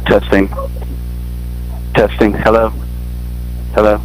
Testing. Testing. Hello. Hello.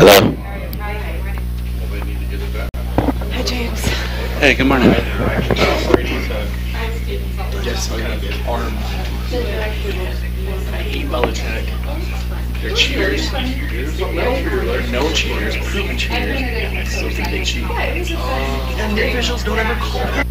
Hello. Hi, James. Hey, good morning. I hate Belichick. They're cheaters. No cheaters, proven cheaters. I still think they cheat. And the officials don't ever call.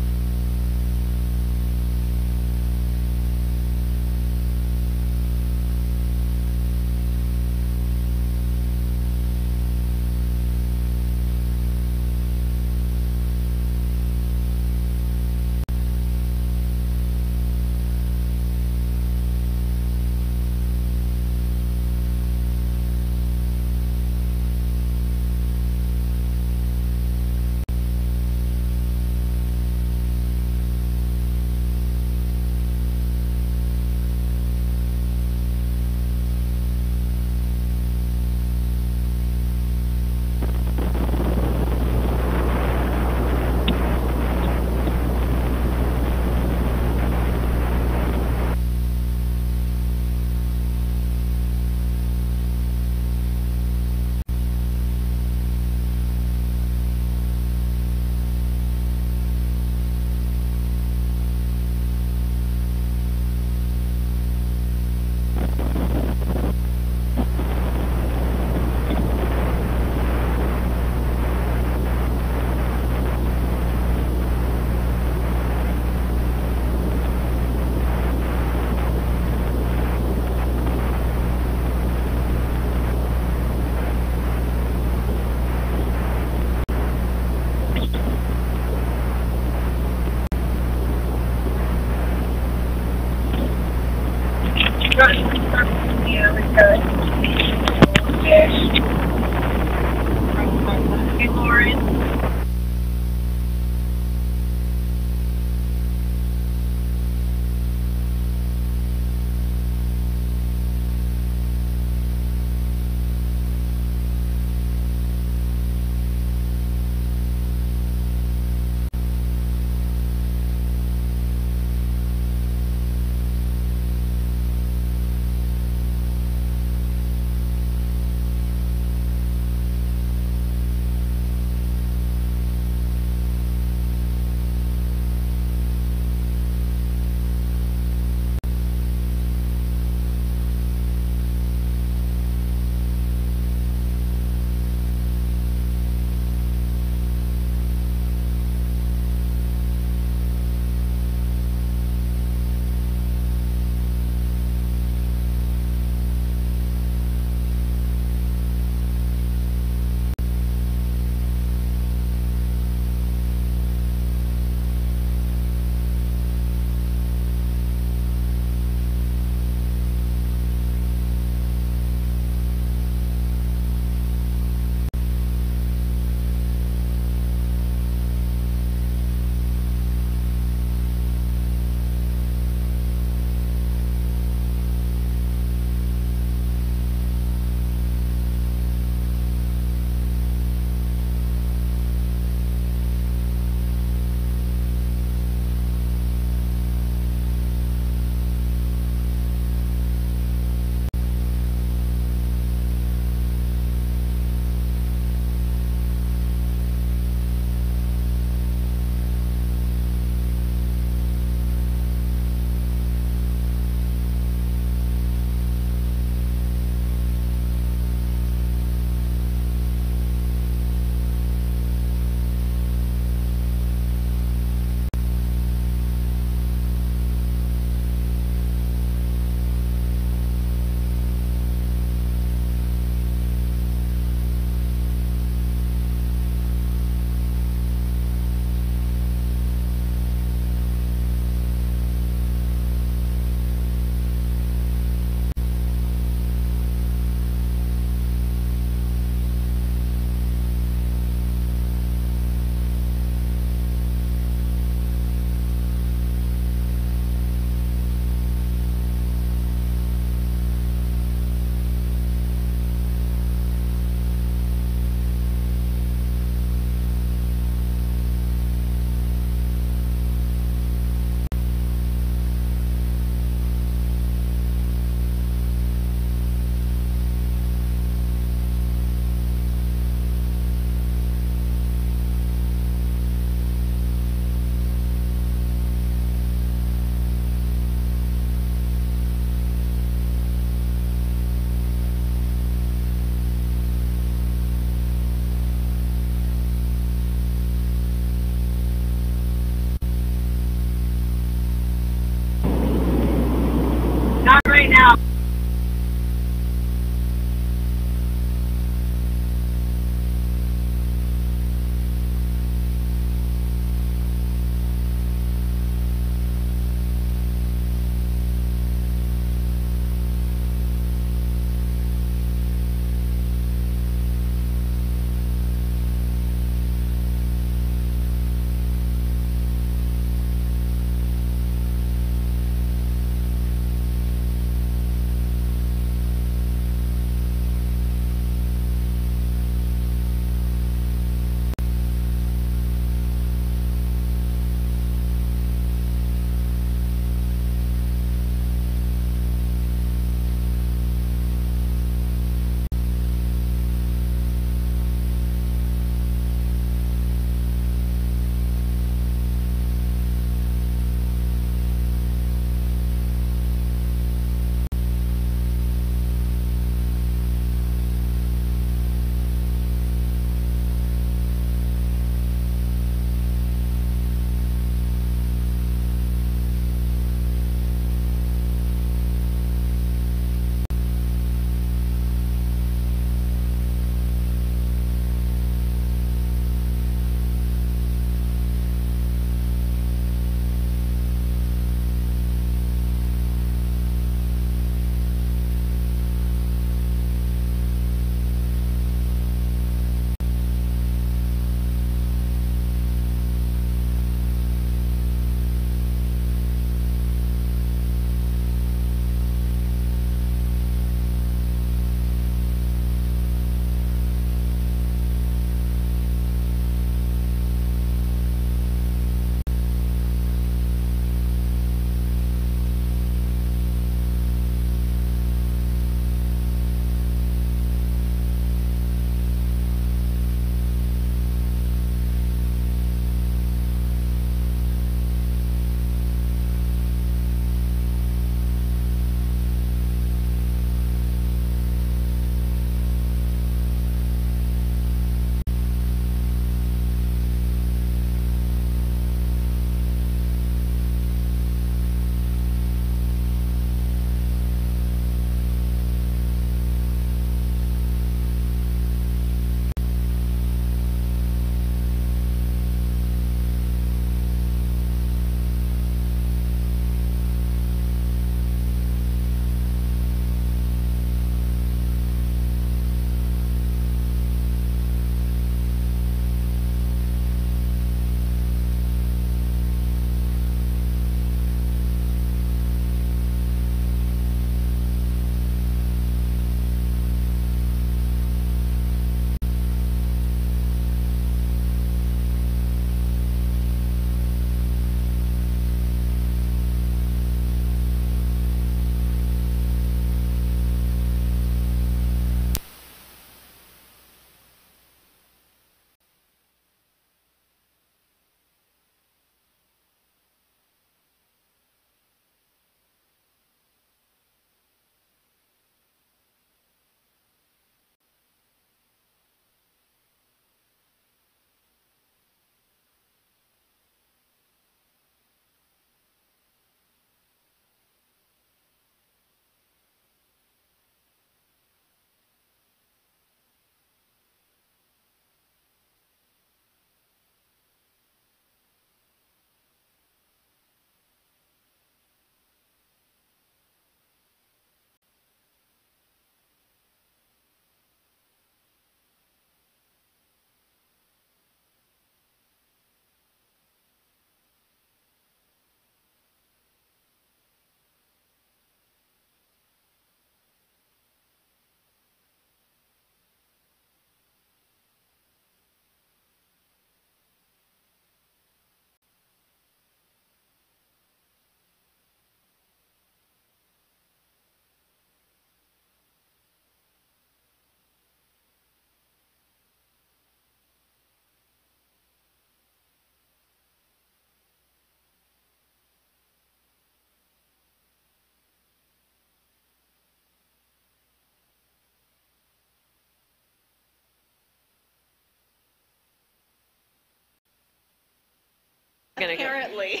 Apparently.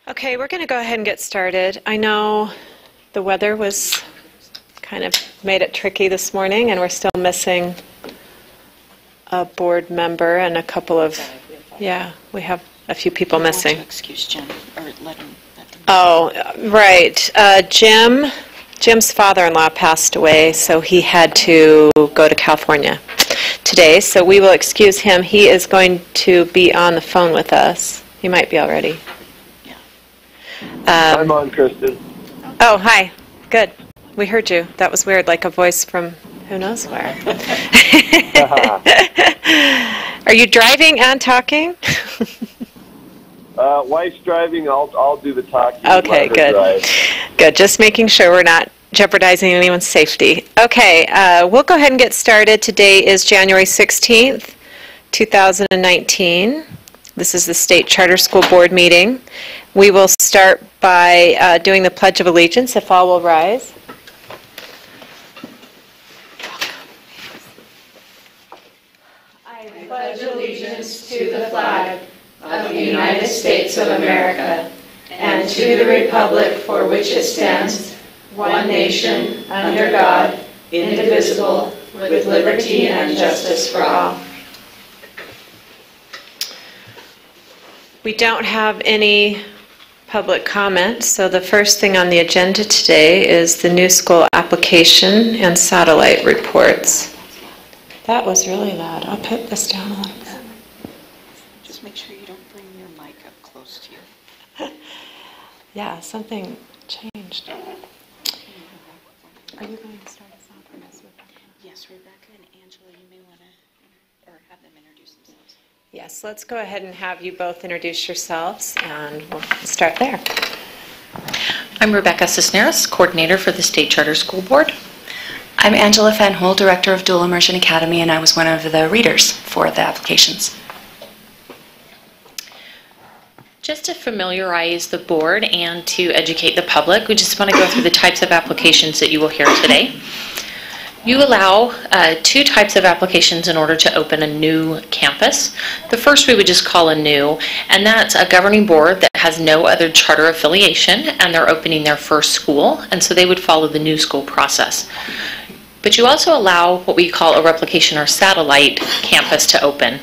Okay, we're going to go ahead and get started. I know the weather was kind of made it tricky this morning, and we're still missing a board member and a couple of, we have a few people missing. To excuse Jim, or let them. Oh, right. Jim's father-in-law passed away, so he had to go to California today, so we will excuse him. He is going to be on the phone with us. He might be already. I'm on, Kristen. Oh, hi. Good. We heard you. That was weird, like a voice from who knows where. Are you driving and talking? Wife's driving. I'll do the talking. Okay, good. Good. Just making sure we're not jeopardizing anyone's safety. Okay, we'll go ahead and get started. Today is January 16th, 2019. This is the State Charter School Board meeting. We will start by doing the Pledge of Allegiance, if all will rise. I pledge allegiance to the flag of the United States of America and to the republic for which it stands, one nation, under God, indivisible, with liberty and justice for all. We don't have any public comments, so the first thing on the agenda today is the new school application and satellite reports. That was really loud. I'll put this down a little bit. Just make sure you don't bring your mic up close to you. Yeah, something changed. Are you going to start us off on this, Rebecca? Yes, Rebecca and Angela, you may want to, or have them introduce themselves. Yes, let's go ahead and have you both introduce yourselves, and we'll start there. I'm Rebecca Cisneros, coordinator for the State Charter School Board. I'm Angela Fanhol, director of Dual Immersion Academy, and I was one of the readers for the applications. Just to familiarize the board and to educate the public, we just want to go through the types of applications that you will hear today. You allow two types of applications in order to open a new campus. The first we would just call a new, and that's a governing board that has no other charter affiliation, and they're opening their first school, and so they would follow the new school process. But you also allow what we call a replication or satellite campus to open.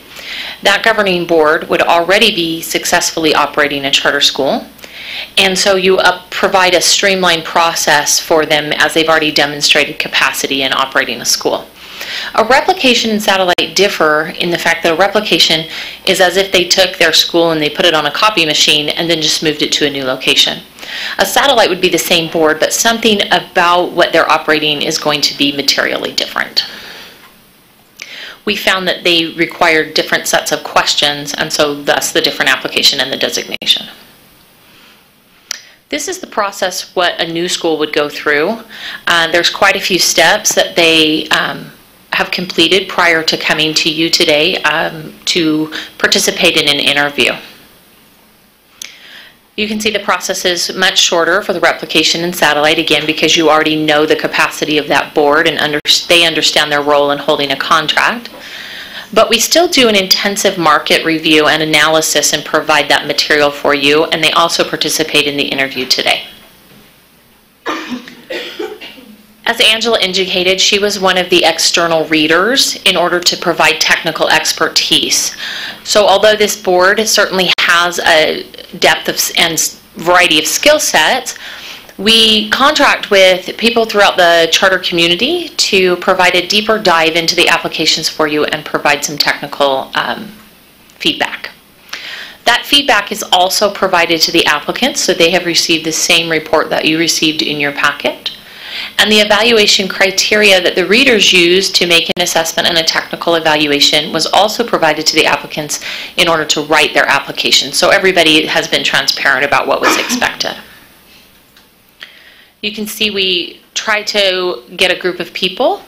That governing board would already be successfully operating a charter school, and so you provide a streamlined process for them as they've already demonstrated capacity in operating a school. A replication and satellite differ in the fact that a replication is as if they took their school and they put it on a copy machine and then just moved it to a new location. A satellite would be the same board, but something about what they're operating is going to be materially different. We found that they required different sets of questions, and so thus the different application and the designation. This is the process what a new school would go through. There's quite a few steps that they have completed prior to coming to you today to participate in an interview. You can see the process is much shorter for the replication and satellite, again, because you already know the capacity of that board and they understand their role in holding a contract. But we still do an intensive market review and analysis and provide that material for you, and they also participate in the interview today. As Angela indicated, she was one of the external readers in order to provide technical expertise. So although this board certainly has a depth of and variety of skill sets, we contract with people throughout the charter community to provide a deeper dive into the applications for you and provide some technical feedback. That feedback is also provided to the applicants, so they have received the same report that you received in your packet. And the evaluation criteria that the readers used to make an assessment and a technical evaluation was also provided to the applicants in order to write their application. So everybody has been transparent about what was expected. You can see we try to get a group of people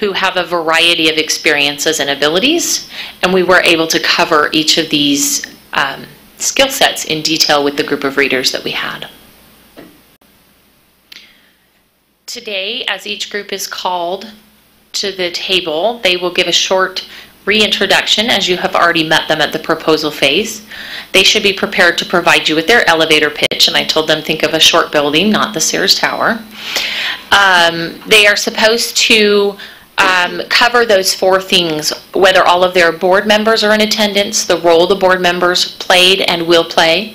who have a variety of experiences and abilities, and we were able to cover each of these skill sets in detail with the group of readers that we had. Today, as each group is called to the table, they will give a short reintroduction as you have already met them at the proposal phase. They should be prepared to provide you with their elevator pitch, and I told them think of a short building, not the Sears Tower. They are supposed to cover those four things, whether all of their board members are in attendance, the role the board members played and will play,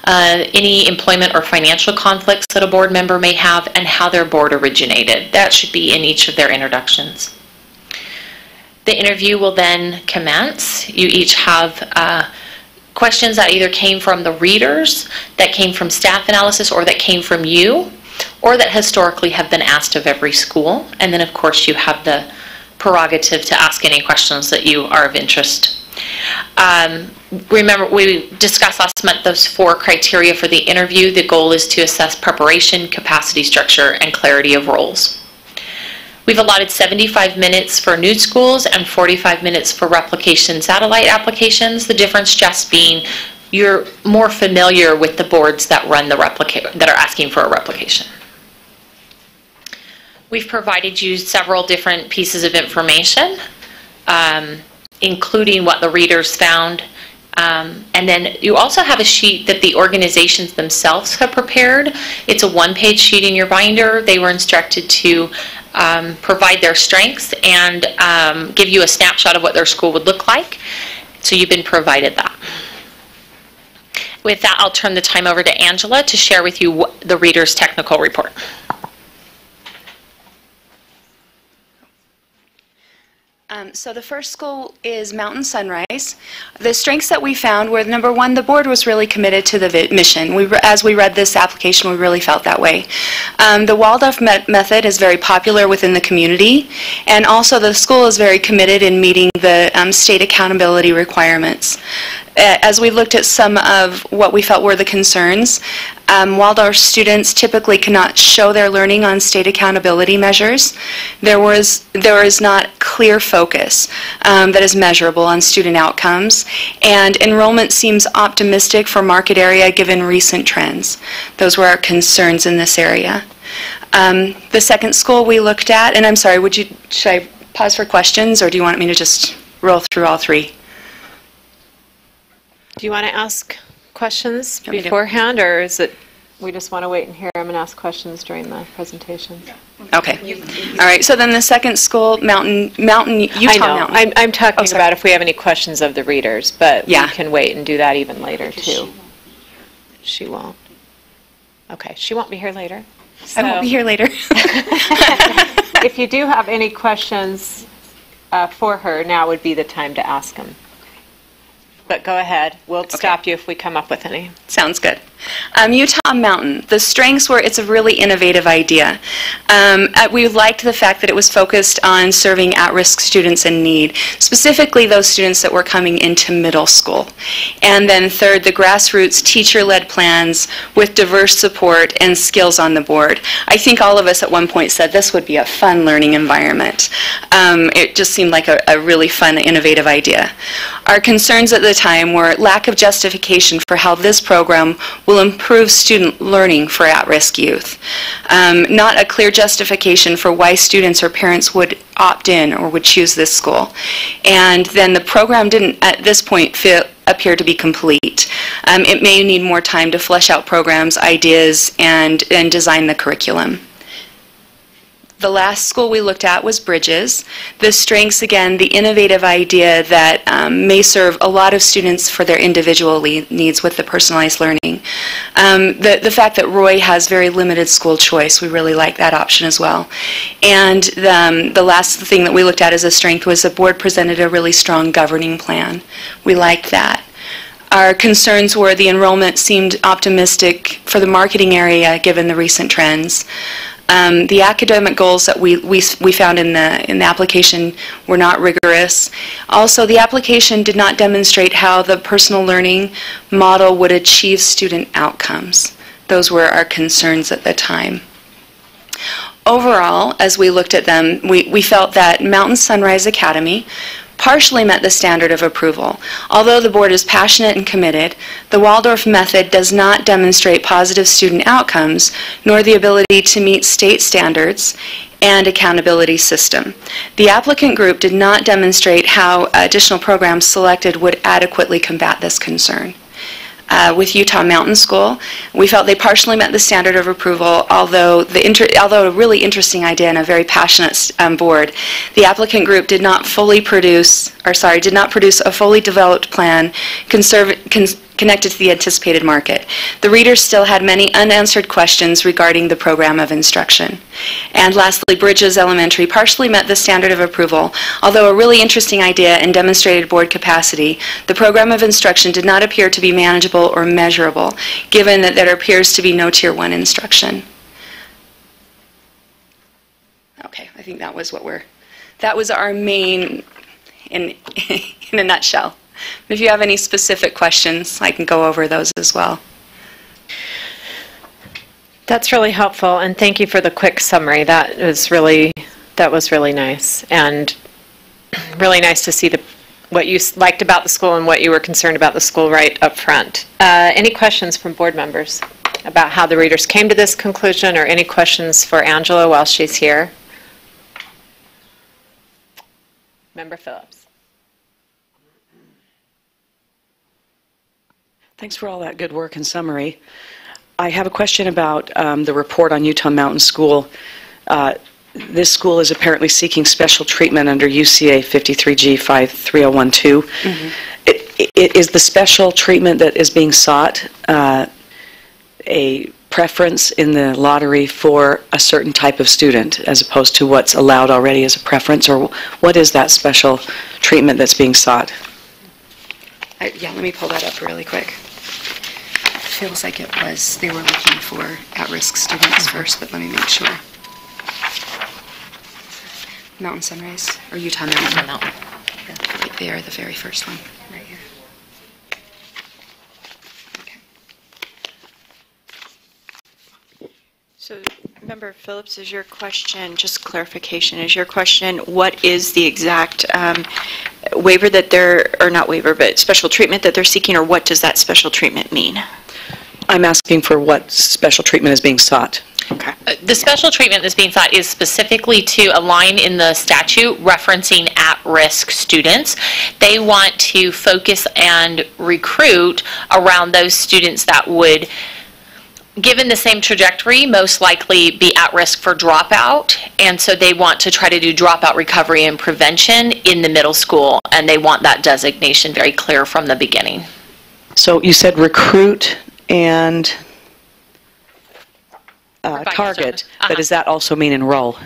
any employment or financial conflicts that a board member may have, and how their board originated. That should be in each of their introductions. The interview will then commence. You each have questions that either came from the readers, that came from staff analysis, or that came from you, or that historically have been asked of every school. And then, of course, you have the prerogative to ask any questions that you are of interest. Remember, we discussed last month those four criteria for the interview. The goal is to assess preparation, capacity structure, and clarity of roles. We've allotted 75 minutes for new schools and 45 minutes for replication satellite applications. The difference just being you're more familiar with the boards that run the that are asking for a replication. We've provided you several different pieces of information, including what the readers found. And then you also have a sheet that the organizations themselves have prepared. It's a one-page sheet in your binder. They were instructed to provide their strengths and give you a snapshot of what their school would look like. So you've been provided that. With that, I'll turn the time over to Angela to share with you the reader's technical report. So the first school is Mountain Sunrise. The strengths that we found were, number one, the board was really committed to the mission. As we read this application, we really felt that way. The Waldorf method is very popular within the community, and also the school is very committed in meeting the state accountability requirements. As we looked at some of what we felt were the concerns, Waldorf students typically cannot show their learning on state accountability measures. There is not clear focus that is measurable on student outcomes, and enrollment seems optimistic for market area given recent trends. Those were our concerns in this area. The second school we looked at, and I'm sorry, should I pause for questions, or do you want me to just roll through all three? Do you want to ask questions beforehand, or is it we just want to wait and hear them and ask questions during the presentation? Okay. All right. So then the second school, Utah Mountain. I'm talking about if we have any questions of the readers, but yeah, we can wait and do that even later too. She won't. Okay. She won't be here later. So I won't be here later. If you do have any questions for her, now would be the time to ask them. But go ahead. We'll stop you if we come up with any. Sounds good. Utah Mountain. The strengths were it's a really innovative idea. We liked the fact that it was focused on serving at-risk students in need, specifically those students that were coming into middle school. And then third, the grassroots teacher-led plans with diverse support and skills on the board. I think all of us at one point said this would be a fun learning environment. It just seemed like a really fun, innovative idea. Our concerns at the time were lack of justification for how this program will improve student learning for at-risk youth. Not a clear justification for why students or parents would opt in or would choose this school. And then the program didn't, at this point, appear to be complete. It may need more time to flesh out programs, ideas, and design the curriculum. The last school we looked at was Bridges. The strengths, again, the innovative idea that may serve a lot of students for their individual needs with the personalized learning. The fact that Roy has very limited school choice, we really like that option as well. And the last thing that we looked at as a strength was the board presented a really strong governing plan. We liked that. Our concerns were the enrollment seemed optimistic for the marketing area given the recent trends. The academic goals that we found in the application were not rigorous. Also, the application did not demonstrate how the personal learning model would achieve student outcomes. Those were our concerns at the time. Overall, as we looked at them, we felt that Mountain Sunrise Academy partially met the standard of approval. Although the board is passionate and committed, the Waldorf method does not demonstrate positive student outcomes, nor the ability to meet state standards and accountability system. The applicant group did not demonstrate how additional programs selected would adequately combat this concern. With Utah Mountain School, we felt they partially met the standard of approval, although a really interesting idea and a very passionate board, the applicant group did not produce a fully developed plan connected to the anticipated market. The readers still had many unanswered questions regarding the program of instruction. And lastly, Bridges Elementary partially met the standard of approval, although a really interesting idea and demonstrated board capacity. The program of instruction did not appear to be manageable or measurable, given that there appears to be no Tier 1 instruction. Okay, I think that was our main, in a nutshell. If you have any specific questions, I can go over those as well. That's really helpful, and thank you for the quick summary. That was really nice, and really nice to see what you liked about the school and what you were concerned about the school right up front. Any questions from board members about how the readers came to this conclusion, or any questions for Angela while she's here? Member Phillips. Thanks for all that good work and summary. I have a question about the report on Utah Mountain School. This school is apparently seeking special treatment under UCA 53G 53012. Is the special treatment that is being sought a preference in the lottery for a certain type of student as opposed to what's allowed already as a preference, or what is that special treatment that's being sought? Yeah, let me pull that up really quick. It feels like they were looking for at-risk students first, but let me make sure. Mountain Sunrise, or Utah Mountain? Mountain. Yeah, right there, the very first one, right here. Okay. So, Member Phillips, is your question, just clarification, is your question what is the exact waiver that or not waiver, but special treatment that they're seeking, or what does that special treatment mean? I'm asking for what special treatment is being sought. Okay. The special treatment that's being sought is specifically to align in the statute referencing at-risk students. They want to focus and recruit around those students that would, given the same trajectory, most likely be at risk for dropout, and so they want to try to do dropout recovery and prevention in the middle school, and they want that designation very clear from the beginning. So you said recruit and target, but does that also mean enroll?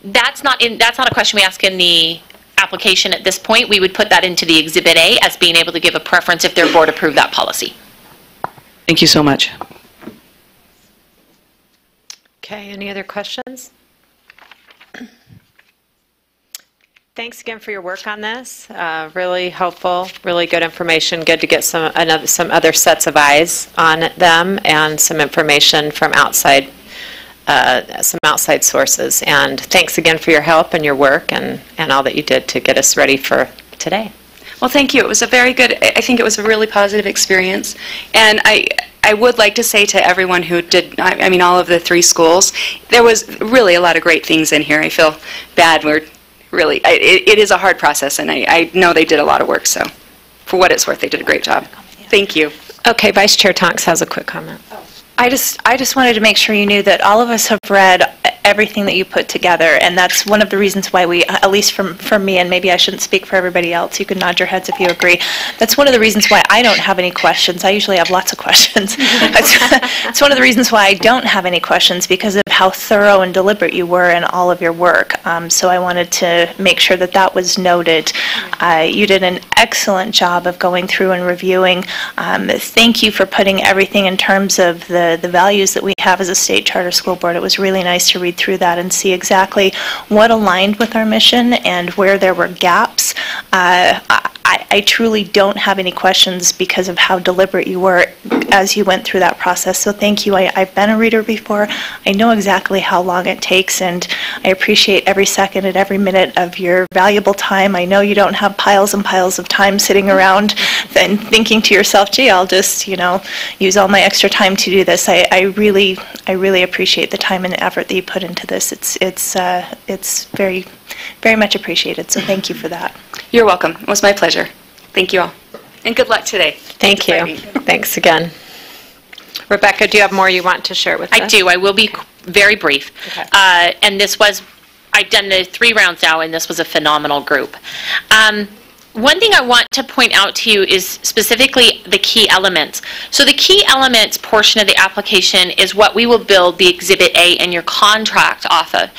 That's not a question we ask in the application at this point. We would put that into the Exhibit A as being able to give a preference if their board approved that policy. Thank you so much. Okay, any other questions? Thanks again for your work on this. Really helpful, really good information. Good to get some other sets of eyes on them and some information from outside, some outside sources. And thanks again for your help and your work and all that you did to get us ready for today. Well, thank you. It was a very good, I think it was a really positive experience. And I would like to say to everyone who did, I mean all of the 3 schools, there was really a lot of great things in here. I feel bad. It is a hard process, and I know they did a lot of work, so for what it's worth, they did a great job. Thank you. Okay, Vice Chair Tonks has a quick comment. I just wanted to make sure you knew that all of us have read everything that you put together, and that's one of the reasons why we, at least for me, and maybe I shouldn't speak for everybody else, you can nod your heads if you agree, that's one of the reasons why I don't have any questions. I usually have lots of questions. It's one of the reasons why I don't have any questions, because of how thorough and deliberate you were in all of your work. So I wanted to make sure that that was noted. You did an excellent job of going through and reviewing. Thank you for putting everything in terms of the values that we have as a state charter school board. It was really nice to read through that and see exactly what aligned with our mission and where there were gaps. I truly don't have any questions because of how deliberate you were as you went through that process. So thank you. I've been a reader before. I know exactly how long it takes, and I appreciate every second and every minute of your valuable time. I know you don't have piles and piles of time sitting around and thinking to yourself, gee, I'll just, use all my extra time to do this. I really appreciate the time and effort that you put into this. It's very, very much appreciated. So thank you for that. You're welcome. It was my pleasure. Thank you all. And good luck today. Thank you. Thanks again. Rebecca, do you have more you want to share with us? I do. I will be very brief. Okay. And this was, I've done the 3 rounds now, and this was a phenomenal group. One thing I want to point out to you is specifically the key elements. So the key elements portion of the application is what we will build the Exhibit A and your contract off of.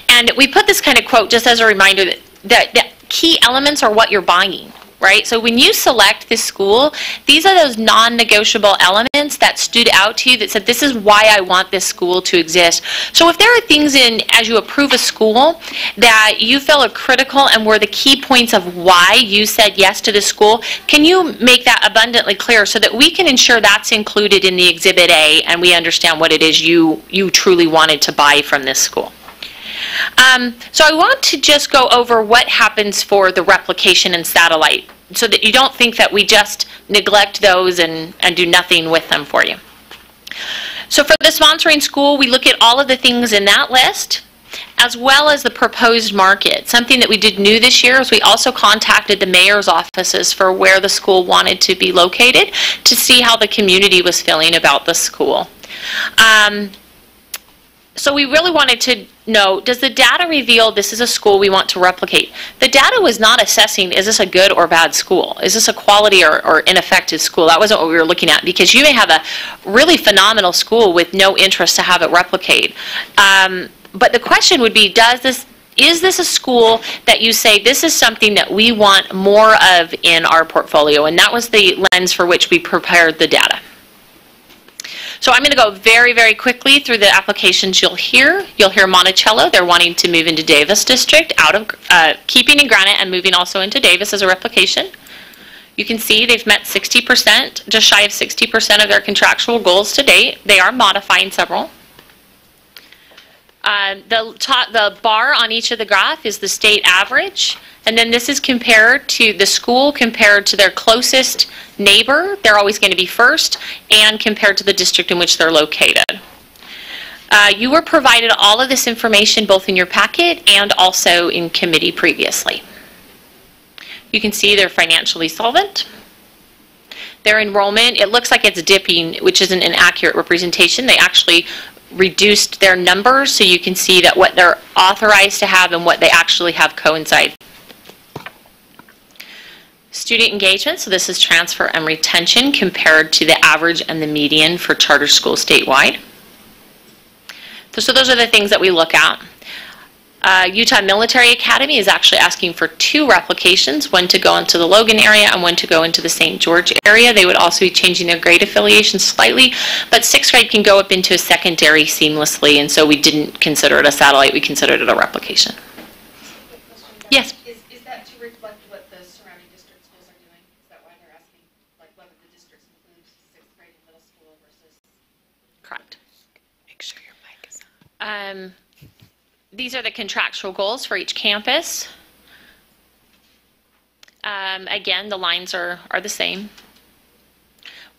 And we put this kind of quote just as a reminder that key elements are what you're buying. Right? So when you select this school, these are those non-negotiable elements that stood out to you that said, this is why I want this school to exist. So if there are things as you approve a school that you feel are critical and were the key points of why you said yes to the school, can you make that abundantly clear so that we can ensure that's included in the Exhibit A and we understand what it is you truly wanted to buy from this school? So I want to just go over what happens for the replication and satellite so that you don't think that we just neglect those and do nothing with them for you. So for the sponsoring school, we look at all of the things in that list as well as the proposed market. Something that we did new this year is we also contacted the mayor's offices for where the school wanted to be located to see how the community was feeling about the school. So we really wanted to know, does the data reveal this is a school we want to replicate? The data was not assessing, is this a good or bad school? Is this a quality or ineffective school? That wasn't what we were looking at, because you may have a really phenomenal school with no interest to have it replicate. But the question would be, is this a school that you say, this is something that we want more of in our portfolio? And that was the lens for which we prepared the data. So I'm going to go very, very quickly through the applications you'll hear. You'll hear Monticello. They're wanting to move into Davis District, out of keeping in Granite and moving also into Davis as a replication. You can see they've met 60%, just shy of 60% of their contractual goals to date. They are modifying several. The bar on each of the graph is the state average, and then this is compared to the school compared to their closest neighbor. They're always going to be first, and compared to the district in which they're located. You were provided all of this information both in your packet and also in committee previously. You can see they're financially solvent. Their enrollment, it looks like it's dipping, which isn't an accurate representation. They actually reduced their numbers so you can see that what they're authorized to have and what they actually have coincide. Student engagement, so this is transfer and retention compared to the average and the median for charter schools statewide. So those are the things that we look at. Utah Military Academy is actually asking for 2 replications, one to go into the Logan area and one to go into the St. George area. They would also be changing their grade affiliation slightly, but 6th grade can go up into a secondary seamlessly, and so we didn't consider it a satellite, we considered it a replication. Yes? Is that to reflect what the surrounding district schools are doing? Is that why they're asking, like, whether the districts include 6th grade and middle school versus? Correct. Make sure your mic is on. These are the contractual goals for each campus. Again, the lines are the same.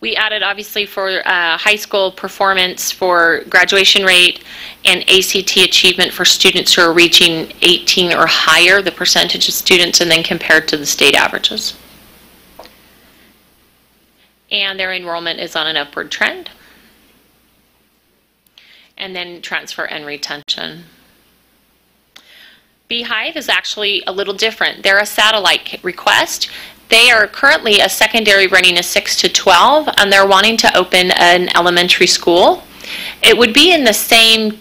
We added, obviously, for high school performance for graduation rate and ACT achievement for students who are reaching 18 or higher, the percentage of students, and then compared to the state averages. And their enrollment is on an upward trend. And then transfer and retention. Beehive is actually a little different. They're a satellite request. They are currently a secondary running a 6 to 12, and they're wanting to open an elementary school. It would be in the same,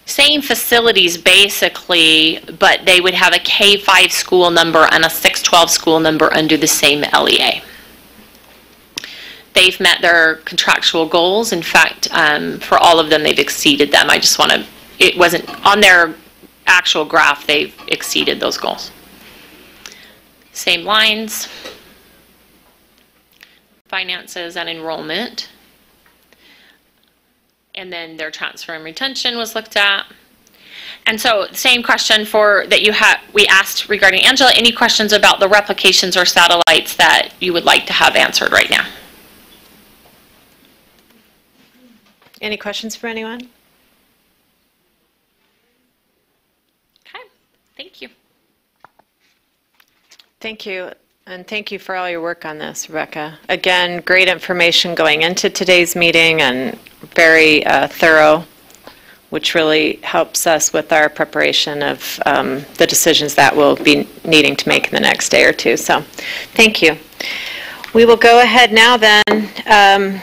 same facilities basically, but they would have a K-5 school number and a 6-12 school number under the same LEA. They've met their contractual goals. In fact, for all of them, they've exceeded them. I just want to, it wasn't on their actual graph, they've exceeded those goals. Same lines. finances, and enrollment. And then their transfer and retention was looked at. And so same question we asked regarding Angela. Any questions about the replications or satellites that you would like to have answered right now? Any questions for anyone? Okay, thank you. Thank you, and thank you for all your work on this, Rebecca. Again, great information going into today's meeting and very thorough, which really helps us with our preparation of the decisions that we'll be needing to make in the next day or two. So thank you. We will go ahead now then.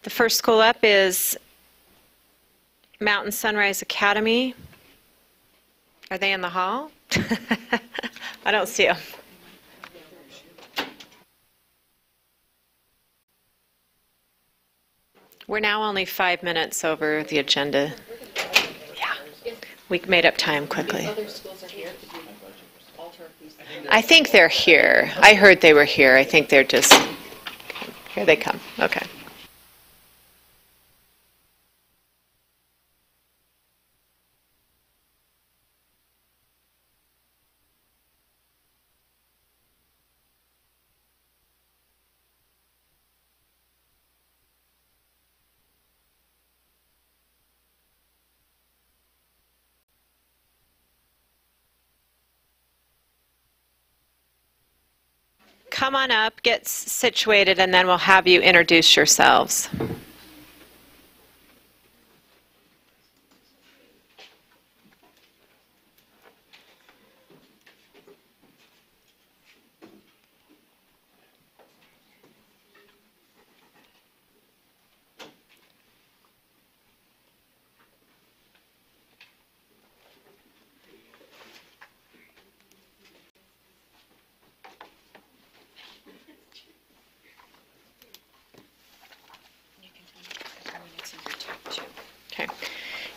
The first school up is Mountain Sunrise Academy. Are they in the hall? I don't see them. We're now only 5 minutes over the agenda. Yeah, we made up time quickly. I think they're here. I heard they were here. I think they're just, here they come. Okay. Come on up, get situated, and then we'll have you introduce yourselves. Okay.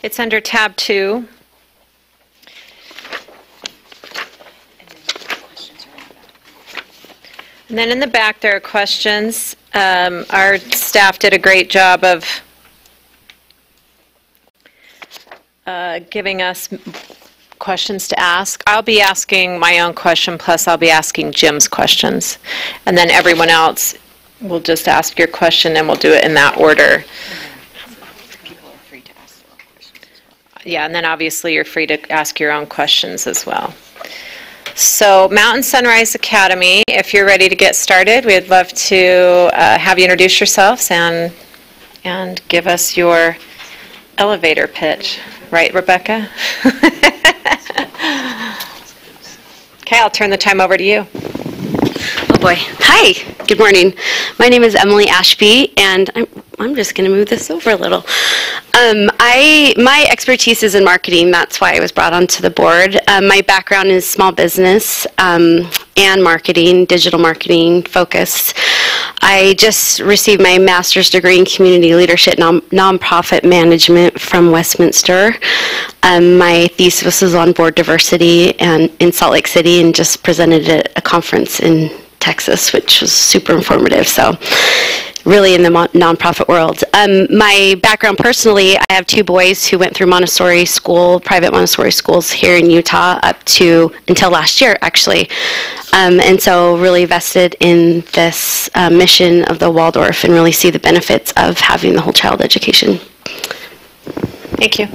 It's under tab 2. And then in the back there are questions. Our staff did a great job of giving us questions to ask. I'll be asking my own question, plus I'll be asking Jim's questions. And then everyone else will just ask your question, and we'll do it in that order. Yeah, and then obviously you're free to ask your own questions as well. So Mountain Sunrise Academy, if you're ready to get started, we'd love to have you introduce yourselves and give us your elevator pitch. Right, Rebecca? Okay, I'll turn the time over to you. Oh boy. Hi, good morning. My name is Emily Ashby, and I'm just going to move this over a little. My expertise is in marketing. That's why I was brought onto the board. My background is small business and marketing, digital marketing focus. I just received my master's degree in community leadership nonprofit management from Westminster. My thesis was on board diversity and in Salt Lake City, and just presented at a conference in Texas, which was super informative. So really in the nonprofit world. My background personally, I have 2 boys who went through Montessori school, private Montessori schools here in Utah until last year, actually. And so really vested in this mission of the Waldorf, and really see the benefits of having the whole child education. Thank you.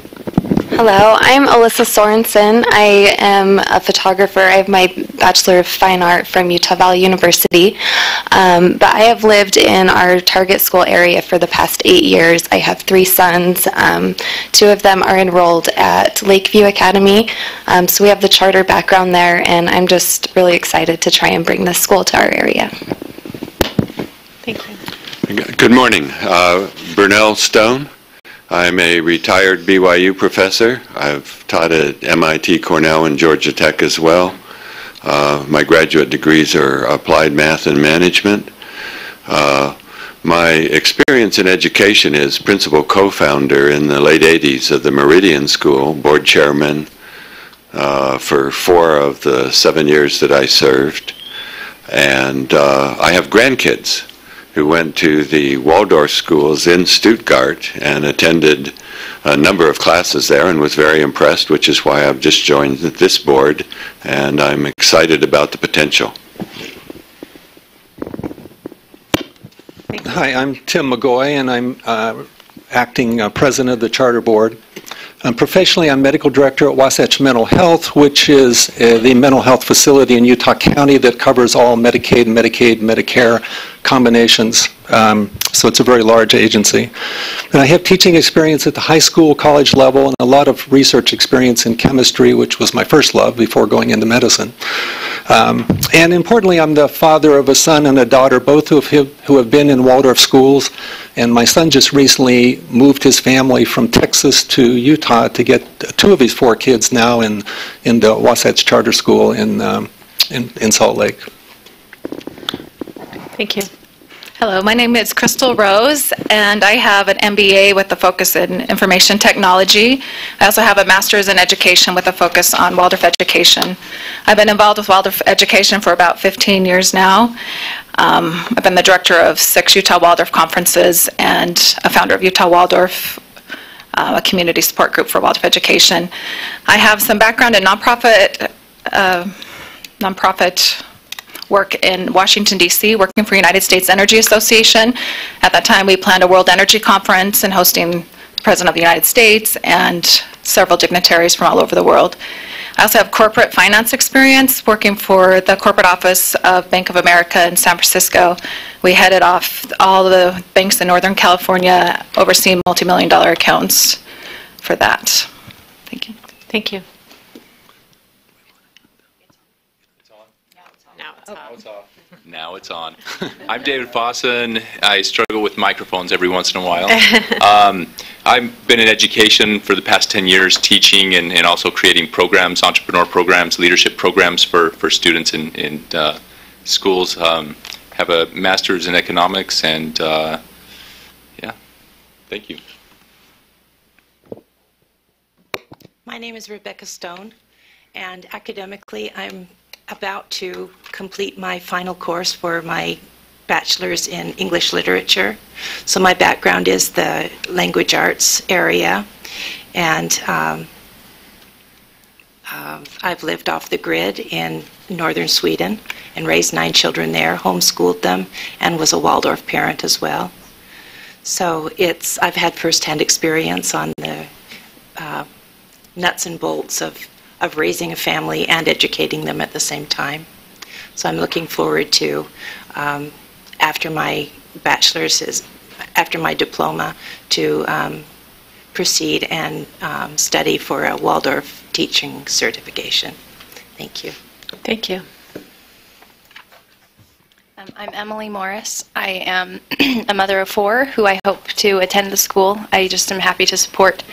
Hello, I'm Alyssa Sorensen. I am a photographer. I have my Bachelor of Fine Art from Utah Valley University. But I have lived in our target school area for the past 8 years. I have 3 sons. 2 of them are enrolled at Lakeview Academy. So we have the charter background there, and I'm just really excited to try and bring this school to our area. Thank you. Good morning. Burnell Stone. I'm a retired BYU professor. I've taught at MIT, Cornell, and Georgia Tech as well. My graduate degrees are applied math and management. My experience in education is principal co-founder in the late 80s of the Meridian School, board chairman for 4 of the 7 years that I served. And I have grandkids who went to the Waldorf schools in Stuttgart and attended a number of classes there and was very impressed, which is why I've just joined this board, and I'm excited about the potential. Hi, I'm Tim McGoy, and I'm acting president of the Charter Board. Professionally, I'm medical director at Wasatch Mental Health, which is the mental health facility in Utah County that covers all Medicaid, Medicare combinations. So it's a very large agency. And I have teaching experience at the high school, college level, and a lot of research experience in chemistry, which was my first love before going into medicine. And importantly, I'm the father of a son and a daughter, both who have been in Waldorf schools. And my son just recently moved his family from Texas to Utah to get 2 of his 4 kids now in the Wasatch Charter School in Salt Lake. Thank you. Hello, my name is Crystal Rose, and I have an MBA with a focus in information technology. I also have a master's in education with a focus on Waldorf education. I've been involved with Waldorf education for about 15 years now. I've been the director of 6 Utah Waldorf conferences and a founder of Utah Waldorf, a community support group for Waldorf education. I have some background in nonprofit work in Washington, D.C., working for United States Energy Association. At that time, we planned a World Energy Conference and hosting the President of the United States and several dignitaries from all over the world. I also have corporate finance experience working for the corporate office of Bank of America in San Francisco. We headed off all the banks in Northern California, overseeing multi-million-dollar accounts for that. Thank you. Thank you. Now it's on. I'm David Fossen. I struggle with microphones every once in a while. I've been in education for the past 10 years, teaching and also creating programs, entrepreneur programs, leadership programs for students in schools. Have a master's in economics, and yeah, thank you. My name is Rebecca Stone, and academically I'm about to complete my final course for my bachelor's in English literature. So my background is the language arts area, and I've lived off the grid in northern Sweden and raised 9 children there, homeschooled them, and was a Waldorf parent as well. So I've had firsthand experience on the nuts and bolts of raising a family and educating them at the same time. So I'm looking forward to, after my bachelor's after my diploma, to proceed and study for a Waldorf teaching certification. Thank you. Thank you. I'm Emily Morris. I am a mother of 4 who I hope to attend the school. I just am happy to support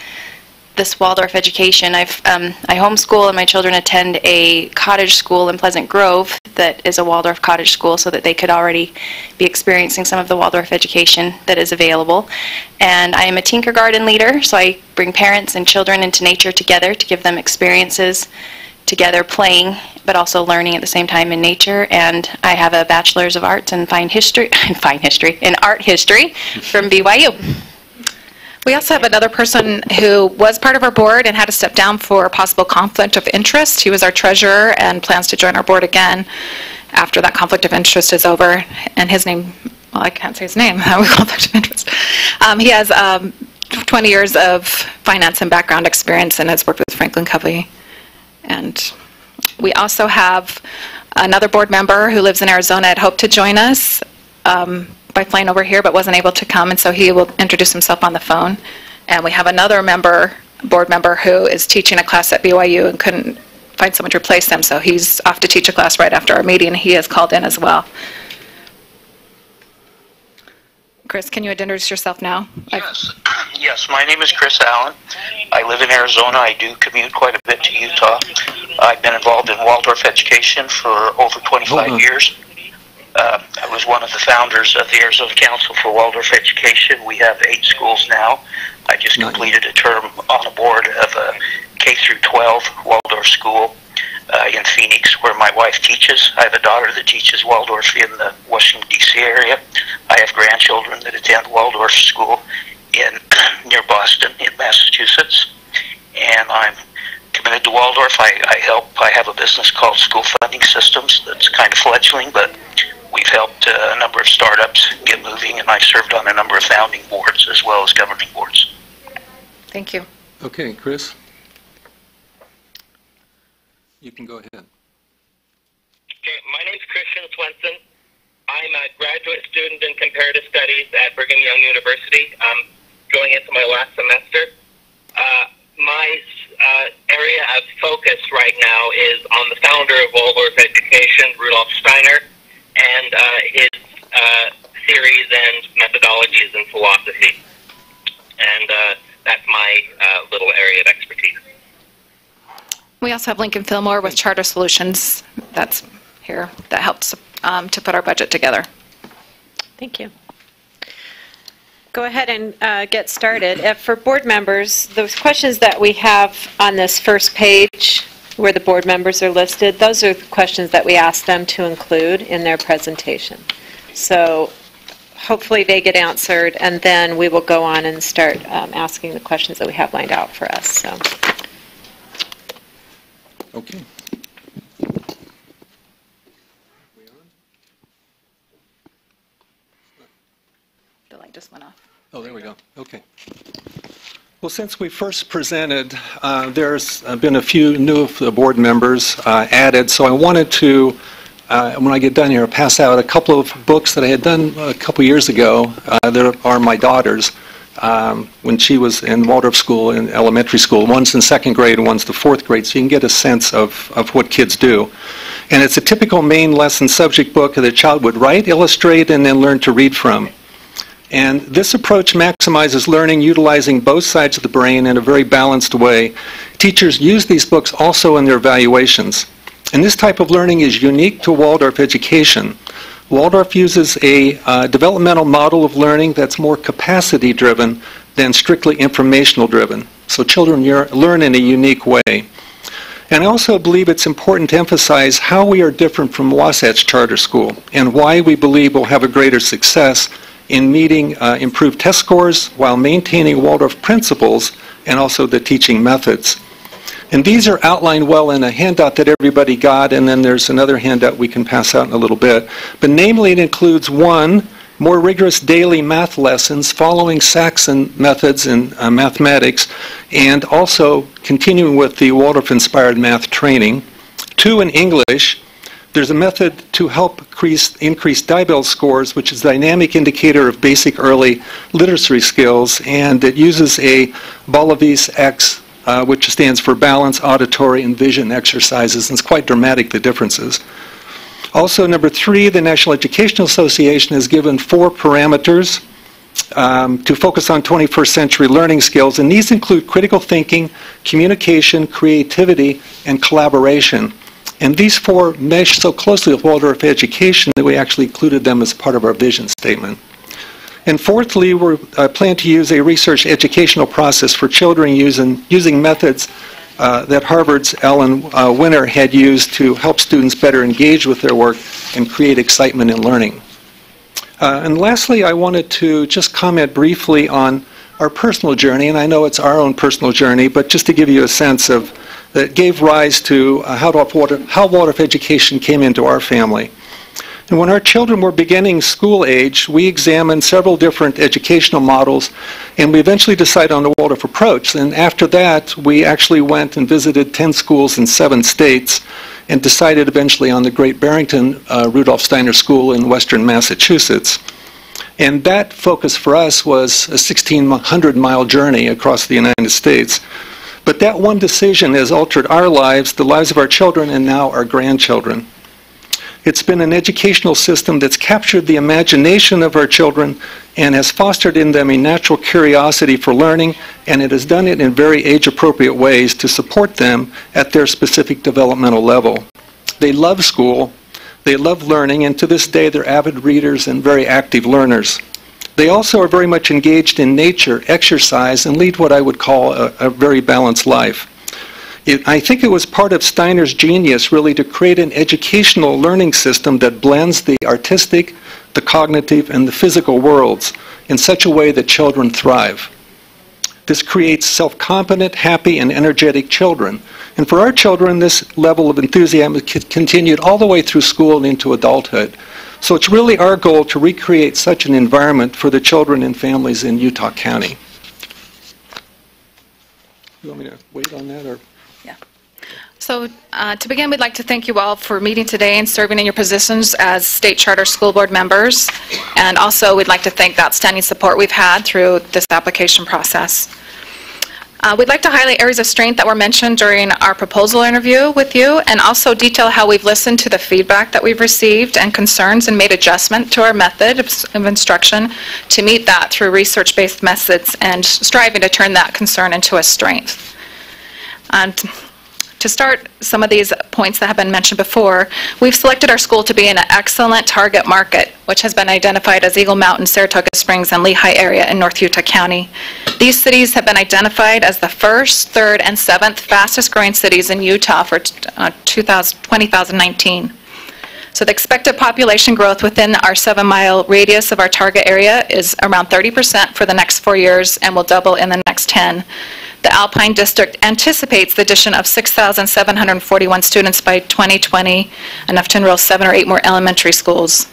this Waldorf education. I homeschool, and my children attend a cottage school in Pleasant Grove that is a Waldorf cottage school, so that they could already be experiencing some of the Waldorf education that is available. And I am a Tinkergarten leader, so I bring parents and children into nature together to give them experiences together, playing, but also learning at the same time in nature. And I have a bachelor's of arts in art history from BYU. We also have another person who was part of our board and had to step down for possible conflict of interest. He was our treasurer and plans to join our board again after that conflict of interest is over. And his name, well, I can't say his name, conflict of interest. He has 20 years of finance and background experience and has worked with Franklin Covey. And we also have another board member who lives in Arizona had hoped to join us by flying over here, but wasn't able to come, and so he will introduce himself on the phone. And we have another board member who is teaching a class at BYU and couldn't find someone to replace them, so he's off to teach a class right after our meeting. He has called in as well. Chris, can you introduce yourself now? Yes, my name is Chris Allen. I live in Arizona. I do commute quite a bit to Utah. I've been involved in Waldorf education for over 25 years. I was one of the founders of the Arizona Council for Waldorf Education. We have 8 schools now. I just completed a term on a board of a K-12 Waldorf school. in Phoenix, where my wife teaches. I have a daughter that teaches Waldorf in the Washington, D.C. area. I have grandchildren that attend Waldorf school near Boston in Massachusetts. And I'm committed to Waldorf. I help. I have a business called School Funding Systems that's kind of fledgling, but we've helped a number of startups get moving, and I've served on a number of founding boards as well as governing boards. Thank you. Okay, Chris. You can go ahead. Okay, my name's Christian Swenson. I'm a graduate student in comparative studies at Brigham Young University. I'm going into my last semester. My area of focus right now is on the founder of Waldorf Education, Rudolf Steiner, and his theories and methodologies in philosophy. And that's my little area of expertise. We also have Lincoln Fillmore with Charter Solutions that's here that helps to put our budget together. Thank you. Go ahead and get started. For board members, those questions that we have on this first page where the board members are listed, those are the questions that we ask them to include in their presentation. So hopefully they get answered, and then we will go on and start asking the questions that we have lined out for us. So. Okay. The light just went off. Oh, there we go. Okay. Well, since we first presented, there's been a few new board members added, so I wanted to, when I get done here, pass out a couple of books that I had done a couple years ago. There are my daughter's. When she was in Waldorf school, in elementary school. One's in second grade and one's the fourth grade, so you can get a sense of what kids do. And it's a typical main lesson subject book that a child would write, illustrate, and then learn to read from. And this approach maximizes learning utilizing both sides of the brain in a very balanced way. Teachers use these books also in their evaluations. And this type of learning is unique to Waldorf education. Waldorf uses a developmental model of learning that's more capacity-driven than strictly informational-driven. So children learn in a unique way. And I also believe it's important to emphasize how we are different from Wasatch Charter School and why we believe we'll have a greater success in meeting improved test scores while maintaining Waldorf principles and also the teaching methods. And these are outlined well in a handout that everybody got, and then there's another handout we can pass out in a little bit. But namely, it includes one, more rigorous daily math lessons following Saxon methods in mathematics, and also continuing with the Waldorf-inspired math training. Two, in English. There's a method to help increase Dibel scores, which is a dynamic indicator of basic early literacy skills, and it uses a Balavis X, which stands for balance, auditory, and vision exercises, and it's quite dramatic, the differences. Also, number 3, the National Educational Association has given 4 parameters to focus on 21st century learning skills, and these include critical thinking, communication, creativity, and collaboration. And these 4 mesh so closely with Waldorf education that we actually included them as part of our vision statement. And fourthly, we plan to use a research educational process for children using methods that Harvard's Ellen Winter had used to help students better engage with their work and create excitement in learning. And lastly, I wanted to just comment briefly on our personal journey, and I know it's our own personal journey, but just to give you a sense of that gave rise to how Waldorf education came into our family. And when our children were beginning school age, we examined several different educational models, and we eventually decided on the Waldorf approach. And after that, we actually went and visited 10 schools in 7 states and decided eventually on the Great Barrington Rudolf Steiner School in western Massachusetts. And that focus for us was a 1,600-mile journey across the United States. But that one decision has altered our lives, the lives of our children, and now our grandchildren. It's been an educational system that's captured the imagination of our children and has fostered in them a natural curiosity for learning, and it has done it in very age-appropriate ways to support them at their specific developmental level. They love school, they love learning, and to this day they're avid readers and very active learners. They also are very much engaged in nature, exercise, and lead what I would call a very balanced life. I think it was part of Steiner's genius, really, to create an educational learning system that blends the artistic, the cognitive, and the physical worlds in such a way that children thrive. This creates self-confident, happy, and energetic children. And for our children, this level of enthusiasm continued all the way through school and into adulthood. So it's really our goal to recreate such an environment for the children and families in Utah County. You want me to wait on that, or? So to begin, we'd like to thank you all for meeting today and serving in your positions as state charter school board members. And also, we'd like to thank the outstanding support we've had through this application process. We'd like to highlight areas of strength that were mentioned during our proposal interview with you, and also detail how we've listened to the feedback that we've received and concerns and made adjustment to our method of instruction to meet that through research-based methods and striving to turn that concern into a strength. And to start some of these points that have been mentioned before, we've selected our school to be in an excellent target market, which has been identified as Eagle Mountain, Saratoga Springs, and Lehigh area in North Utah County. These cities have been identified as the 1st, 3rd, and 7th fastest growing cities in Utah for 2019. So the expected population growth within our 7-mile radius of our target area is around 30% for the next 4 years and will double in the next 10. The Alpine District anticipates the addition of 6,741 students by 2020, enough to enroll 7 or 8 more elementary schools.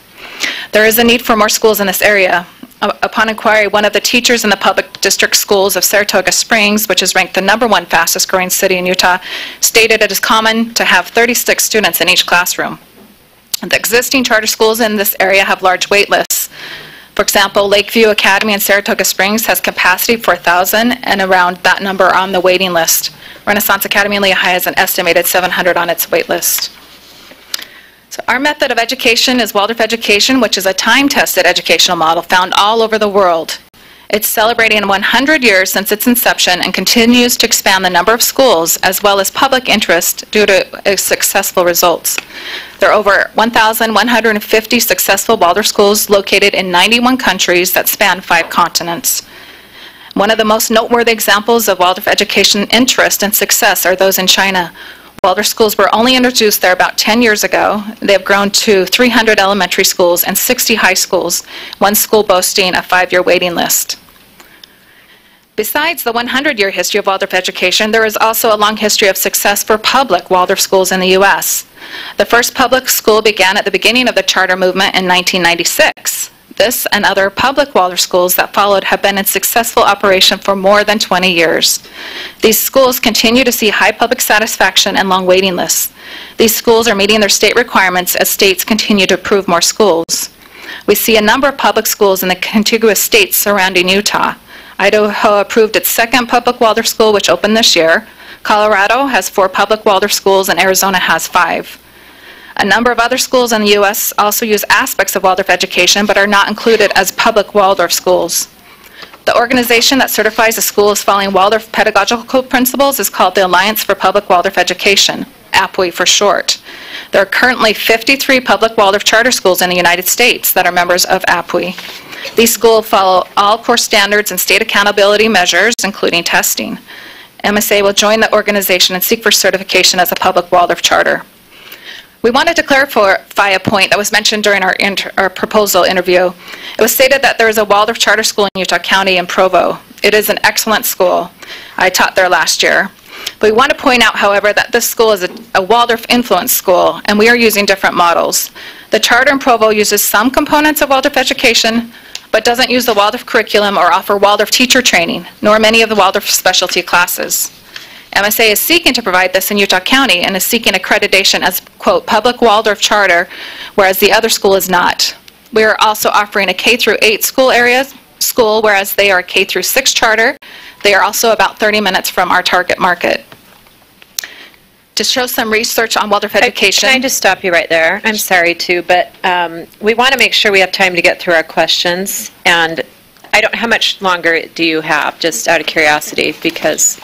There is a need for more schools in this area. Upon inquiry, one of the teachers in the public district schools of Saratoga Springs, which is ranked the #1 fastest growing city in Utah, stated it is common to have 36 students in each classroom. The existing charter schools in this area have large wait lists. For example, Lakeview Academy in Saratoga Springs has capacity for 1,000 and around that number on the waiting list. Renaissance Academy in Lehigh has an estimated 700 on its wait list. So our method of education is Waldorf education, which is a time-tested educational model found all over the world. It's celebrating 100 years since its inception and continues to expand the number of schools as well as public interest due to its successful results. There are over 1,150 successful Waldorf schools located in 91 countries that span 5 continents. One of the most noteworthy examples of Waldorf education interest and success are those in China. Waldorf schools were only introduced there about 10 years ago. They have grown to 300 elementary schools and 60 high schools, one school boasting a 5-year waiting list. Besides the 100-year history of Waldorf education, there is also a long history of success for public Waldorf schools in the U.S. The first public school began at the beginning of the charter movement in 1996. This and other public Waldorf schools that followed have been in successful operation for more than 20 years. These schools continue to see high public satisfaction and long waiting lists. These schools are meeting their state requirements as states continue to approve more schools. We see a number of public schools in the contiguous states surrounding Utah. Idaho approved its 2nd public Waldorf school, which opened this year. Colorado has 4 public Waldorf schools, and Arizona has 5. A number of other schools in the U.S. also use aspects of Waldorf education, but are not included as public Waldorf schools. The organization that certifies a school as following Waldorf pedagogical principles is called the Alliance for Public Waldorf Education, APWE for short. There are currently 53 public Waldorf charter schools in the United States that are members of APWE. These schools follow all core standards and state accountability measures, including testing. MSA will join the organization and seek for certification as a public Waldorf charter. We wanted to clarify a point that was mentioned during our proposal interview. It was stated that there is a Waldorf charter school in Utah County in Provo. It is an excellent school. I taught there last year. But we want to point out, however, that this school is a Waldorf influence school, and we are using different models. The charter in Provo uses some components of Waldorf education, but doesn't use the Waldorf curriculum or offer Waldorf teacher training, nor many of the Waldorf specialty classes. MSA is seeking to provide this in Utah County and is seeking accreditation as, quote, public Waldorf charter, whereas the other school is not. We are also offering a K-8 school, whereas they are a K-6 charter. They are also about 30 minutes from our target market. To show some research on Waldorf education. Can I just stop you right there? I'm sorry too, but we want to make sure we have time to get through our questions. And how much longer do you have, just out of curiosity, because...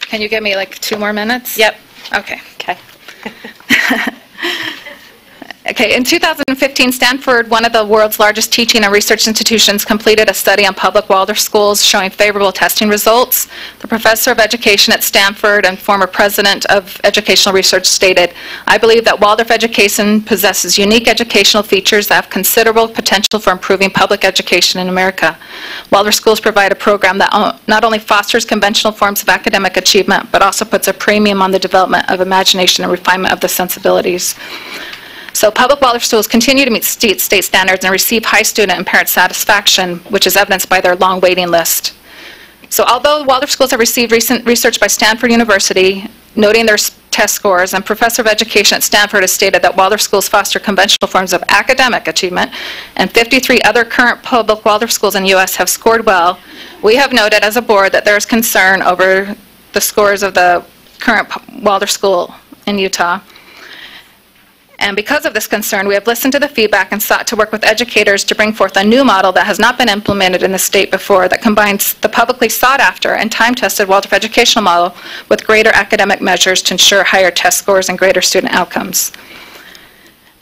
Can you give me like 2 more minutes? Yep. Okay. Okay, in 2015, Stanford, one of the world's largest teaching and research institutions, completed a study on public Waldorf schools showing favorable testing results. The professor of education at Stanford and former president of educational research, stated, "I believe that Waldorf education possesses unique educational features that have considerable potential for improving public education in America. Waldorf schools provide a program that not only fosters conventional forms of academic achievement, but also puts a premium on the development of imagination and refinement of the sensibilities." So public Waldorf schools continue to meet state standards and receive high student and parent satisfaction, which is evidenced by their long waiting list. So although Waldorf schools have received recent research by Stanford University, noting their test scores, and professor of education at Stanford has stated that Waldorf schools foster conventional forms of academic achievement, and 53 other current public Waldorf schools in the U.S. have scored well, we have noted as a board that there is concern over the scores of the current Waldorf school in Utah. And because of this concern, we have listened to the feedback and sought to work with educators to bring forth a new model that has not been implemented in the state before, that combines the publicly sought after and time-tested Waldorf educational model with greater academic measures to ensure higher test scores and greater student outcomes.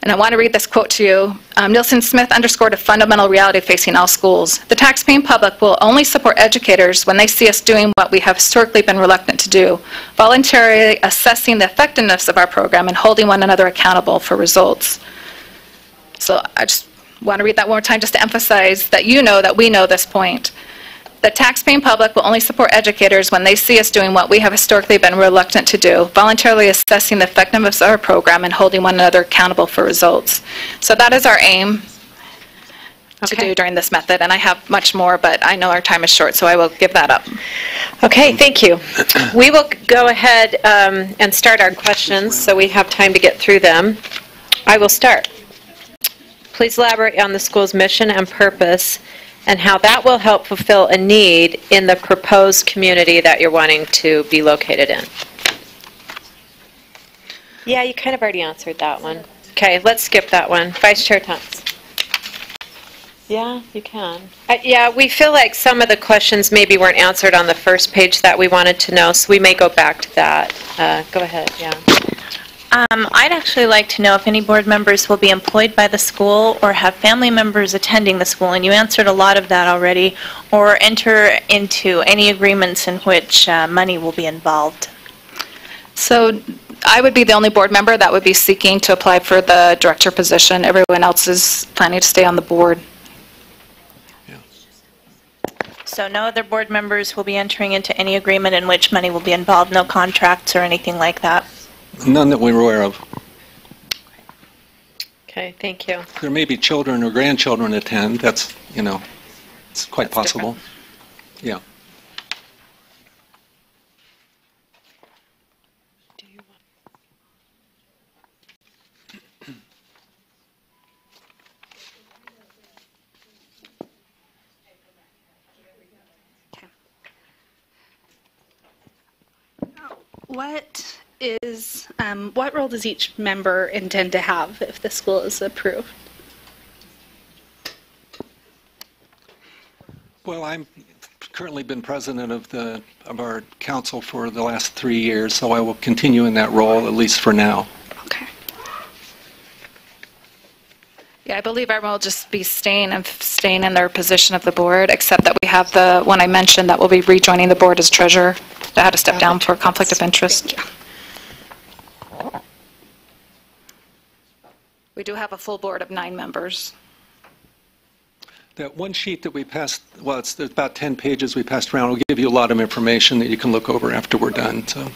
And I want to read this quote to you. Nielsen Smith underscored a fundamental reality facing all schools. "The taxpaying public will only support educators when they see us doing what we have historically been reluctant to do, voluntarily assessing the effectiveness of our program and holding one another accountable for results." So I just want to read that one more time just to emphasize that you know that we know this point. "The taxpaying public will only support educators when they see us doing what we have historically been reluctant to do, voluntarily assessing the effectiveness of our program and holding one another accountable for results." So that is our aim to do during this method, and I have much more, but I know our time is short, so I will give that up. Okay, thank you. We will go ahead and start our questions so we have time to get through them. I will start. Please elaborate on the school's mission and purpose and how that will help fulfill a need in the proposed community that you're wanting to be located in. Yeah, you kind of already answered that one. Okay, let's skip that one. Vice Chair Thomas. Yeah, you can. Yeah, we feel like some of the questions maybe weren't answered on the first page that we wanted to know, so we may go back to that. Go ahead, yeah. I'd actually like to know if any board members will be employed by the school or have family members attending the school, and you answered a lot of that already, or enter into any agreements in which money will be involved. So I would be the only board member that would be seeking to apply for the director position. Everyone else is planning to stay on the board. So no other board members will be entering into any agreement in which money will be involved, no contracts or anything like that? None that we're aware of. Okay, thank you. There may be children or grandchildren attend. That's, it's quite possible. Yeah. What role does each member intend to have if the school is approved? Well, I'm currently been president of our council for the last 3 years, so I will continue in that role, at least for now. Okay. Yeah, I believe everyone will just be staying in their position of the board, except that we have the one I mentioned that will be rejoining the board as treasurer that had to step down for conflict of interest. Yeah. We do have a full board of 9 members. That one sheet that we passed, well, it's about 10 pages we passed around, will give you a lot of information that you can look over after we're done. So.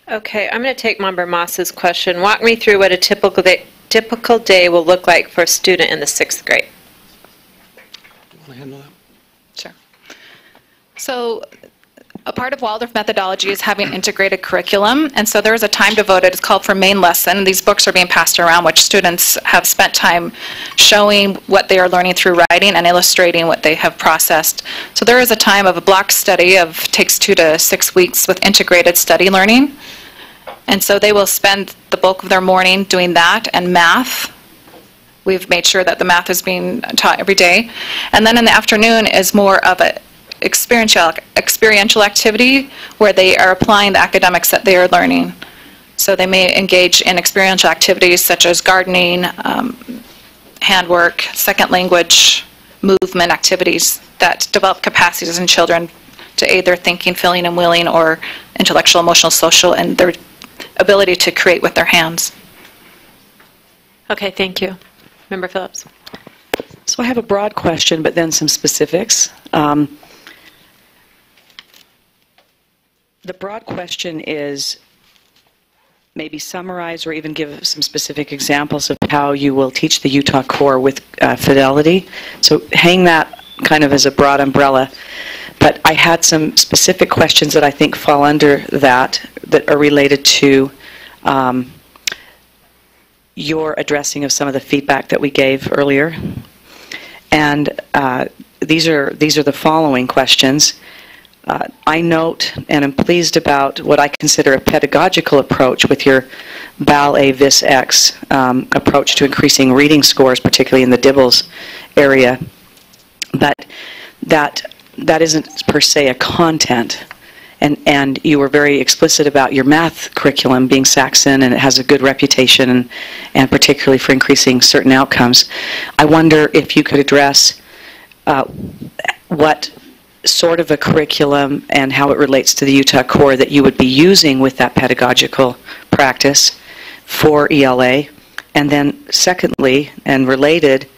Okay, I'm going to take Member Moss's question. Walk me through what a typical day will look like for a student in the 6th grade. Do you want to handle that? Sure. So a part of Waldorf methodology is having integrated curriculum, and so there is a time devoted. It's called for main lesson. These books are being passed around, which students have spent time showing what they are learning through writing and illustrating what they have processed. So there is a time of a block study of takes 2 to 6 weeks with integrated study learning, and so they will spend the bulk of their morning doing that and math. We've made sure that the math is being taught every day, and then in the afternoon is more of a experiential activity where they are applying the academics that they are learning. So they may engage in experiential activities such as gardening, handwork, second language, movement activities that develop capacities in children to aid their thinking, feeling, and willing, or intellectual, emotional, social, and their ability to create with their hands. Okay, thank you. Member Phillips. So I have a broad question, but then some specifics. The broad question is maybe summarize or even give some specific examples of how you will teach the Utah core with fidelity. So hang that kind of as a broad umbrella. But I had some specific questions that I think fall under that are related to your addressing of some of the feedback that we gave earlier. And these are the following questions. I note and am pleased about what I consider a pedagogical approach with your BAL-A-VIS-X approach to increasing reading scores, particularly in the DIBELS area. But that isn't per se a content. And you were very explicit about your math curriculum being Saxon, and it has a good reputation, and particularly for increasing certain outcomes. I wonder if you could address what sort of a curriculum and how it relates to the Utah core that you would be using with that pedagogical practice for ELA. And then secondly, and related,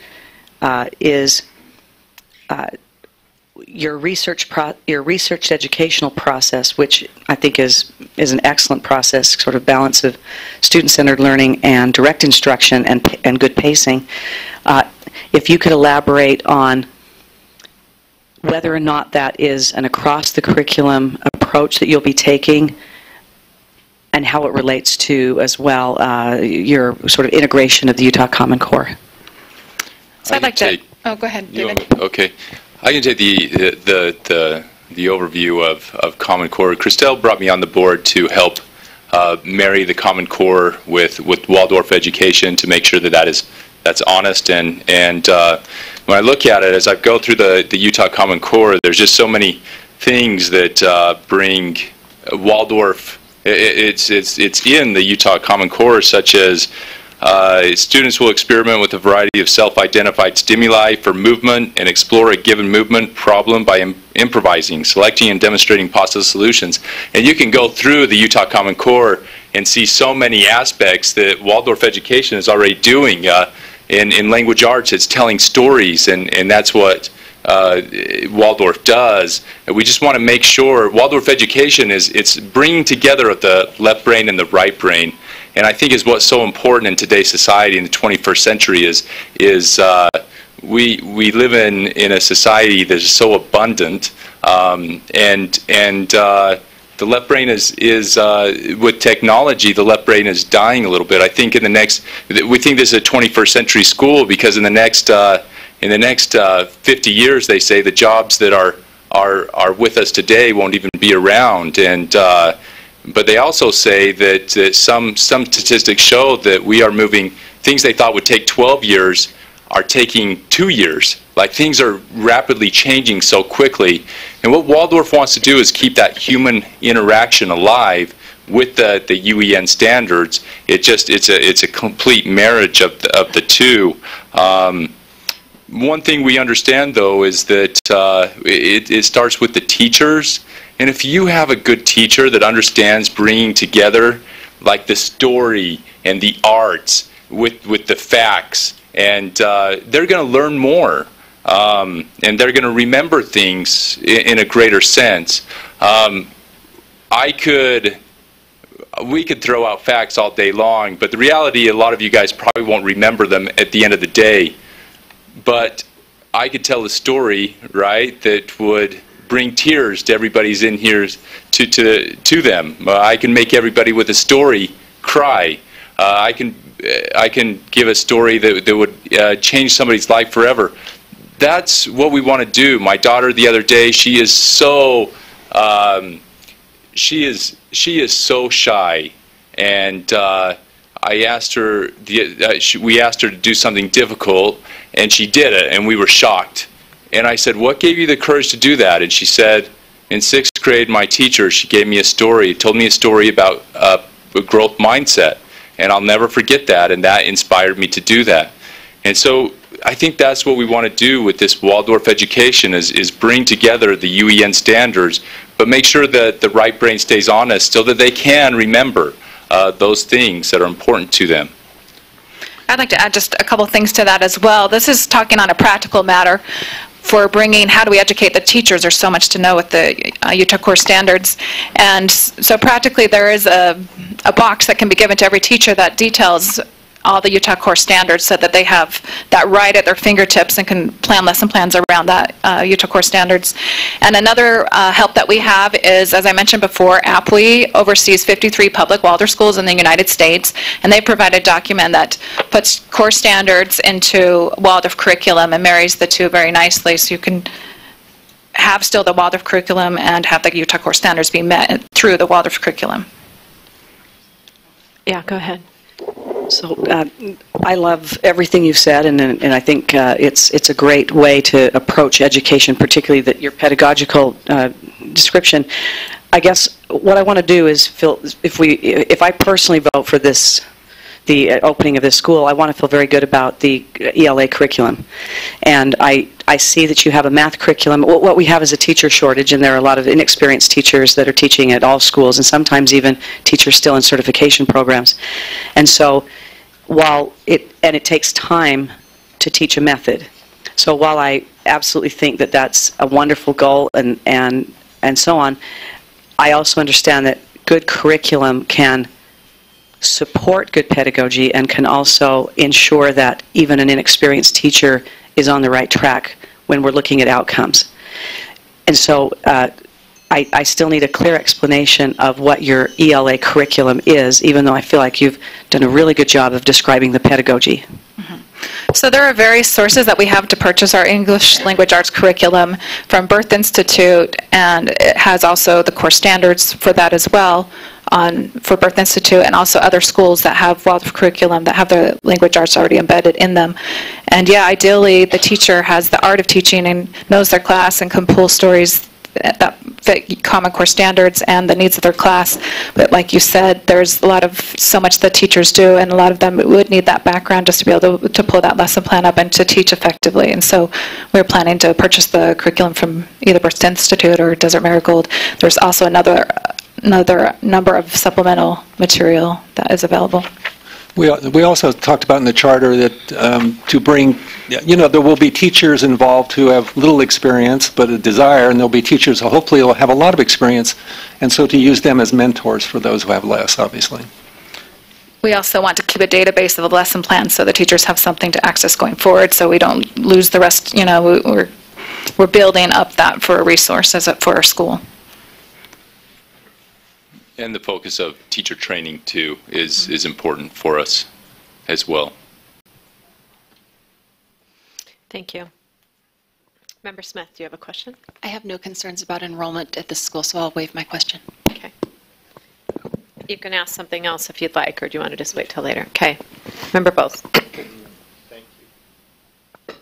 is your research educational process, which I think is an excellent process, sort of balance of student-centered learning and direct instruction and good pacing. If you could elaborate on whether or not that is an across-the-curriculum approach that you'll be taking, and how it relates to, as well, your sort of integration of the Utah Common Core. So I'd like to... Oh, go ahead, David. Okay. I can take the overview of Common Core. Christelle brought me on the board to help marry the Common Core with Waldorf education to make sure that's honest. And when I look at it, as I go through the Utah Common Core, there's just so many things that bring Waldorf. It's in the Utah Common Core, such as students will experiment with a variety of self-identified stimuli for movement and explore a given movement problem by improvising, selecting, and demonstrating possible solutions. And you can go through the Utah Common Core and see so many aspects that Waldorf education is already doing. In language arts, it's telling stories, and that's what Waldorf does. And we just want to make sure Waldorf education it's bringing together of the left brain and the right brain. And I think is what's so important in today's society in the 21st century is we live in a society that is so abundant, and the left brain is with technology, the left brain is dying a little bit. I think we think this is a 21st century school because in the next 50 years, they say the jobs that are with us today won't even be around. And but they also say that some statistics show that we are moving things they thought would take 12 years are taking 2 years. Like things are rapidly changing so quickly. And what Waldorf wants to do is keep that human interaction alive with the UEN standards. It's a complete marriage of the two. One thing we understand though is that it starts with the teachers. And if you have a good teacher that understands bringing together like the story and the arts with the facts, and they're going to learn more, and they're going to remember things in a greater sense. We could throw out facts all day long, but the reality, a lot of you guys probably won't remember them at the end of the day. But I could tell a story, right, that would bring tears to everybody's in here to them. I can make everybody with a story cry. I can give a story that would change somebody's life forever. That's what we want to do. My daughter the other day, she is so so shy, and I asked her. We asked her to do something difficult, and she did it, and we were shocked. And I said, "What gave you the courage to do that?" And she said, "In 6th grade, my teacher, she gave me a story, told me a story about a growth mindset, and I'll never forget that, and that inspired me to do that." And so I think that's what we want to do with this Waldorf education is bring together the UEN standards, but make sure that the right brain stays honest so that they can remember those things that are important to them. I'd like to add just a couple things to that as well. This is talking on a practical matter for bringing how do we educate the teachers. There's so much to know with the Utah core standards. And so practically there is a box that can be given to every teacher that details all the Utah core standards so that they have that right at their fingertips and can plan lesson plans around that Utah core standards. And another help that we have is, as I mentioned before, APWE oversees 53 public Waldorf schools in the United States, and they provide a document that puts core standards into Waldorf curriculum and marries the two very nicely, so you can have still the Waldorf curriculum and have the Utah core standards be met through the Waldorf curriculum. Yeah, go ahead. So I love everything you've said, and I think it's a great way to approach education, particularly your pedagogical description. I guess what I want to do is if I personally vote for the opening of this school, I want to feel very good about the ELA curriculum. And I see that you have a math curriculum. What we have is a teacher shortage, and there are a lot of inexperienced teachers that are teaching at all schools, and sometimes even teachers still in certification programs. And so while it takes time to teach a method. So while I absolutely think that that's a wonderful goal and so on, I also understand that good curriculum can support good pedagogy and can also ensure that even an inexperienced teacher is on the right track when we're looking at outcomes. And so I still need a clear explanation of what your ELA curriculum is, even though I feel like you've done a really good job of describing the pedagogy. So there are various sources that we have to purchase our English language arts curriculum from Birth Institute, and it has also the core standards for that as well for Birth Institute, and also other schools that have Waldorf curriculum that have the language arts already embedded in them. And yeah, ideally the teacher has the art of teaching and knows their class and can pull stories that fit Common Core standards and the needs of their class. But like you said, there's so much that teachers do, and a lot of them would need that background just to be able to pull that lesson plan up and to teach effectively. And so we're planning to purchase the curriculum from either Birth Institute or Desert Marigold. There's also another number of supplemental material that is available. We also talked about in the charter that to bring, there will be teachers involved who have little experience but a desire, and there'll be teachers who hopefully will have a lot of experience, and so to use them as mentors for those who have less, obviously. We also want to keep a database of the lesson plans so the teachers have something to access going forward, so we don't lose the rest. We're building up that for a resource for our school. And the focus of teacher training, too, is important for us as well. Thank you. Member Smith, do you have a question? I have no concerns about enrollment at this school, so I'll waive my question. Okay. You can ask something else if you'd like, or do you want to just wait till later? Okay. Member Bose. Thank you.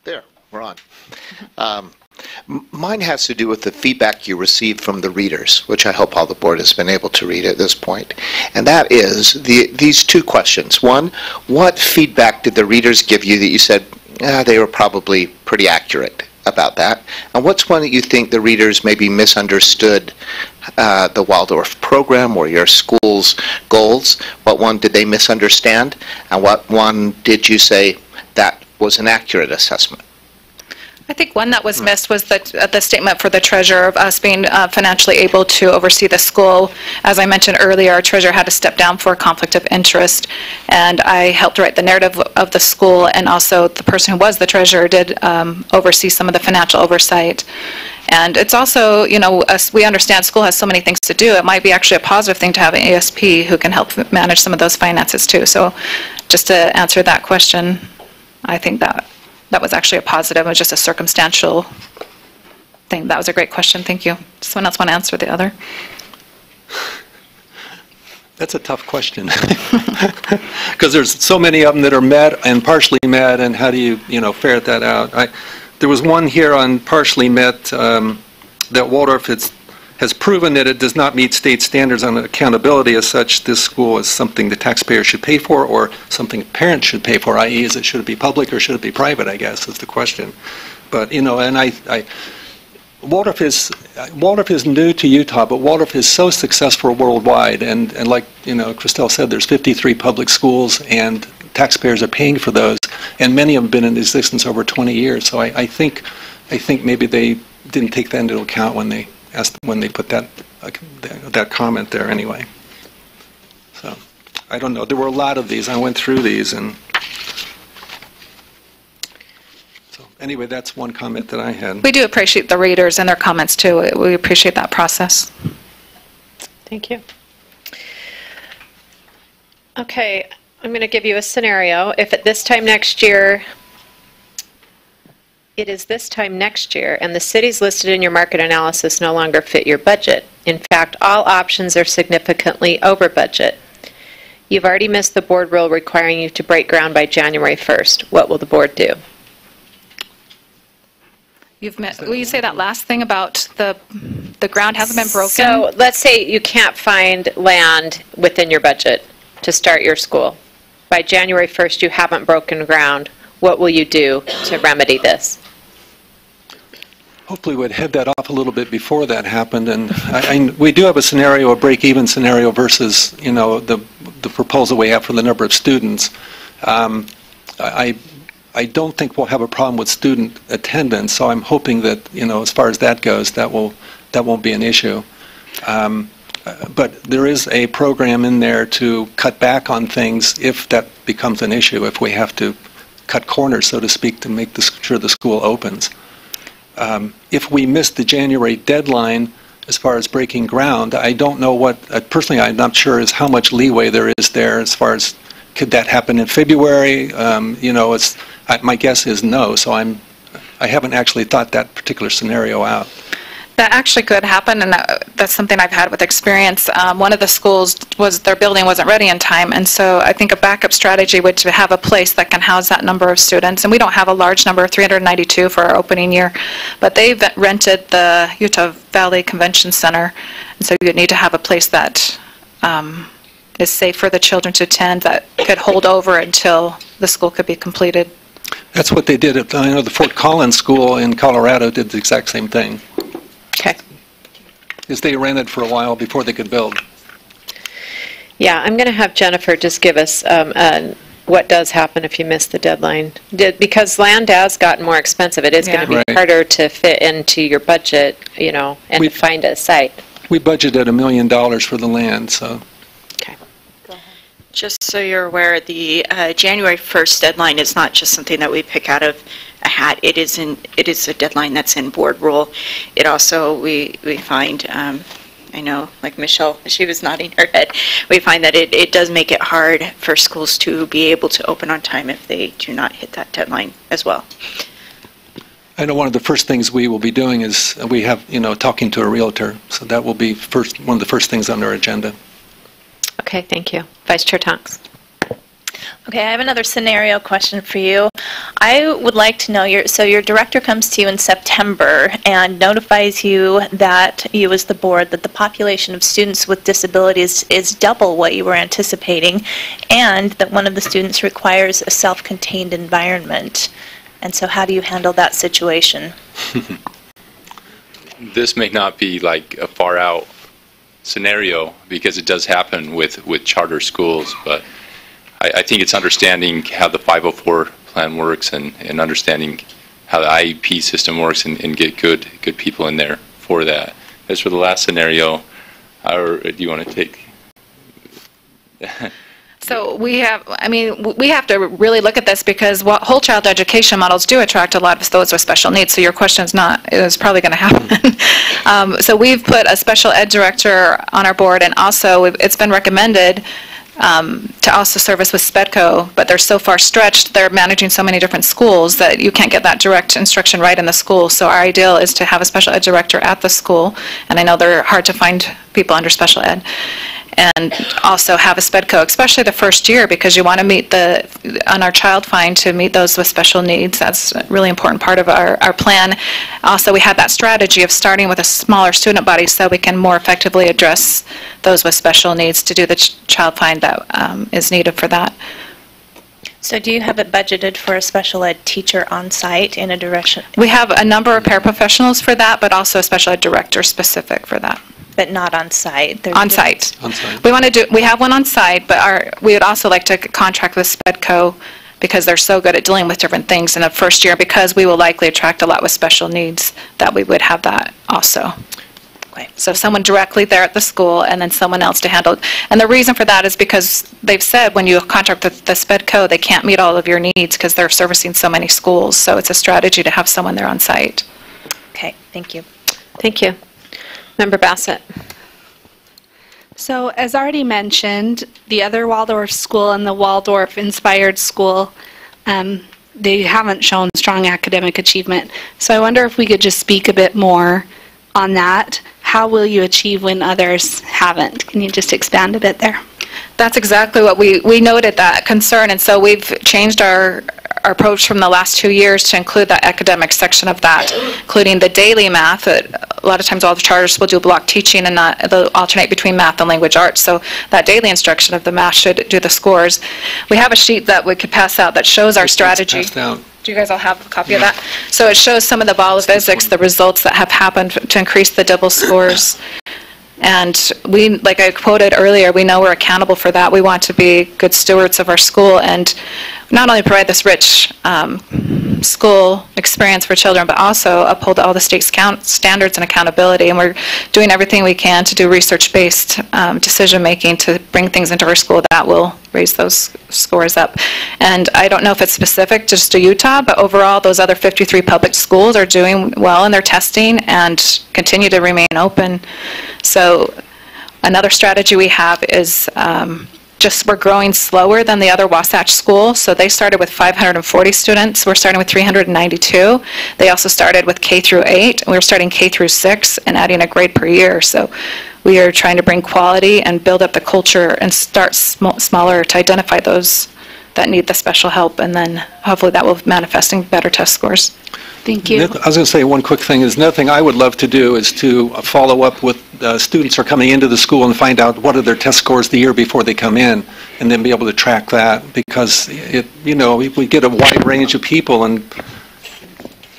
There, we're on. Mine has to do with the feedback you received from the readers, which I hope all the board has been able to read at this point. And that is these two questions. One, what feedback did the readers give you that you said they were probably pretty accurate about that? And what's one that you think the readers maybe misunderstood the Waldorf program or your school's goals? What one did they misunderstand? And what one did you say that was an accurate assessment? I think one that was missed was the statement for the treasurer of us being financially able to oversee the school. As I mentioned earlier, our treasurer had to step down for a conflict of interest, and I helped write the narrative of the school, and also the person who was the treasurer did oversee some of the financial oversight. And it's also, we understand school has so many things to do. It might be actually a positive thing to have an ASP who can help manage some of those finances too. So just to answer that question, I think that was actually a positive. It was just a circumstantial thing. That was a great question. Thank you. Does someone else want to answer the other? That's a tough question. Because there's so many of them that are met and partially met, and how do you, ferret that out? There was one here on partially met that Waldorf has proven that it does not meet state standards on accountability. As such, this school is something the taxpayer should pay for, or something parents should pay for, i.e., should it be public or should it be private, I guess, is the question. But, and Waldorf is new to Utah, but Waldorf is so successful worldwide, and like, Christelle said, there's 53 public schools, and taxpayers are paying for those, and many have been in existence over 20 years. So I think maybe they didn't take that into account when they put that comment there anyway. So I don't know. There were a lot of these. I went through these, and so anyway, that's one comment that I had. We do appreciate the readers and their comments too. We appreciate that process. Thank you. Okay, I'm going to give you a scenario. If at this time next year, it is this time next year, and the cities listed in your market analysis no longer fit your budget. In fact, all options are significantly over budget. You've already missed the board rule requiring you to break ground by January 1st. What will the board do? Will you say that last thing about the ground hasn't been broken? So let's say you can't find land within your budget to start your school. By January 1st, you haven't broken ground. What will you do to remedy this? Hopefully we'd head that off a little bit before that happened, and we do have a scenario, a break-even scenario versus, the proposal we have for the number of students. I don't think we'll have a problem with student attendance, so I'm hoping that, as far as that goes, that won't be an issue. But there is a program in there to cut back on things if that becomes an issue, if we have to cut corners, so to speak, to make sure the school opens. If we miss the January deadline as far as breaking ground, I don't know what, personally I'm not sure is how much leeway there is there as far as, could that happen in February? My guess is no, so I haven't actually thought that particular scenario out. That actually could happen, and that's something I've had with experience. One of the schools, their building wasn't ready in time, and so I think a backup strategy would to have a place that can house that number of students. And we don't have a large number, 392 for our opening year, but they've rented the Utah Valley Convention Center, and so you would need to have a place that is safe for the children to attend, that could hold over until the school could be completed. That's what they did at, I know the Fort Collins School in Colorado did the exact same thing. Okay. Is they rented for a while before they could build. Yeah, I'm going to have Jennifer just give us what does happen if you miss the deadline. Because land has gotten more expensive, it is going to be harder to fit into your budget, and to find a site. We budgeted $1 million for the land, so. Okay. Just so you're aware, the January 1st deadline is not just something that we pick out of a hat. It is a deadline that's in board rule. It also, we find, I know, like Michelle, she was nodding her head, we find that it does make it hard for schools to be able to open on time if they do not hit that deadline as well. I know one of the first things we will be doing is we have, talking to a realtor. So that will be one of the first things on our agenda. Okay, thank you. Vice Chair Tonks. Okay, I have another scenario question for you. I would like to know, your director comes to you in September and notifies you that you as the board, that the population of students with disabilities is double what you were anticipating, and that one of the students requires a self-contained environment. And so how do you handle that situation? This may not be like a far out scenario because it does happen with charter schools, but I think it's understanding how the 504 plan works and understanding how the IEP system works and get good people in there for that. As for the last scenario, or do you want to take? So we have to really look at this because whole child education models do attract a lot of those with special needs. So your question is probably going to happen. So we've put a special ed director on our board, and also it's been recommended to also service with SPEDCO, but they're so far stretched, they're managing so many different schools that you can't get that direct instruction right in the school. So our ideal is to have a special ed director at the school, and I know they're hard to find people under special ed. and also have a SPEDCO, especially the first year, because you want to meet on our child find to meet those with special needs. That's a really important part of our plan. Also, we had that strategy of starting with a smaller student body so we can more effectively address those with special needs to do the child find that is needed for that. So do you have it budgeted for a special ed teacher on site in a direction? We have a number of paraprofessionals for that, but also a special ed director specific for that. But not on site? On site. On site. We have one on site, but we would also like to contract with SPEDCO because they're so good at dealing with different things in the first year, because we will likely attract a lot with special needs, that we would have that also. Okay. So someone directly there at the school and then someone else to handle it. And the reason for that is because they've said when you contract with the SPEDCO, they can't meet all of your needs because they're servicing so many schools. So it's a strategy to have someone there on site. Okay, thank you. Thank you. Member Bassett. So as already mentioned, the other Waldorf school and the Waldorf-inspired school, they haven't shown strong academic achievement. So I wonder if we could just speak a bit more on that. How will you achieve when others haven't? Can you just expand a bit there? That's exactly what we noted, that concern, and so we've changed our approach from the last 2 years to include that academic section of that, including the daily math. A lot of times all the charters will do block teaching and they'll alternate between math and language arts, so that daily instruction of the math should do the scores. We have a sheet that we could pass out that shows our strategy. It's passed out. Do you guys all have a copy of that? So it shows some of the ball of physics, the results that have happened to increase the double scores. And we, like I quoted earlier, we know we're accountable for that. We want to be good stewards of our school and not only provide this rich school experience for children, but also uphold all the state's standards and accountability. And we're doing everything we can to do research-based decision-making to bring things into our school that will raise those scores up. And I don't know if it's specific just to Utah, but overall those other 53 public schools are doing well in their testing and continue to remain open. So another strategy we have is we're growing slower than the other Wasatch schools. So they started with 540 students. We're starting with 392. They also started with K through 8. And we're starting K through 6 and adding a grade per year. So we are trying to bring quality and build up the culture and start smaller to identify those that need the special help. And then hopefully that will manifest in better test scores. Thank you. I was going to say one quick thing is another thing I would love to do is to follow up with students who are coming into the school and find out what are their test scores the year before they come in, and then be able to track that, because we get a wide range of people and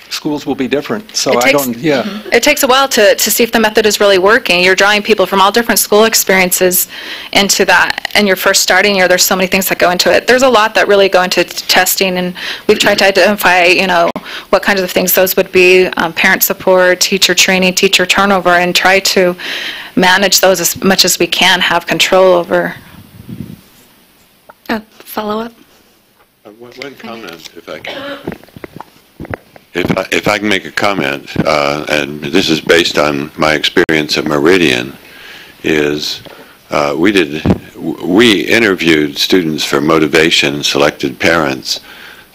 schools will be different. So It takes a while to see if the method is really working. You're drawing people from all different school experiences into that. And your first starting year, there's so many things that go into it. There's a lot that really go into testing, and we've tried to identify, what kinds of things those would be, parent support, teacher training, teacher turnover, and try to manage those as much as we can, have control over. Follow-up? One comment, if I can. If I can make a comment, and this is based on my experience at Meridian, is we interviewed students for motivation, selected parents,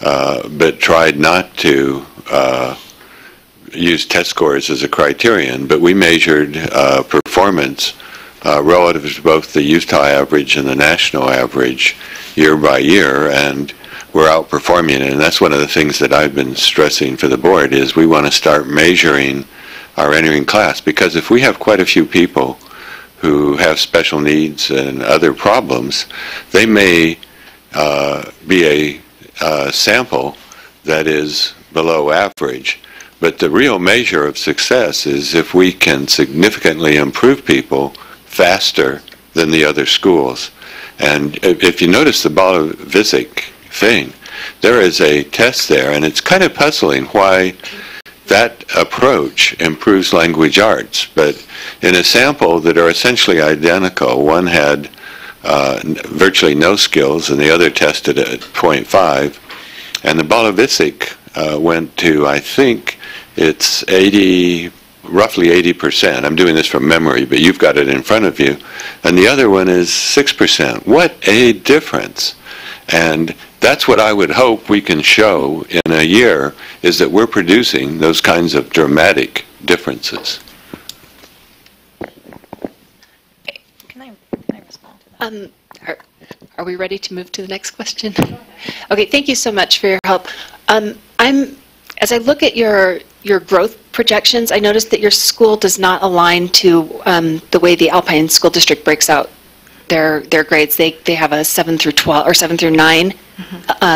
but tried not to use test scores as a criterion, but we measured performance relative to both the Utah average and the national average year by year, and we're outperforming it. And that's one of the things that I've been stressing for the board, is we want to start measuring our entering class, because if we have quite a few people who have special needs and other problems, they may be a sample that is below average. But the real measure of success is if we can significantly improve people faster than the other schools. And if you notice the Bolovic thing, there is a test there, and it's kind of puzzling why that approach improves language arts. But in a sample that are essentially identical, one had virtually no skills and the other tested at 0.5, and the Bolovic went to, I think it's roughly 80%. I'm doing this from memory, but you've got it in front of you. And the other one is 6%. What a difference. And that's what I would hope we can show in a year, is that we're producing those kinds of dramatic differences. Can I respond? Are we ready to move to the next question? Okay, thank you so much for your help. As I look at your growth projections, I noticed that your school does not align to the way the Alpine School District breaks out their grades. They have a 7 through 12 or 7 through 9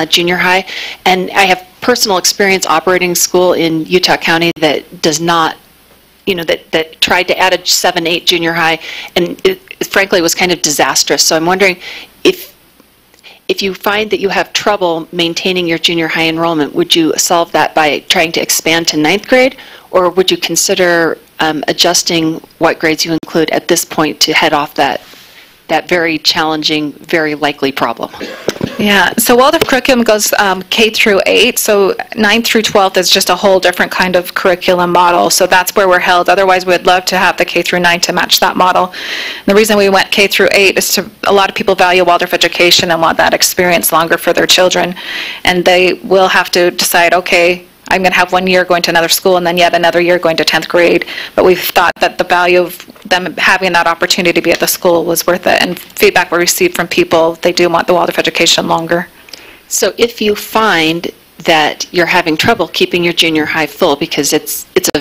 junior high, and I have personal experience operating school in Utah County that does not, that tried to add a 7-8 junior high, and it frankly was kind of disastrous. So I'm wondering if you find that you have trouble maintaining your junior high enrollment, would you solve that by trying to expand to 9th grade, or would you consider adjusting what grades you include at this point to head off that very challenging, very likely problem? Yeah, so Waldorf curriculum goes K through 8, so 9th through 12th is just a whole different kind of curriculum model, so that's where we're held. Otherwise, we'd love to have the K through 9 to match that model. And the reason we went K through 8 is a lot of people value Waldorf education and want that experience longer for their children, and they will have to decide, okay, I'm going to have 1 year going to another school and then yet another year going to 10th grade. But we've thought that the value of them having that opportunity to be at the school was worth it. And feedback we received from people, they do want the Waldorf education longer. So if you find that you're having trouble keeping your junior high full, because it's a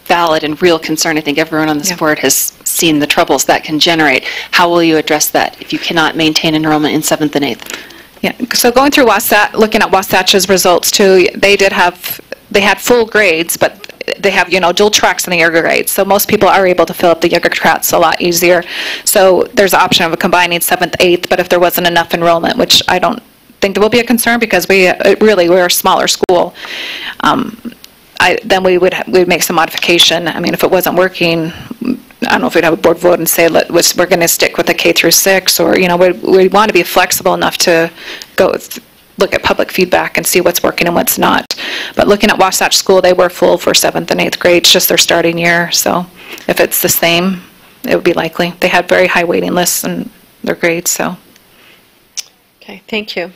valid and real concern, I think everyone on this board has seen the troubles that can generate, how will you address that if you cannot maintain enrollment in 7th and 8th? Yeah, so going through Wasatch, looking at Wasatch's results too, they had full grades, but they have, dual tracks in the younger grades. So most people are able to fill up the younger tracks a lot easier. So there's the option of combining 7th, 8th, but if there wasn't enough enrollment, which I don't think there will be a concern because we're a smaller school, then we'd make some modification. I mean, if it wasn't working, I don't know if we'd have a board vote and say we're going to stick with the K through 6, or we want to be flexible enough to go look at public feedback and see what's working and what's not. But looking at Wasatch School, they were full for 7th and 8th grade, just their starting year. So if it's the same, it would be likely. They had very high waiting lists in their grades. So. Okay, thank you.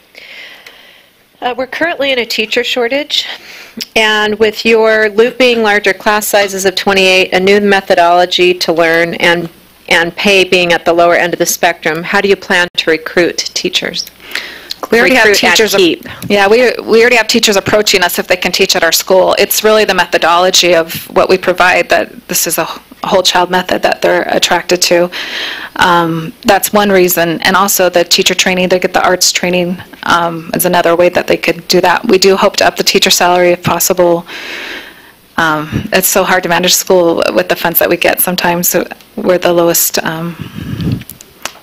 We're currently in a teacher shortage, and with your looping larger class sizes of 28, a new methodology to learn, and pay being at the lower end of the spectrum, how do you plan to recruit teachers? We already have teachers. Yeah, we already have teachers approaching us if they can teach at our school. It's really the methodology of what we provide that this is a whole child method that they're attracted to. That's one reason, and also the teacher training. They get the arts training is another way that they could do that. We do hope to up the teacher salary if possible. It's so hard to manage school with the funds that we get. Sometimes so we're the lowest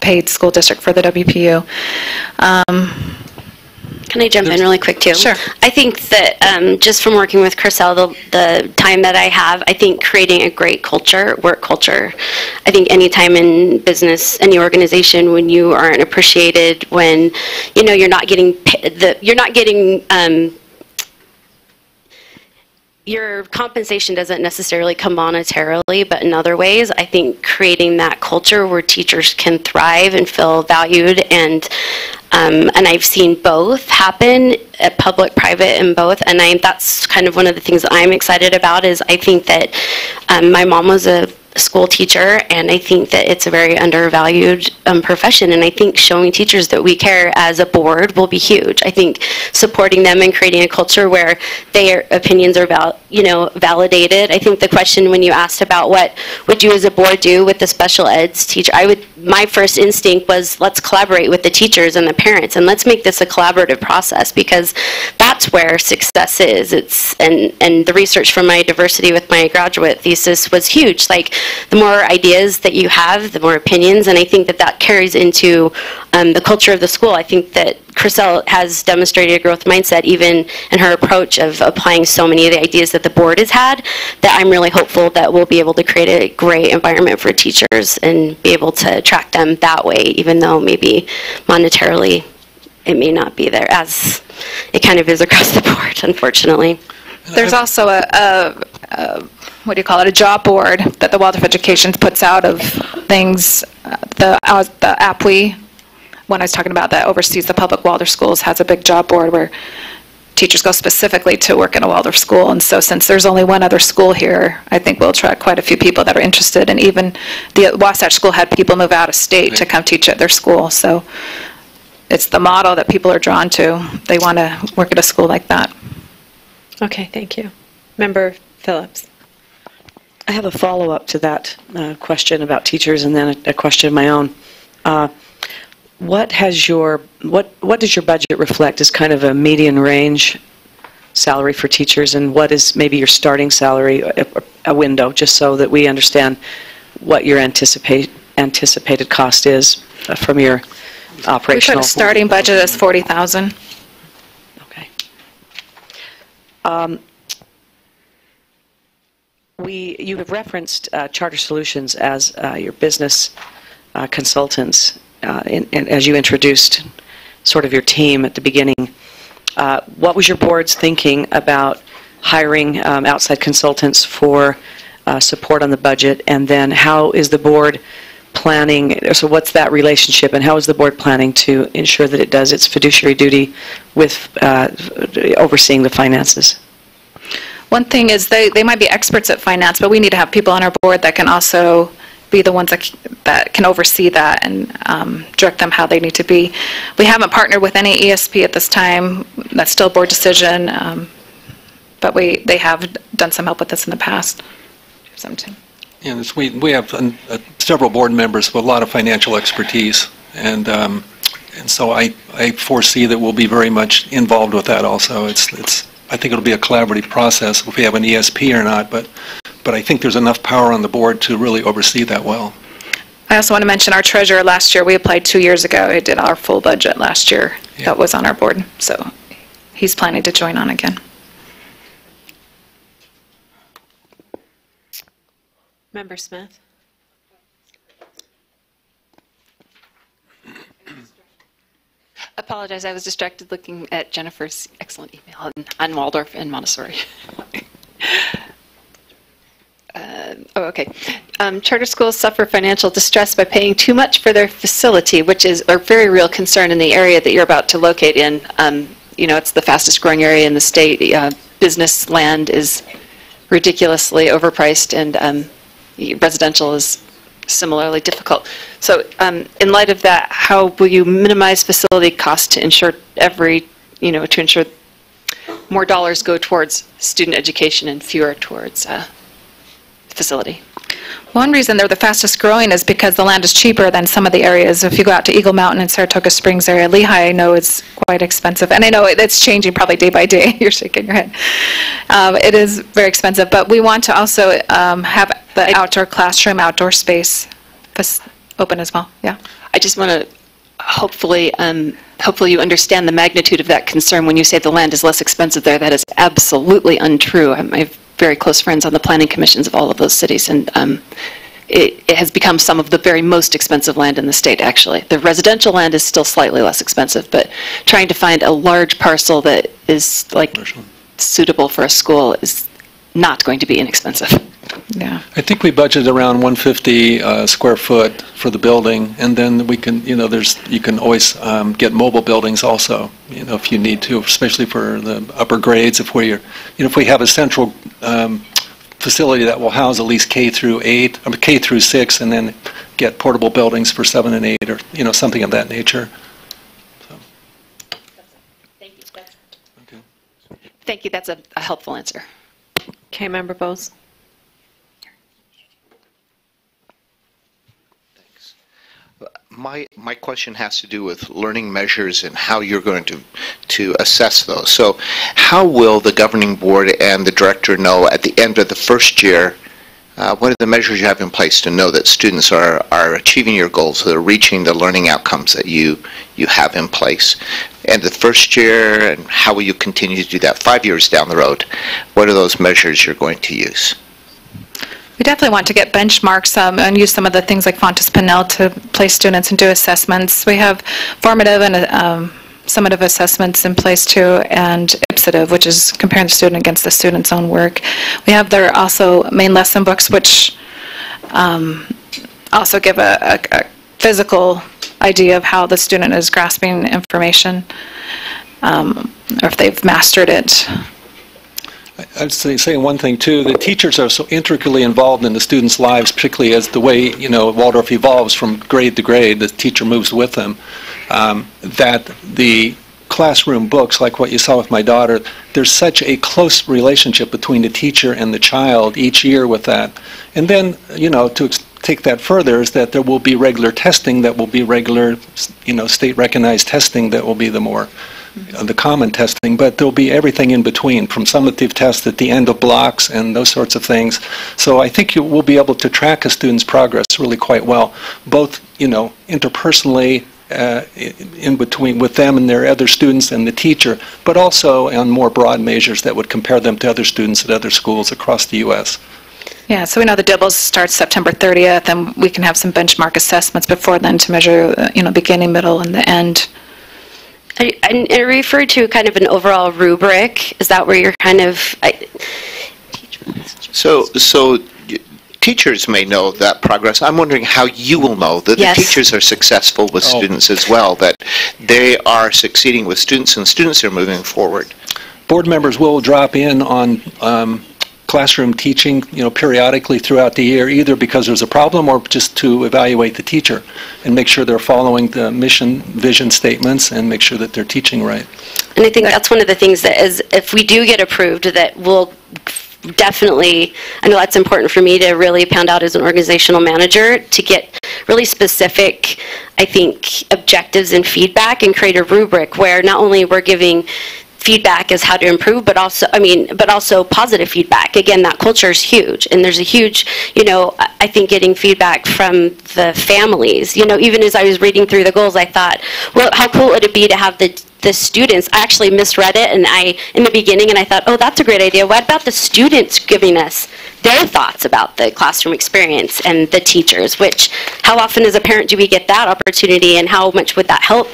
paid school district for the WPU. Can I jump in really quick too? Sure. I think that just from working with Chriselle, the time that I have, I think creating a great culture, work culture. I think any time in business, any organization, when you aren't appreciated, when you're not getting your compensation doesn't necessarily come monetarily, but in other ways, I think creating that culture where teachers can thrive and feel valued, and I've seen both happen, at public, private, and both, and that's kind of one of the things that I'm excited about. Is I think that my mom was a school teacher, and I think that it's a very undervalued profession, and I think showing teachers that we care as a board will be huge. I think supporting them and creating a culture where their opinions are validated. I think the question when you asked about what would you as a board do with the special eds teacher, my first instinct was let's collaborate with the teachers and the parents, and let's make this a collaborative process, because that's where success is. And the research from my diversity with my graduate thesis was huge. Like, the more ideas that you have, the more opinions, and I think that carries into the culture of the school. I think that Chriselle has demonstrated a growth mindset even in her approach of applying so many of the ideas that the board has had, that I'm really hopeful that we'll be able to create a great environment for teachers and be able to attract them that way, even though maybe monetarily it may not be there, as it kind of is across the board, unfortunately. There's also a job board that the Waldorf Education puts out of things. The APWE, when I was talking about that oversees the public Waldorf schools, has a big job board where teachers go specifically to work in a Waldorf school. And so since there's only one other school here, I think we'll attract quite a few people that are interested. And even the Wasatch School had people move out of state to come teach at their school. So it's the model that people are drawn to. They want to work at a school like that. Okay, thank you. Member Phillips. I have a follow-up to that question about teachers, and then a question of my own. What does your budget reflect as kind of a median range salary for teachers, and what is maybe your starting salary, a window, just so that we understand what your anticipated cost is from your operational? We put a starting budget as $40,000. Okay. You have referenced Charter Solutions as your business consultants, as you introduced sort of your team at the beginning. What was your board's thinking about hiring outside consultants for support on the budget, and then how is the board planning, so what's that relationship, and how is the board planning to ensure that it does its fiduciary duty with overseeing the finances? One thing is they might be experts at finance, but we need to have people on our board that can also be the ones that can oversee that and direct them how they need to be. We haven't partnered with any ESP at this time. That's still a board decision, but they have done some help with this in the past. Yeah, we have several board members with a lot of financial expertise, and so I foresee that we'll be very much involved with that also. I think it'll be a collaborative process if we have an ESP or not, but I think there's enough power on the board to really oversee that well. I also want to mention our treasurer last year. We applied 2 years ago. He did our full budget last year. Yeah. That was on our board. So he's planning to join on again. Member Smith. Apologize, I was distracted looking at Jennifer's excellent email on Waldorf and Montessori. Okay. Charter schools suffer financial distress by paying too much for their facility, which is a very real concern in the area that you're about to locate in. It's the fastest growing area in the state. Business land is ridiculously overpriced, and residential is similarly difficult. So in light of that, how will you minimize facility costs to ensure to ensure more dollars go towards student education and fewer towards facility? One reason they're the fastest growing is because the land is cheaper than some of the areas. If you go out to Eagle Mountain and Saratoga Springs area, Lehigh, I know is quite expensive. And I know it's changing probably day by day. You're shaking your head. It is very expensive. But we want to also have the outdoor classroom, outdoor space open as well. Yeah. I just want to hopefully you understand the magnitude of that concern when you say the land is less expensive there. That is absolutely untrue. I have very close friends on the planning commissions of all of those cities, and it has become some of the very most expensive land in the state, actually. The residential land is still slightly less expensive, but trying to find a large parcel that is suitable for a school is not going to be inexpensive. Yeah. I think we budgeted around 150 square foot for the building, and then we can, you can always get mobile buildings also, if you need to, especially for the upper grades. If we have a central facility that will house at least K through 6, and then get portable buildings for 7 and 8, or something of that nature. So. Thank you. Okay. Thank you. That's a helpful answer. Okay, Member Bowes. My question has to do with learning measures and how you're going to assess those. So how will the governing board and the director know at the end of the first year what are the measures you have in place to know that students are achieving your goals, that are reaching the learning outcomes that you have in place? And the first year, and how will you continue to do that 5 years down the road? What are those measures you're going to use? We definitely want to get benchmarks and use some of the things like Fontes Pinnell to place students and do assessments. We have formative and summative assessments in place too, and ipsative, which is comparing the student against the student's own work. We have their also main lesson books, which also give a physical idea of how the student is grasping information. or if they've mastered it. I'd say one thing too, the teachers are so intricately involved in the students' lives, particularly as the way, Waldorf evolves from grade to grade, the teacher moves with them, that the classroom books, like what you saw with my daughter, there's such a close relationship between the teacher and the child each year with that. And then, to take that further is that there will be regular testing that will be regular, state-recognized testing that will be the common testing, but there'll be everything in between, from summative tests at the end of blocks and those sorts of things. So I think you will be able to track a student's progress really quite well, both, interpersonally, in between with them and their other students and the teacher, but also on more broad measures that would compare them to other students at other schools across the U.S. Yeah, so we know the DIBELS starts September 30th, and we can have some benchmark assessments before then to measure, beginning, middle, and the end. I referred to kind of an overall rubric. Is that where you're kind of... So teachers may know that progress. I'm wondering how you will know that Yes. the teachers are successful with students as well, that they are succeeding with students and students are moving forward. Board members will drop in on classroom teaching, periodically throughout the year, either because there's a problem or just to evaluate the teacher and make sure they're following the mission, vision statements and make sure that they're teaching right. And I think that's one of the things that is, if we do get approved, that we'll definitely, I know that's important for me to really pound out as an organizational manager, to get really specific, I think, objectives and feedback and create a rubric where not only we're giving feedback as how to improve, but also positive feedback. Again, that culture is huge, and there's a huge, I think getting feedback from the families. Even as I was reading through the goals, I thought, well, how cool would it be to have the students? I actually misread it, and in the beginning, and I thought, oh, that's a great idea. What about the students giving us their thoughts about the classroom experience and the teachers? Which, how often as a parent do we get that opportunity, and how much would that help,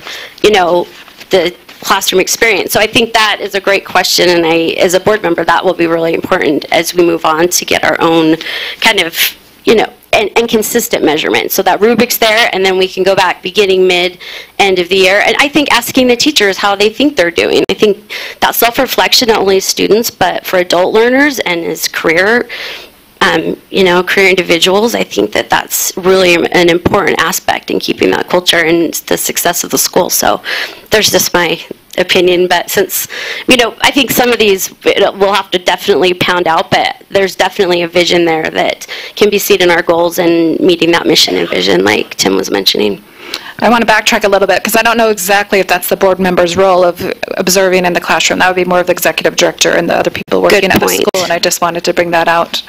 the classroom experience? So I think that is a great question, and as a board member, that will be really important as we move on to get our own kind of, and consistent measurement. So that rubric's there, and then we can go back beginning, mid, end of the year. And I think asking the teachers how they think they're doing. I think that self-reflection, not only as students, but for adult learners and as career individuals, I think that that's really an important aspect in keeping that culture and the success of the school. So there's just my opinion, but since, I think some of these we'll have to definitely pound out, but there's definitely a vision there that can be seen in our goals and meeting that mission and vision like Tim was mentioning. I want to backtrack a little bit because I don't know exactly if that's the board member's role of observing in the classroom. That would be more of the executive director and the other people working at the school, and I just wanted to bring that out,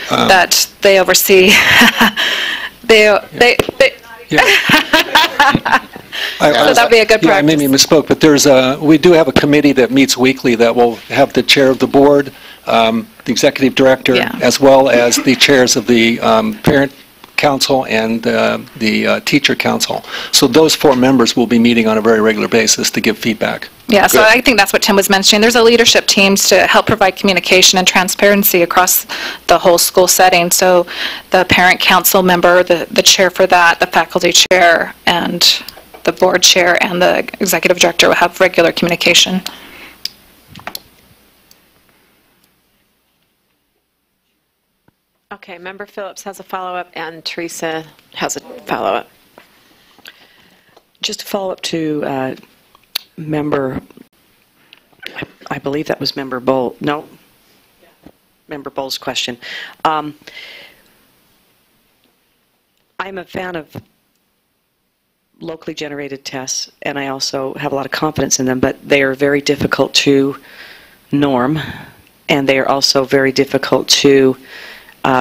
that they oversee. So that'd be a good practice. I maybe misspoke, but we do have a committee that meets weekly that will have the chair of the board, the executive director, as well as the chairs of the parent council and the teacher council. So those four members will be meeting on a very regular basis to give feedback. Yeah, so I think that's what Tim was mentioning. There's a leadership teams to help provide communication and transparency across the whole school setting. So the parent council member, the chair for that, the faculty chair, and the board chair and the executive director will have regular communication. Okay, Member Phillips has a follow-up, and Teresa has a follow-up. Just to follow up to Member, I believe that was Member Bowl. No, Member Bowles' question. I'm a fan of locally generated tests, and I also have a lot of confidence in them, but they are very difficult to norm, and they are also very difficult to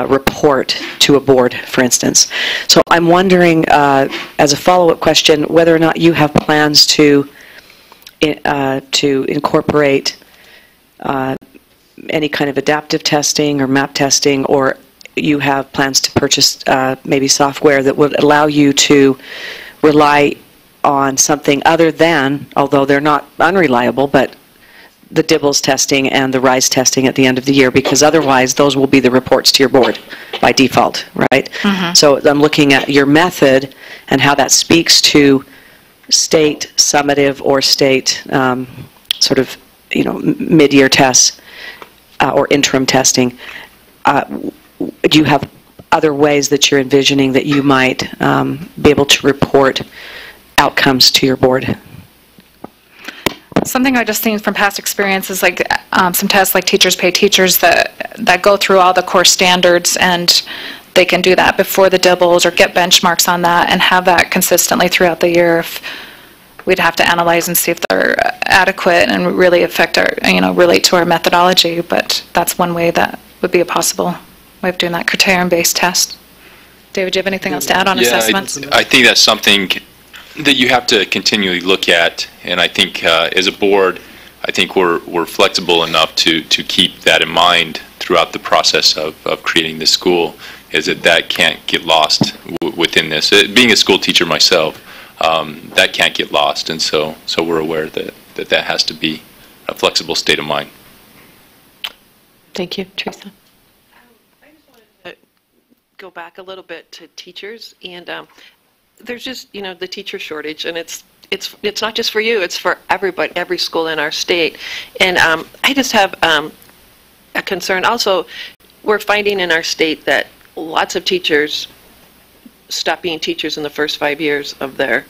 report to a board, for instance. So I'm wondering, as a follow-up question, whether or not you have plans to incorporate any kind of adaptive testing or map testing, or you have plans to purchase maybe software that would allow you to rely on something other than, although they're not unreliable, but the DIBELS testing and the RISE testing at the end of the year, because otherwise those will be the reports to your board by default, right? Mm-hmm. So I'm looking at your method and how that speaks to state summative or state sort of, mid-year tests or interim testing, do you have other ways that you're envisioning that you might be able to report outcomes to your board? Something I just seen from past experiences, like some tests like Teachers Pay Teachers that go through all the core standards, and they can do that before the dibbles or get benchmarks on that and have that consistently throughout the year. If we'd have to analyze and see if they're adequate and really affect our, relate to our methodology, but that's one way that would be a possible way of doing that criterion-based test. David, do you have anything else to add on assessments? I think that's something that you have to continually look at, and I think as a board, I think we're flexible enough to keep that in mind throughout the process of creating this school, is that can't get lost within this. Being a school teacher myself, that can't get lost, and so we're aware that has to be a flexible state of mind. Thank you. Teresa? I just wanted to go back a little bit to teachers, and there's just, the teacher shortage, and it's not just for you, it's for everybody, every school in our state. And I just have a concern. Also, we're finding in our state that lots of teachers stop being teachers in the first 5 years of their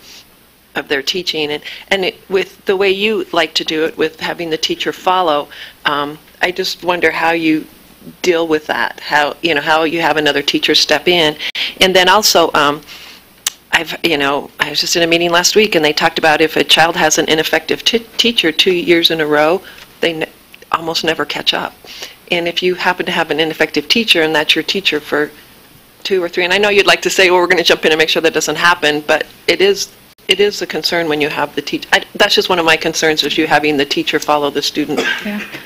teaching, and with the way you like to do it, with having the teacher follow, I just wonder how you deal with that. How you have another teacher step in, and then also. I was just in a meeting last week, and they talked about if a child has an ineffective teacher 2 years in a row, they almost never catch up. And if you happen to have an ineffective teacher, and that's your teacher for 2 or 3, and I know you'd like to say, well, we're going to jump in and make sure that doesn't happen, but it is a concern when you have the teacher. That's just one of my concerns, is you having the teacher follow the student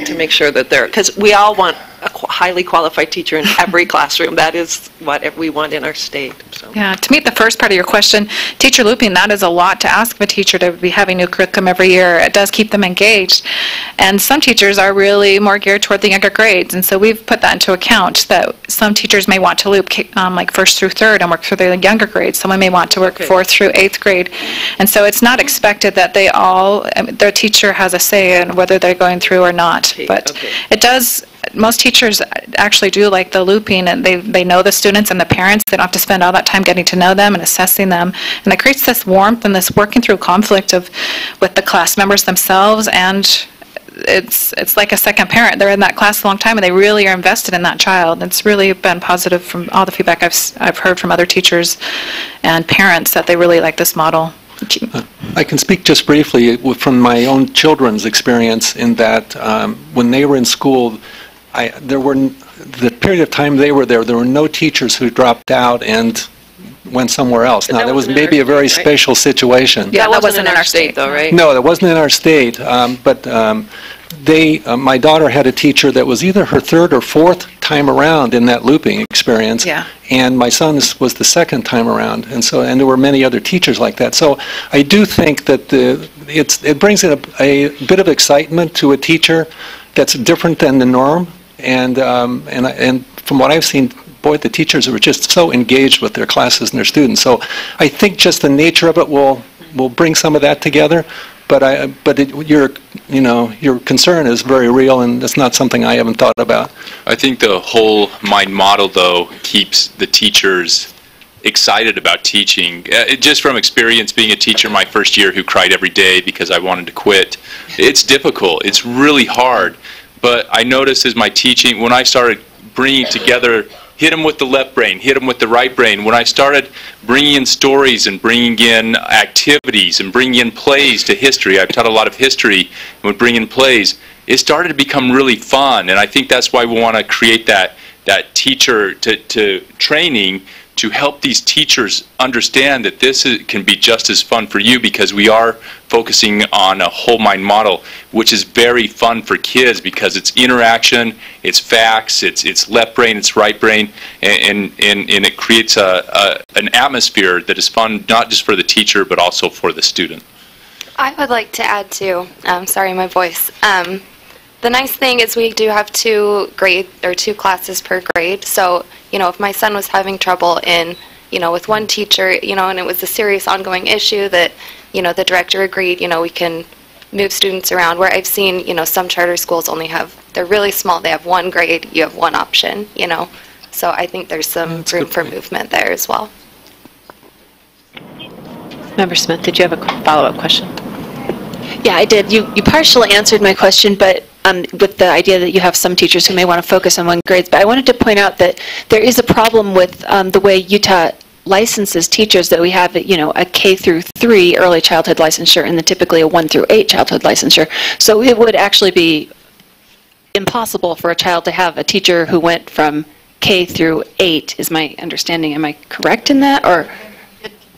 to make sure that because we all want a highly qualified teacher in every classroom. That is what we want in our state. So. Yeah, to meet the first part of your question, teacher looping, that is a lot to ask of a teacher, to be having new curriculum every year. It does keep them engaged. And some teachers are really more geared toward the younger grades, and so we've put that into account, that some teachers may want to loop like 1st through 3rd and work through the younger grades. Someone may want to work 4th through 8th grade. And so it's not expected that their teacher has a say in whether they're going through or not. But it does, most teachers actually do like the looping, and they know the students and the parents. They don't have to spend all that time getting to know them and assessing them. And it creates this warmth and this working through conflict with the class members themselves, and it's like a second parent. They're in that class a long time, and they really are invested in that child. It's really been positive from all the feedback I've heard from other teachers and parents, that they really like this model. I can speak just briefly from my own children's experience, in that when they were in school, the period of time they were there were no teachers who dropped out and went somewhere else. Now, that was maybe a very special situation. Yeah, that wasn't in our state, though, right? No, that wasn't in our state, but my daughter had a teacher that was either her 3rd or 4th time around in that looping experience, and my son's was the 2nd time around, and there were many other teachers like that. So I do think that it brings in a bit of excitement to a teacher that's different than the norm, and from what I've seen, boy, the teachers were just so engaged with their classes and their students. So I think just the nature of it will bring some of that together. Your concern is very real, and it's not something I haven't thought about. I think the whole mind model, though, keeps the teachers excited about teaching. Just from experience being a teacher my first year who cried every day because I wanted to quit, it's difficult. It's really hard. But I noticed as my teaching, when I started bringing together, hit them with the left brain, hit them with the right brain. When I started bringing in stories and bringing in activities and bringing in plays to history, I've taught a lot of history, and would bring in plays, it started to become really fun. And I think that's why we want to create that teacher to training, to help these teachers understand that this can be just as fun for you, because we are focusing on a whole mind model, which is very fun for kids because it's interaction, it's facts, it's left brain, it's right brain, and it creates an atmosphere that is fun not just for the teacher but also for the student. I would like to add too, sorry my voice, the nice thing is we do have 2 classes per grade. So, if my son was having trouble with one teacher, and it was a serious ongoing issue that, the director agreed, we can move students around, where I've seen, some charter schools they're really small, they have one grade, you have one option, So I think there's some room for movement there as well. Member Smith, did you have a follow-up question? Yeah, I did. You partially answered my question, but with the idea that you have some teachers who may want to focus on one grades. But I wanted to point out that there is a problem with the way Utah licenses teachers, that we have, a K through 3 early childhood licensure and then typically a 1 through 8 childhood licensure. So it would actually be impossible for a child to have a teacher who went from K through 8, is my understanding. Am I correct in that? Or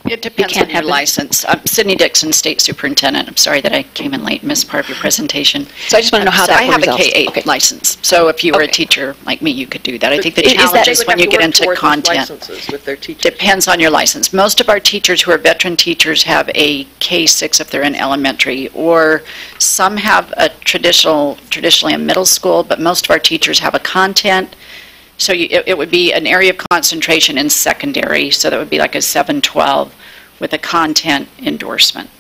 it depends on your license. I'm Sydney Dixon, State Superintendent. I'm sorry that I came in late and missed part of your presentation. So I just want to know how that I have resolves. a K-8 license. So if you were a teacher like me, you could do that. I think the challenge is when you get into content. With their teachers. Depends on your license. Most of our teachers who are veteran teachers have a K-6 if they're in elementary, or some have a traditionally a middle school, but most of our teachers have a content. So it would be an area of concentration in secondary, so that would be like a 712 with a content endorsement.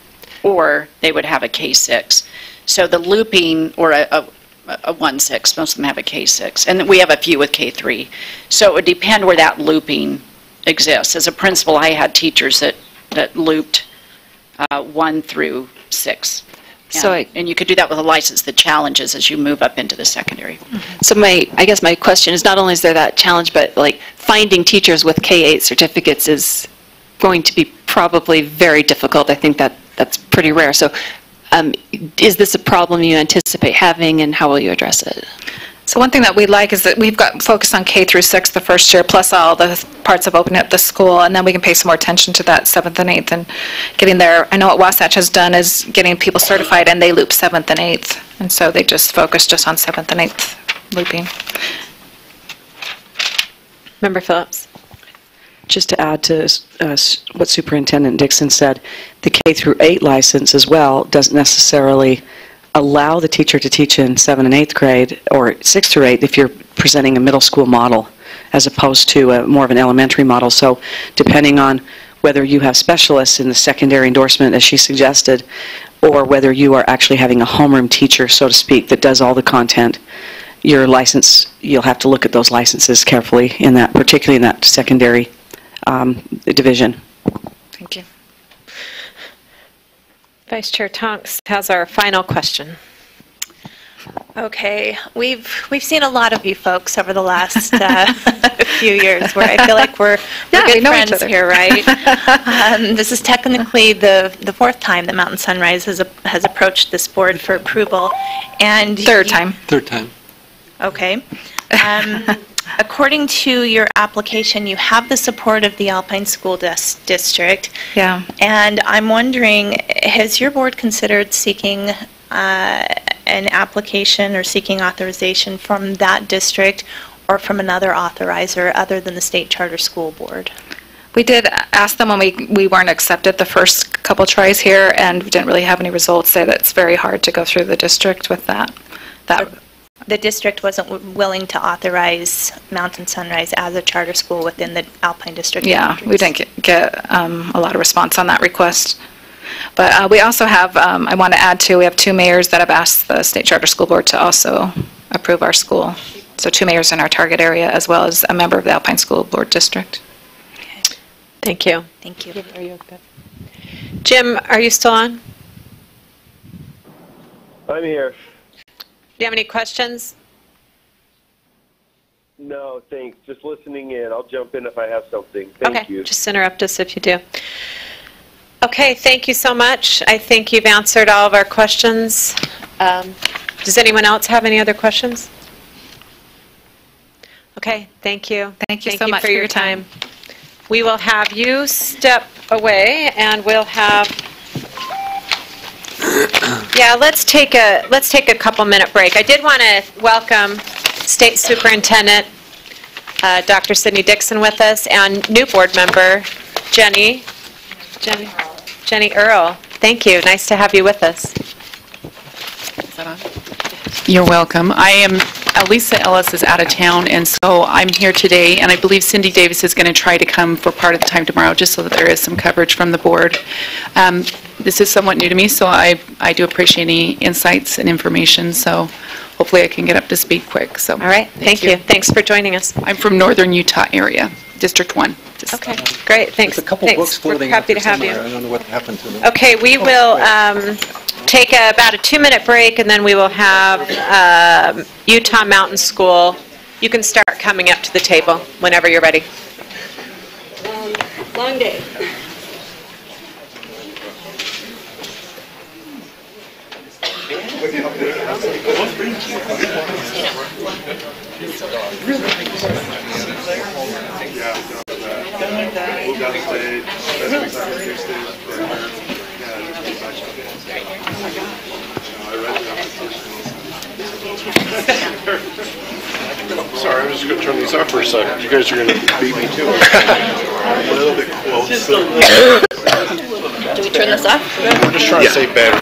Or they would have a K6. So the looping, or a 1-6, most of them have a K6. And we have a few with K3. So it would depend where that looping exists. As a principal, I had teachers that looped 1 through 6. And you could do that with a license. The challenge is as you move up into the secondary. So I guess my question is, not only is there that challenge, but finding teachers with K-8 certificates is going to be probably very difficult. I think that's pretty rare. So is this a problem you anticipate having, and how will you address it? So one thing that we like is that we've got focus on K through 6 the first year, plus all the parts of opening up the school, and then we can pay some more attention to that 7th and 8th and getting there. I know what Wasatch has done is getting people certified, and they loop 7th and 8th, and so they just focus just on 7th and 8th looping. Member Phillips. Just to add to what Superintendent Dixon said, the K through 8 license as well doesn't necessarily allow the teacher to teach in 7th and 8th grade, or 6th through 8 if you're presenting a middle school model, as opposed to more of an elementary model. So depending on whether you have specialists in the secondary endorsement, as she suggested, or whether you are actually having a homeroom teacher, so to speak, that does all the content, your license, you'll have to look at those licenses carefully, particularly in that secondary division. Thank you. Vice Chair Tonks has our final question. Okay, we've seen a lot of you folks over the last few years, where I feel like we're good friends here, right? This is technically the 4th time that Mountain Sunrise has approached this board for approval, and Third time. Okay. According to your application, you have the support of the Alpine School District. Yeah. And I'm wondering, has your board considered seeking an application or seeking authorization from that district or from another authorizer other than the State Charter School Board? We did ask them when we weren't accepted the first couple tries here, and we didn't really have any results. Say that it's very hard to go through the district with that. The district wasn't willing to authorize Mountain Sunrise as a charter school within the Alpine District boundaries. We didn't get a lot of response on that request. But we also have, I want to add too, we have 2 mayors that have asked the State Charter School Board to also approve our school. So 2 mayors in our target area, as well as a member of the Alpine School Board District. Okay. Thank you. Thank you. Are you okay? Jim, are you still on? I'm here. Do you have any questions? No, thanks. Just listening in. I'll jump in if I have something. Thank you. Just interrupt us if you do. Okay, thank you so much. I think you've answered all of our questions. Does anyone else have any other questions? Okay, thank you. Thank you so much for your time. We will have you step away, and we'll have... Yeah, let's take a couple-minute break. I did want to welcome State Superintendent Dr. Sydney Dixon with us, and new board member Jenny Earl. Thank you. Nice to have you with us. Is that on? You're welcome. Lisa Ellis is out of town, and so I'm here today, and I believe Cindy Davis is going to try to come for part of the time tomorrow, just so that there is some coverage from the board. this is somewhat new to me, so I do appreciate any insights and information, so hopefully I can get up to speed quick. So, all right, thank you. Thanks for joining us. I'm from Northern Utah area, District 1. Okay, great, thanks. There's a couple Thanks. books floating We're happy out to there have you. somewhere. I don't know what happened to them. Okay, we will take about a 2-minute break, and then we will have Utah Mountain School. You can start coming up to the table whenever you're ready. Long day. Sorry, I was just going to turn these off for a second. You guys are going to beat me too. I'm a little bit close. Do we turn this off? We're just trying to save battery.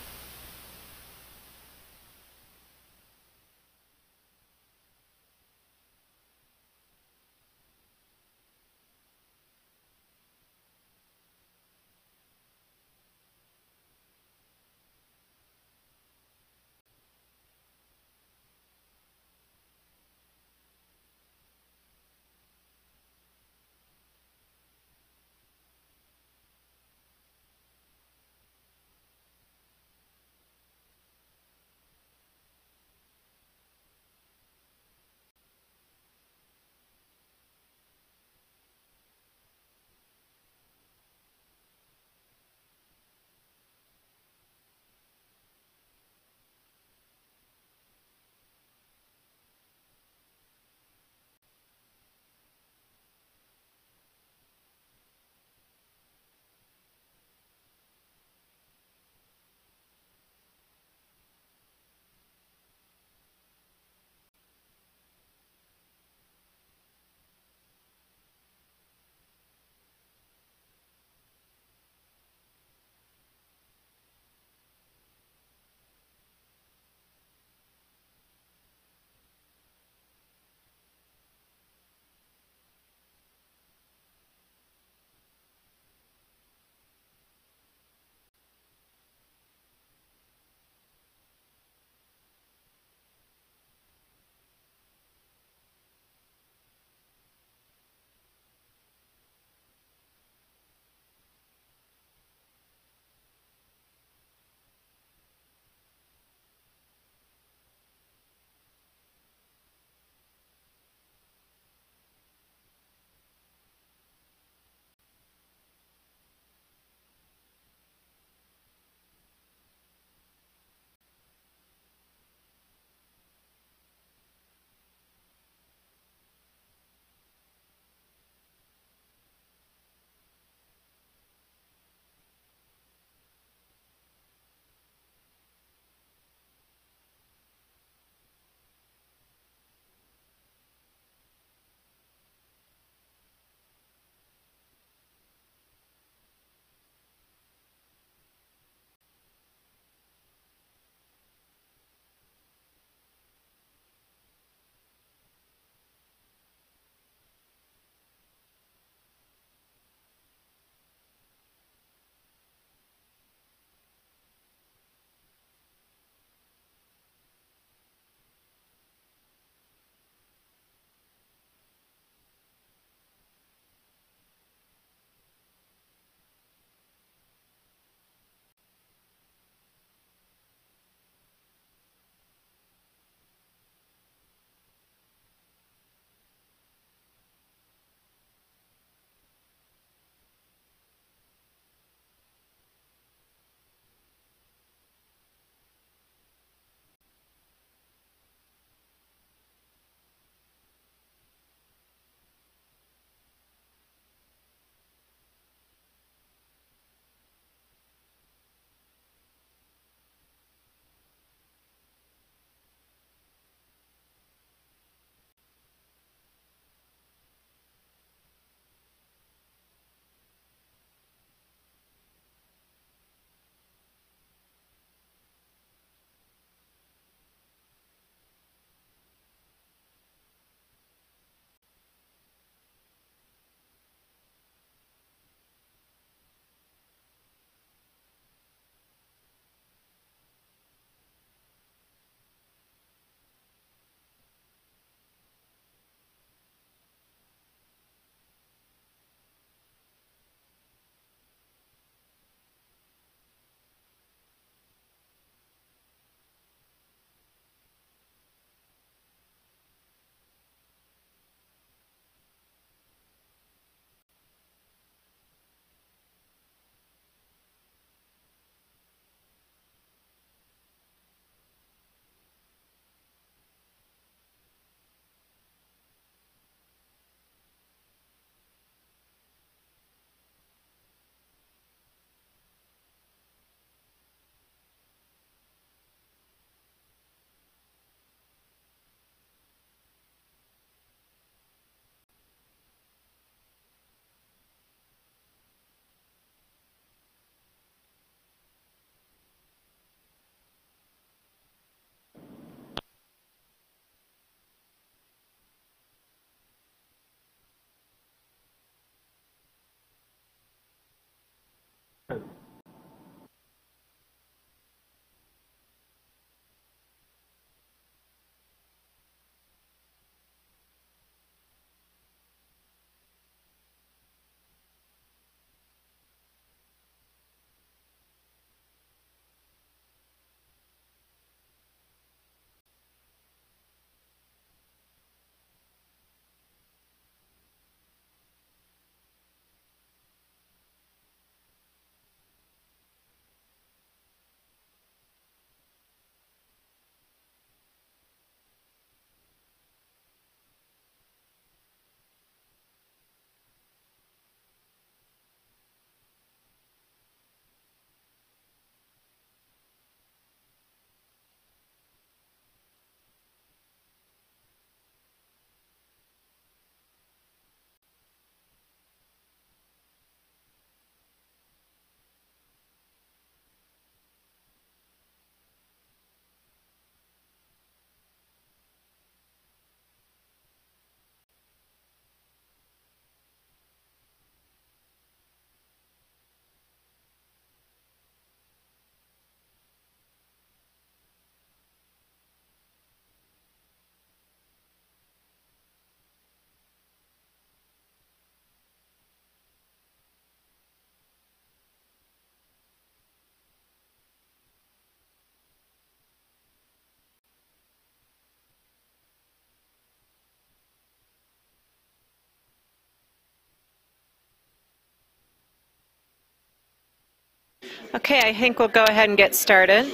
Okay, I think we'll go ahead and get started.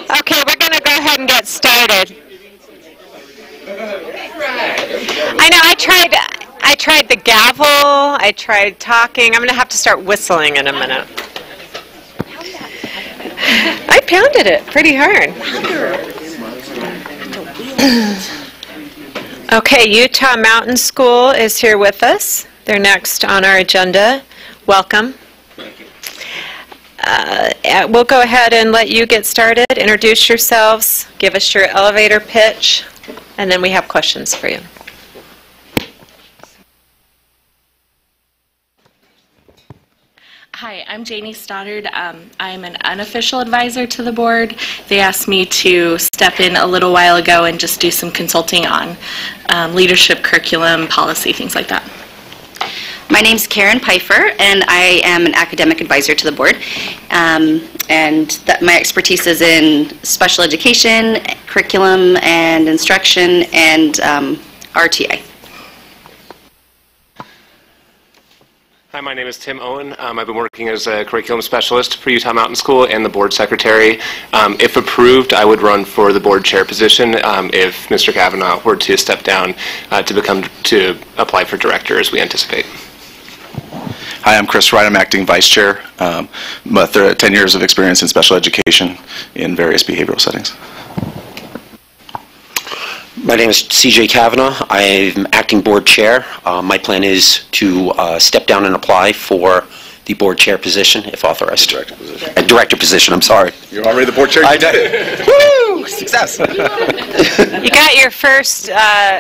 Okay, we're going to go ahead and get started. I know, I tried the gavel, I tried talking. I'm going to have to start whistling in a minute. I pounded it pretty hard. Okay, Utah Mountain School is here with us. They're next on our agenda. Welcome. We'll go ahead and let you get started. Introduce yourselves, give us your elevator pitch, and then we have questions for you. Hi, I'm Janie Stoddard. I'm an unofficial advisor to the board. They asked me to step in a little while ago and just do some consulting on leadership, curriculum, policy, things like that. My name's Karen Pfeiffer, and I am an academic advisor to the board. My expertise is in special education, curriculum and instruction, and RTA. Hi, my name is Tim Owen. I've been working as a curriculum specialist for Utah Mountain School and the board secretary. If approved, I would run for the board chair position if Mr. Kavanaugh were to step down to apply for director, as we anticipate. Hi, I'm Chris Wright. I'm acting vice chair. 10 years of experience in special education in various behavioral settings. My name is CJ Kavanaugh. I'm acting board chair. My plan is to step down and apply for the board chair position if authorized. Director position. Director position, I'm sorry. You're already the board chair? I did. Woo! Success! You got your first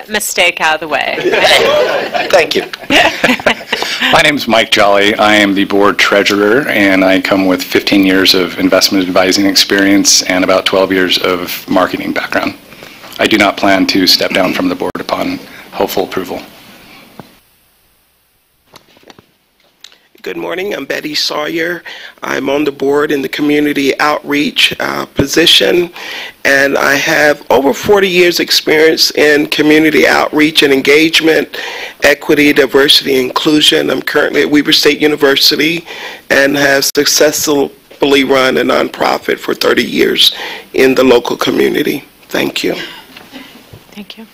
mistake out of the way. Thank you. My name is Mike Jolly. I am the board treasurer, and I come with 15 years of investment advising experience and about 12 years of marketing background. I do not plan to step down from the board upon hopeful approval. Good morning, I'm Betty Sawyer. I'm on the board in the community outreach position, and I have over 40 years experience in community outreach and engagement, equity, diversity, inclusion. I'm currently at Weber State University and have successfully run a nonprofit for 30 years in the local community. Thank you. Thank you.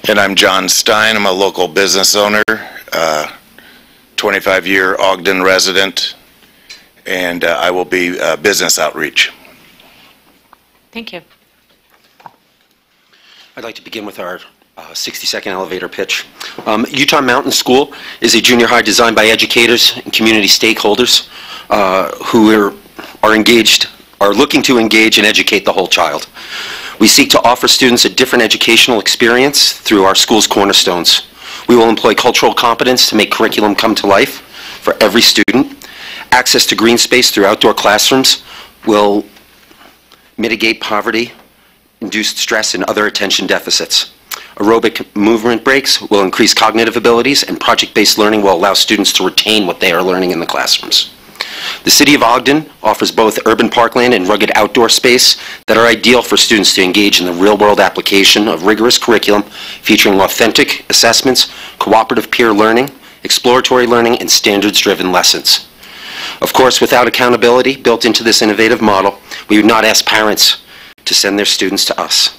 And I'm John Stein. I'm a local business owner. 25-year Ogden resident, and I will be business outreach. Thank you. I'd like to begin with our 60-second elevator pitch. Utah Mountain School is a junior high designed by educators and community stakeholders who are looking to engage and educate the whole child. We seek to offer students a different educational experience through our school's cornerstones. We will employ cultural competence to make curriculum come to life for every student. Access to green space through outdoor classrooms will mitigate poverty, induced stress, and other attention deficits. Aerobic movement breaks will increase cognitive abilities, and project-based learning will allow students to retain what they are learning in the classrooms. The City of Ogden offers both urban parkland and rugged outdoor space that are ideal for students to engage in the real-world application of rigorous curriculum featuring authentic assessments, cooperative peer learning, exploratory learning, and standards-driven lessons. Of course, without accountability built into this innovative model, we would not ask parents to send their students to us.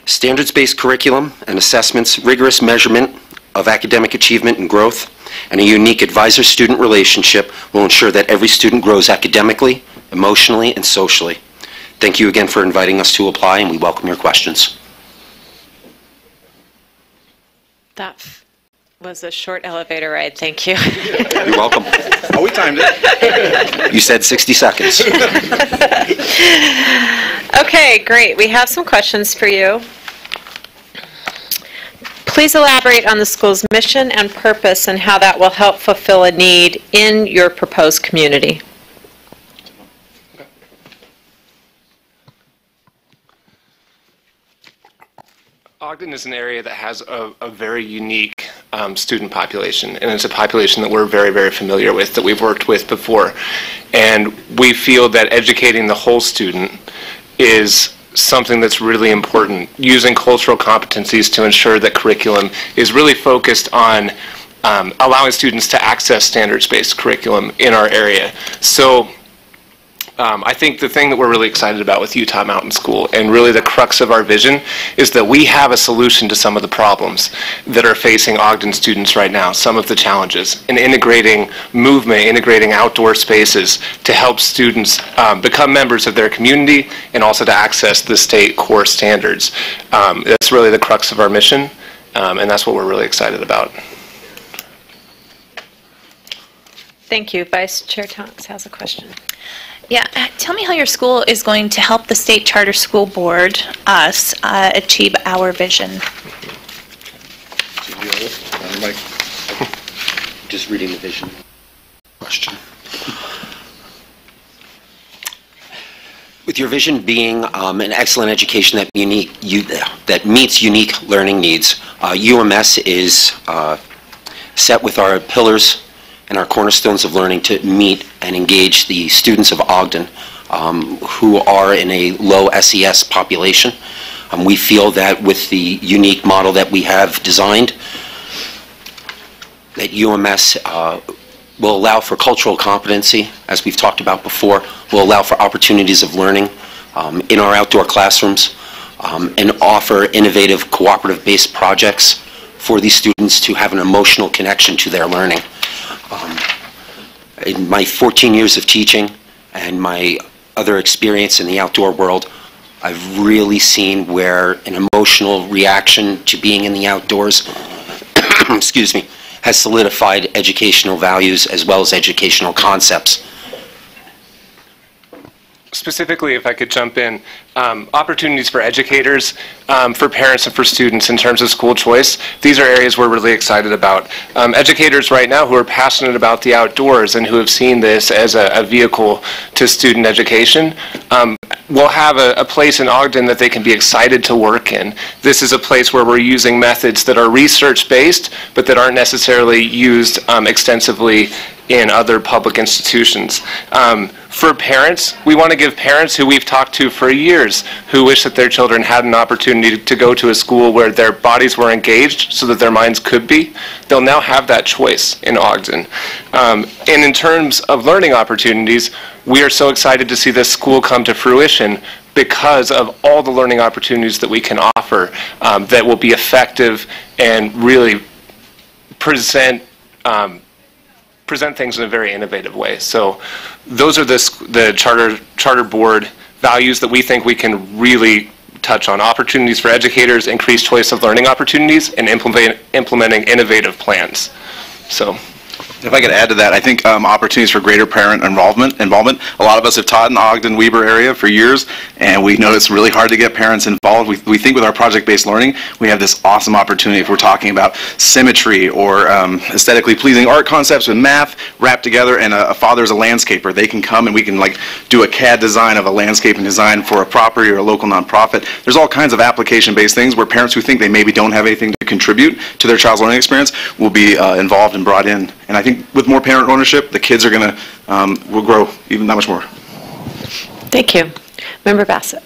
Standards-based curriculum and assessments, rigorous measurement of academic achievement and growth, and a unique advisor-student relationship will ensure that every student grows academically, emotionally, and socially. Thank you again for inviting us to apply, and we welcome your questions. That was a short elevator ride. Thank you. You're welcome. Oh, we timed it. You said 60 seconds. Okay, great. We have some questions for you. Please elaborate on the school's mission and purpose and how that will help fulfill a need in your proposed community. Ogden is an area that has a very unique student population, and it's a population that we're very, very familiar with, that we've worked with before. And we feel that educating the whole student is something that's really important, using cultural competencies to ensure that curriculum is really focused on allowing students to access standards-based curriculum in our area. So I think the thing that we're really excited about with Utah Mountain School, and really the crux of our vision, is that we have a solution to some of the problems that are facing Ogden students right now, some of the challenges, in integrating movement, integrating outdoor spaces to help students become members of their community and also to access the state core standards. That's really the crux of our mission, and that's what we're really excited about. Thank you. Vice Chair Tonks has a question. Yeah, tell me how your school is going to help the State Charter School Board, us, achieve our vision. Just reading the vision question. With your vision being an excellent education that meets unique learning needs, UMS is set with our pillars and our cornerstones of learning to meet and engage the students of Ogden who are in a low SES population. We feel that with the unique model that we have designed, that UMS will allow for cultural competency, as we've talked about before, will allow for opportunities of learning in our outdoor classrooms, and offer innovative cooperative-based projects for these students to have an emotional connection to their learning. In my 14 years of teaching and my other experience in the outdoor world, I've really seen where an emotional reaction to being in the outdoors excuse me, has solidified educational values as well as educational concepts. Specifically, if I could jump in, opportunities for educators, for parents, and for students in terms of school choice, these are areas we're really excited about. Educators right now who are passionate about the outdoors and who have seen this as a vehicle to student education will have a place in Ogden that they can be excited to work in. This is a place where we're using methods that are research-based, but that aren't necessarily used extensively in other public institutions. For parents, we want to give parents who we've talked to for years who wish that their children had an opportunity to go to a school where their bodies were engaged so that their minds could be, they'll now have that choice in Ogden. And in terms of learning opportunities, we are so excited to see this school come to fruition because of all the learning opportunities that we can offer that will be effective and really present things in a very innovative way. So those are the charter board values that we think we can really touch on opportunities for educators, increased choice of learning opportunities, and implementing innovative plans. So. If I could add to that, I think opportunities for greater parent involvement. A lot of us have taught in the Ogden-Weber area for years, and we know it's really hard to get parents involved. We think with our project-based learning, we have this awesome opportunity if we're talking about symmetry or aesthetically pleasing art concepts with math wrapped together, and a father's a landscaper. They can come and we can like do a CAD design of a landscaping design for a property or a local nonprofit. There's all kinds of application-based things where parents who think they maybe don't have anything to contribute to their child's learning experience will be involved and brought in. And I think with more parent ownership, the kids are going to will grow even that much more. Thank you. Member Bassett.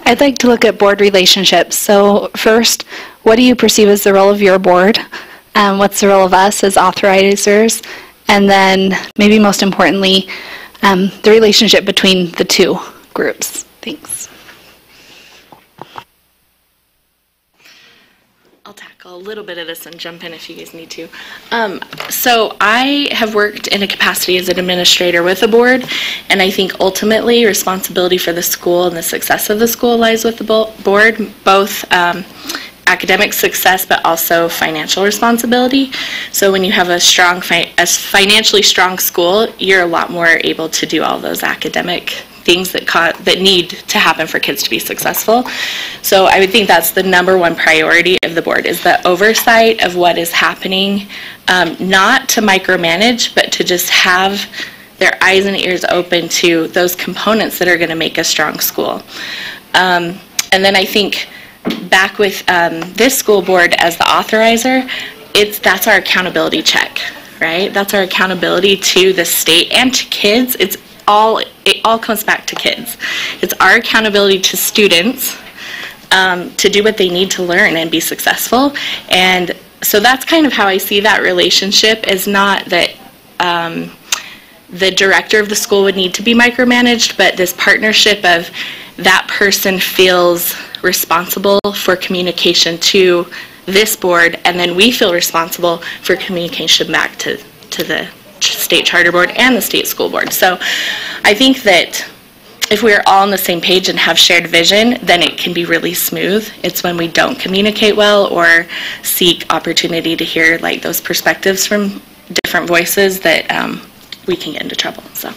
I'd like to look at board relationships. So first, what do you perceive as the role of your board? What's the role of us as authorizers? And then maybe most importantly, the relationship between the two groups. Thanks. I'll tackle a little bit of this and jump in if you guys need to. So I have worked in a capacity as an administrator with a board, and I think ultimately responsibility for the school and the success of the school lies with the board, both academic success but also financial responsibility. So when you have a strong, financially strong school, you're a lot more able to do all those academic things that need to happen for kids to be successful. So I would think that's the number one priority of the board, is the oversight of what is happening, not to micromanage, but to just have their eyes and ears open to those components that are going to make a strong school. And then I think back with this school board as the authorizer, that's our accountability check, right? That's our accountability to the state and to kids. It all comes back to kids. It's our accountability to students to do what they need to learn and be successful. And so that's kind of how I see that relationship, is not that the director of the school would need to be micromanaged, but this partnership of that person feels responsible for communication to this board, and then we feel responsible for communication back to the state charter board and the state school board. So I think that if we're all on the same page and have shared vision, then it can be really smooth. It's when we don't communicate well or seek opportunity to hear like those perspectives from different voices that we can get into trouble. So.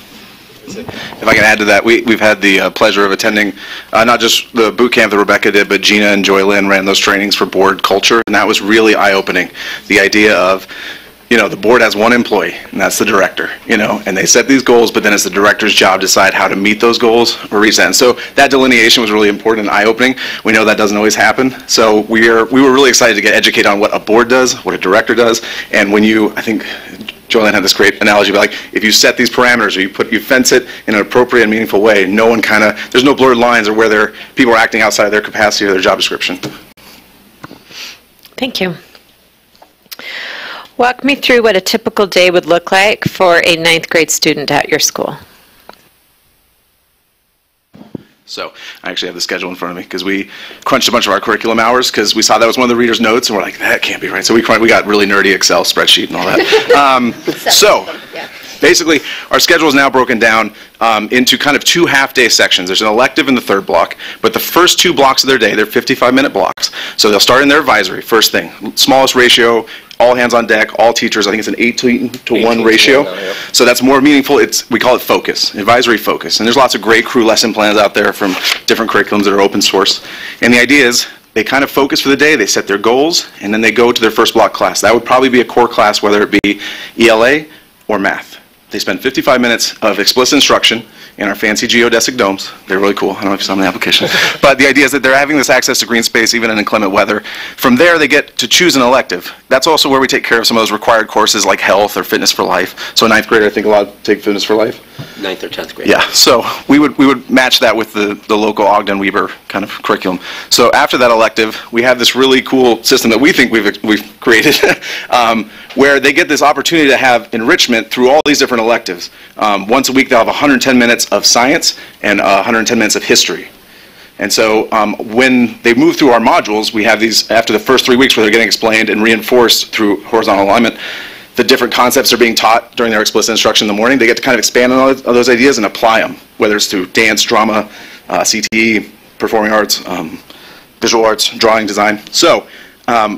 If I can add to that, we've had the pleasure of attending not just the boot camp that Rebecca did, but Gina and Joy Lynn ran those trainings for board culture, and that was really eye-opening. The idea of, the board has one employee, and that's the director, and they set these goals, but then it's the director's job to decide how to meet those goals or reach that. And so that delineation was really important and eye-opening. We know that doesn't always happen. So we were really excited to get educated on what a board does, what a director does, and when I think Joanne had this great analogy, but if you set these parameters or you fence it in an appropriate and meaningful way, there's no blurred lines or where people are acting outside of their capacity or their job description. Thank you. Walk me through what a typical day would look like for a 9th grade student at your school. So I actually have the schedule in front of me because we crunched a bunch of our curriculum hours because we saw that was one of the reader's notes, and we're like, that can't be right. So we got really nerdy Excel spreadsheet and all that. So basically, our schedule is now broken down into kind of 2 half-day sections. There's an elective in the 3rd block, but the first 2 blocks of their day, they're 55-minute blocks. So they'll start in their advisory, first thing, smallest ratio, all hands on deck, all teachers. I think it's an 8 to 1 ratio. So that's more meaningful. We call it focus, advisory focus. And there's lots of great crew lesson plans out there from different curriculums that are open source. And the idea is they kind of focus for the day, they set their goals, and then they go to their first block class. That would probably be a core class, whether it be ELA or math. They spend 55 minutes of explicit instruction in our fancy geodesic domes. They're really cool. I don't know if you saw them in the application. But the idea is that they're having this access to green space even in inclement weather. From there, they get to choose an elective. That's also where we take care of some of those required courses like health or fitness for life. So 9th grader, I think a lot take fitness for life. 9th or 10th grade. Yeah, so we would match that with the local Ogden-Weber kind of curriculum. So after that elective, we have this really cool system that we think we've created where they get this opportunity to have enrichment through all these different electives. Once a week, they'll have 110 minutes of science and 110 minutes of history. And so when they move through our modules, we have these, after the first 3 weeks where they're getting explained and reinforced through horizontal alignment, the different concepts are being taught during their explicit instruction in the morning. They get to kind of expand on all those ideas and apply them, whether it's through dance, drama, CTE, performing arts, visual arts, drawing, design. So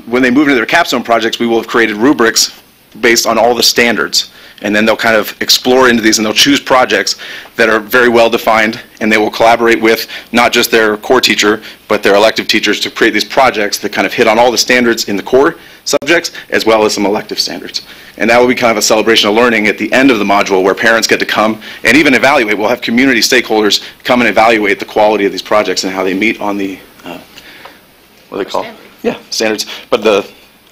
when they move into their capstone projects, we will have created rubrics based on all the standards. And then they'll kind of explore into these, and they'll choose projects that are very well defined, and they will collaborate with not just their core teacher, but their elective teachers to create these projects that kind of hit on all the standards in the core subjects, as well as some elective standards. And that will be kind of a celebration of learning at the end of the module, where parents get to come and even evaluate. We'll have community stakeholders come and evaluate the quality of these projects and how they meet on the, what are they called? Yeah, standards. But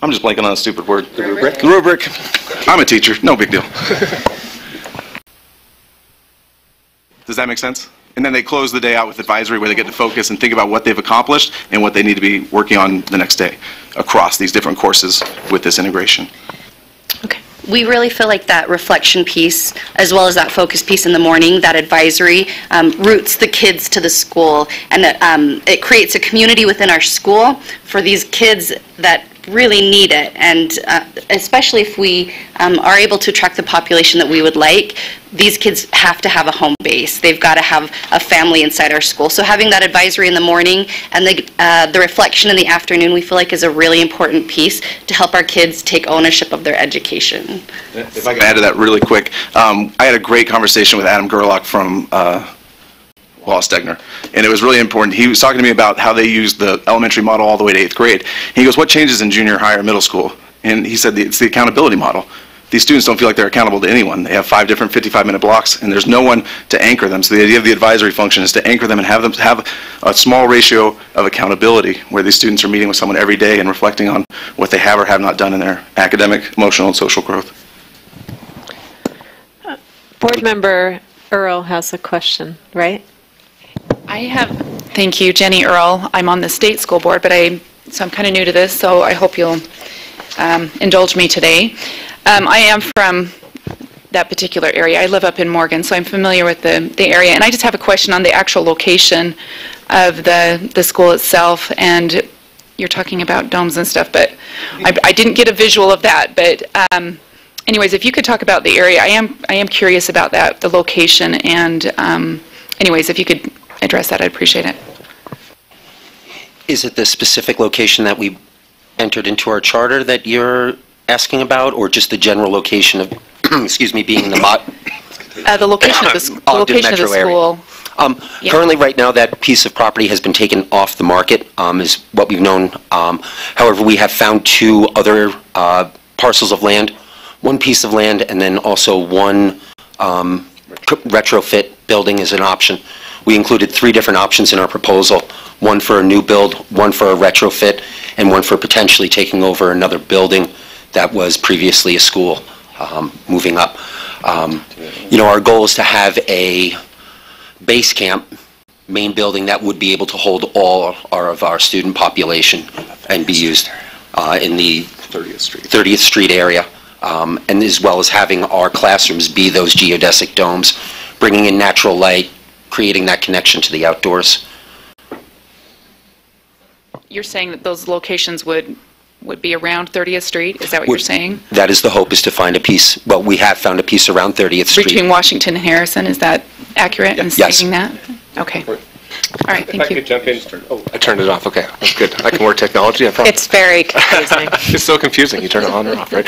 I'm just blanking on a stupid word. The rubric? The rubric. I'm a teacher. No big deal. Does that make sense? And then they close the day out with advisory, where they get to focus and think about what they've accomplished and what they need to be working on the next day across these different courses with this integration. We really feel like that reflection piece, as well as that focus piece in the morning, that advisory, roots the kids to the school, and it creates a community within our school for these kids that really need it. And especially if we are able to attract the population that we would like, these kids have to have a home base. They've got to have a family inside our school. So having that advisory in the morning and the reflection in the afternoon, we feel like is a really important piece to help our kids take ownership of their education. If I can add to that really quick, I had a great conversation with Adam Gerlach from Wallace Stegner, and it was really important. He was talking to me about how they use the elementary model all the way to 8th grade. He goes, what changes in junior high or middle school? And he said it's the accountability model. These students don't feel like they're accountable to anyone. They have 5 different 55-minute blocks, and there's no one to anchor them. So the idea of the advisory function is to anchor them and have them have a small ratio of accountability, where these students are meeting with someone every day and reflecting on what they have or have not done in their academic, emotional, and social growth. Board member Earl has a question, right? Thank you, Jenny Earl. I'm on the state school board, so I'm kind of new to this, so I hope you'll indulge me today. I am from that particular area. I live up in Morgan, so I'm familiar with the area, and I just have a question on the actual location of the school itself. And you're talking about domes and stuff, but I didn't get a visual of that. But anyways, if you could talk about the area, I am curious about that, the location, and anyways, if you could address that, I'd appreciate it. Is it the specific location that we entered into our charter that you're asking about, or just the general location of, excuse me, being the the location of the school. Yeah. Currently, right now, that piece of property has been taken off the market, is what we've known. However, we have found 2 other parcels of land, 1 piece of land, and then also 1 retrofit building is an option. We included 3 different options in our proposal, 1 for a new build, 1 for a retrofit, and 1 for potentially taking over another building that was previously a school, moving up. Our goal is to have a base camp, main building that would be able to hold all of our student population and be used in the 30th Street area, and as well as having our classrooms be those geodesic domes, bringing in natural light, creating that connection to the outdoors. You're saying that those locations would be around 30th Street? Is that what you're saying? That is the hope, is to find a piece. Well, we have found a piece around 30th Street. Between Washington and Harrison, is that accurate in stating that? Okay. All right, thank you. If I could jump in. Oh, I turned it off. Okay, that's good. I can work technology, I promise. It's very confusing. It's so confusing. You turn it on or off, right?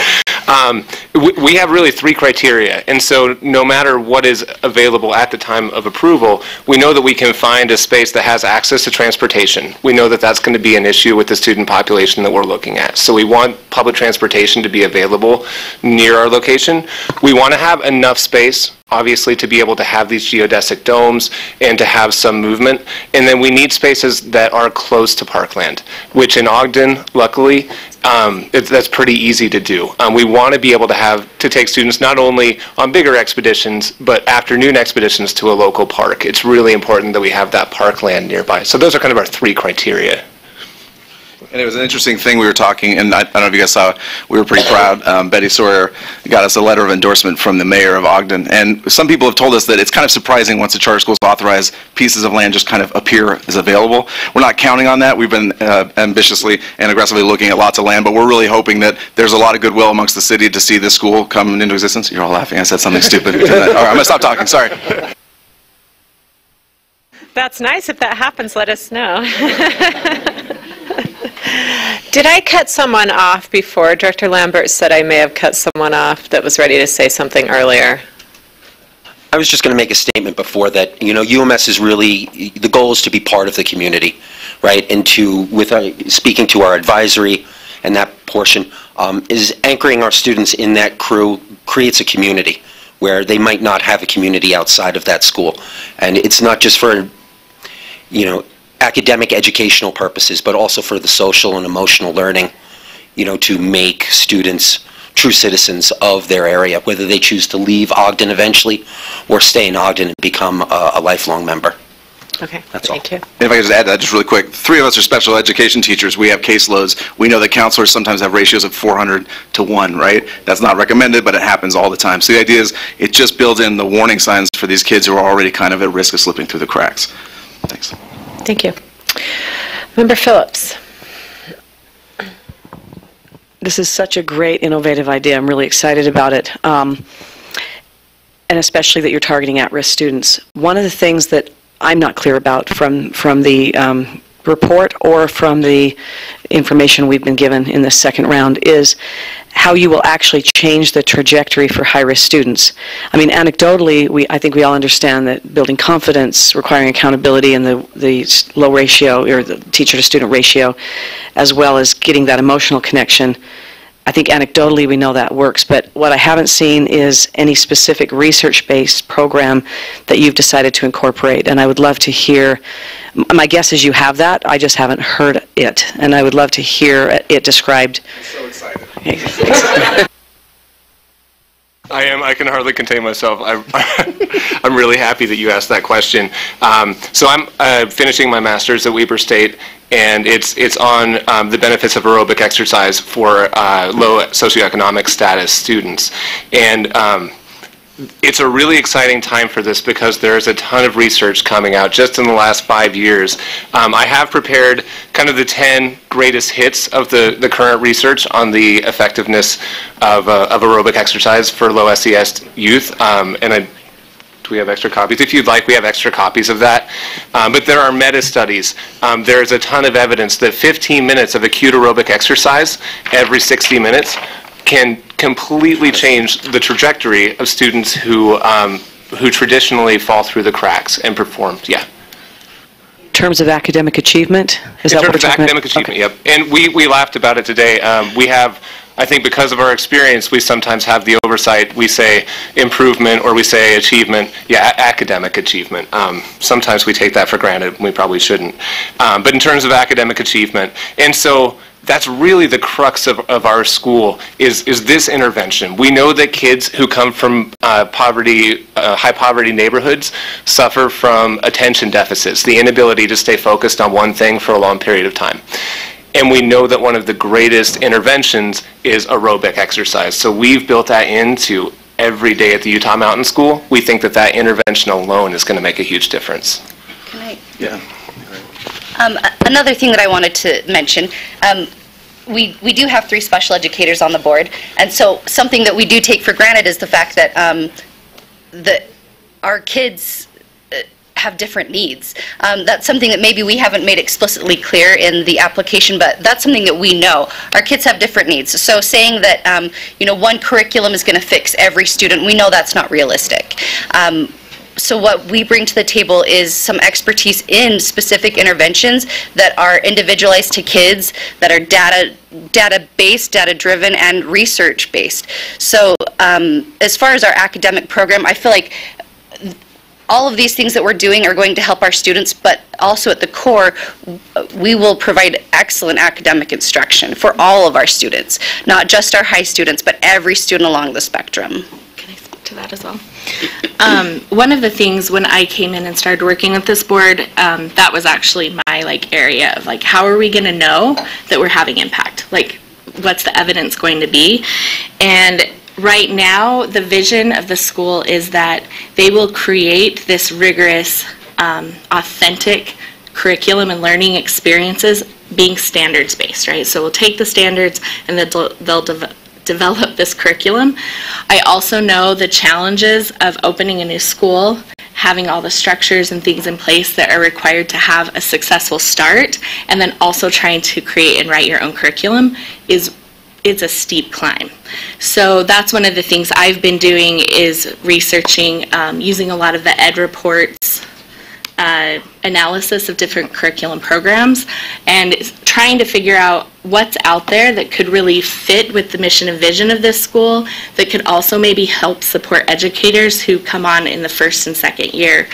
We have really 3 criteria, and so no matter what is available at the time of approval, we know that we can find a space that has access to transportation. We know that that's going to be an issue with the student population that we're looking at. So we want public transportation to be available near our location. We want to have enough space, obviously, to be able to have these geodesic domes and to have some movement. And then we need spaces that are close to parkland, which in Ogden, luckily, that's pretty easy to do. We want to be able to take students not only on bigger expeditions, but afternoon expeditions to a local park. It's really important that we have that parkland nearby. So those are kind of our 3 criteria. And it was an interesting thing we were talking, and I don't know if you guys saw, we were pretty proud. Betty Sawyer got us a letter of endorsement from the mayor of Ogden. And some people have told us that it's kind of surprising once the charter schools authorize pieces of land just kind of appear as available. We're not counting on that. We've been ambitiously and aggressively looking at lots of land, but we're really hoping that there's a lot of goodwill amongst the city to see this school come into existence. You're all laughing. I said something stupid. All right, I'm going to stop talking. Sorry. That's nice. If that happens, let us know. Did I cut someone off before? Director Lambert said I may have cut someone off that was ready to say something earlier. I was just going to make a statement before that, UMS is really, the goal is to be part of the community, right? And speaking to our advisory and that portion, is anchoring our students in that crew creates a community where they might not have a community outside of that school. And it's not just for, academic educational purposes, but also for the social and emotional learning, to make students true citizens of their area, whether they choose to leave Ogden eventually or stay in Ogden and become a lifelong member. Okay, That's all. thank you. If I could just add that just really quick, 3 of us are special education teachers. We have caseloads. We know that counselors sometimes have ratios of 400 to 1, right? That's not recommended, but it happens all the time. So the idea is it just builds in the warning signs for these kids who are already kind of at risk of slipping through the cracks. Thanks. Thank you. Member Phillips. This is such a great, innovative idea. I'm really excited about it, and especially that you're targeting at-risk students. One of the things that I'm not clear about from the report or from the information we've been given in the second round is how you will actually change the trajectory for high-risk students. I mean, anecdotally, I think we all understand that building confidence, requiring accountability, and the low ratio, or the teacher-to-student ratio, as well as getting that emotional connection, I think anecdotally we know that works, but what I haven't seen is any specific research-based program that you've decided to incorporate, and I would love to hear. My guess is you have that, I just haven't heard it, and I would love to hear it described. I'm so excited. I can hardly contain myself. I'm really happy that you asked that question. So I'm finishing my master's at Weber State, and it's on the benefits of aerobic exercise for low socioeconomic status students. And it's a really exciting time for this because there's a ton of research coming out just in the last 5 years. I have prepared kind of the 10 greatest hits of the current research on the effectiveness of aerobic exercise for low SES youth. Do we have extra copies? If you'd like, we have extra copies of that. But there are meta-studies. There's a ton of evidence that 15 minutes of acute aerobic exercise every 60 minutes can completely change the trajectory of students who traditionally fall through the cracks and perform. Yeah. In terms of academic achievement? In terms of academic achievement, yep. And we laughed about it today. We have, I think because of our experience, we sometimes have the oversight. We say improvement or we say achievement. Yeah, academic achievement. Sometimes we take that for granted. We probably shouldn't. But in terms of academic achievement, and so that's really the crux of our school is this intervention. We know that kids who come from high poverty neighborhoods suffer from attention deficits, the inability to stay focused on one thing for a long period of time. And we know that one of the greatest interventions is aerobic exercise. So we've built that into every day at the Utah Mountain School. We think that that intervention alone is going to make a huge difference. Can I? Yeah. Another thing that I wanted to mention, we do have 3 special educators on the board, and so something that we do take for granted is the fact that our kids have different needs. That's something that maybe we haven't made explicitly clear in the application, but that's something that we know. Our kids have different needs. So saying that one curriculum is going to fix every student, we know that's not realistic. So what we bring to the table is some expertise in specific interventions that are individualized to kids, that are data-based, data-driven, and research-based. So as far as our academic program, I feel like all of these things that we're doing are going to help our students, but also at the core, we will provide excellent academic instruction for all of our students, not just our high students, but every student along the spectrum. Can I speak to that as well? One of the things when I came in and started working with this board, that was actually my area of how are we going to know that we're having impact? What's the evidence going to be? And right now, the vision of the school is that they will create this rigorous, authentic curriculum and learning experiences being standards-based, right? So we'll take the standards and they'll develop this curriculum. I also know the challenges of opening a new school, having all the structures and things in place that are required to have a successful start, and then also trying to create and write your own curriculum it's a steep climb. So that's one of the things I've been doing is researching, using a lot of the ed reports, analysis of different curriculum programs, and trying to figure out what's out there that could really fit with the mission and vision of this school, that could also maybe help support educators who come on in the first and second year.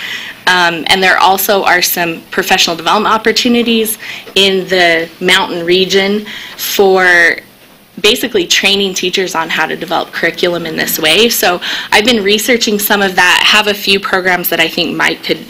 And there also are some professional development opportunities in the mountain region for basically training teachers on how to develop curriculum in this way. So I've been researching some of that, have a few programs that I think could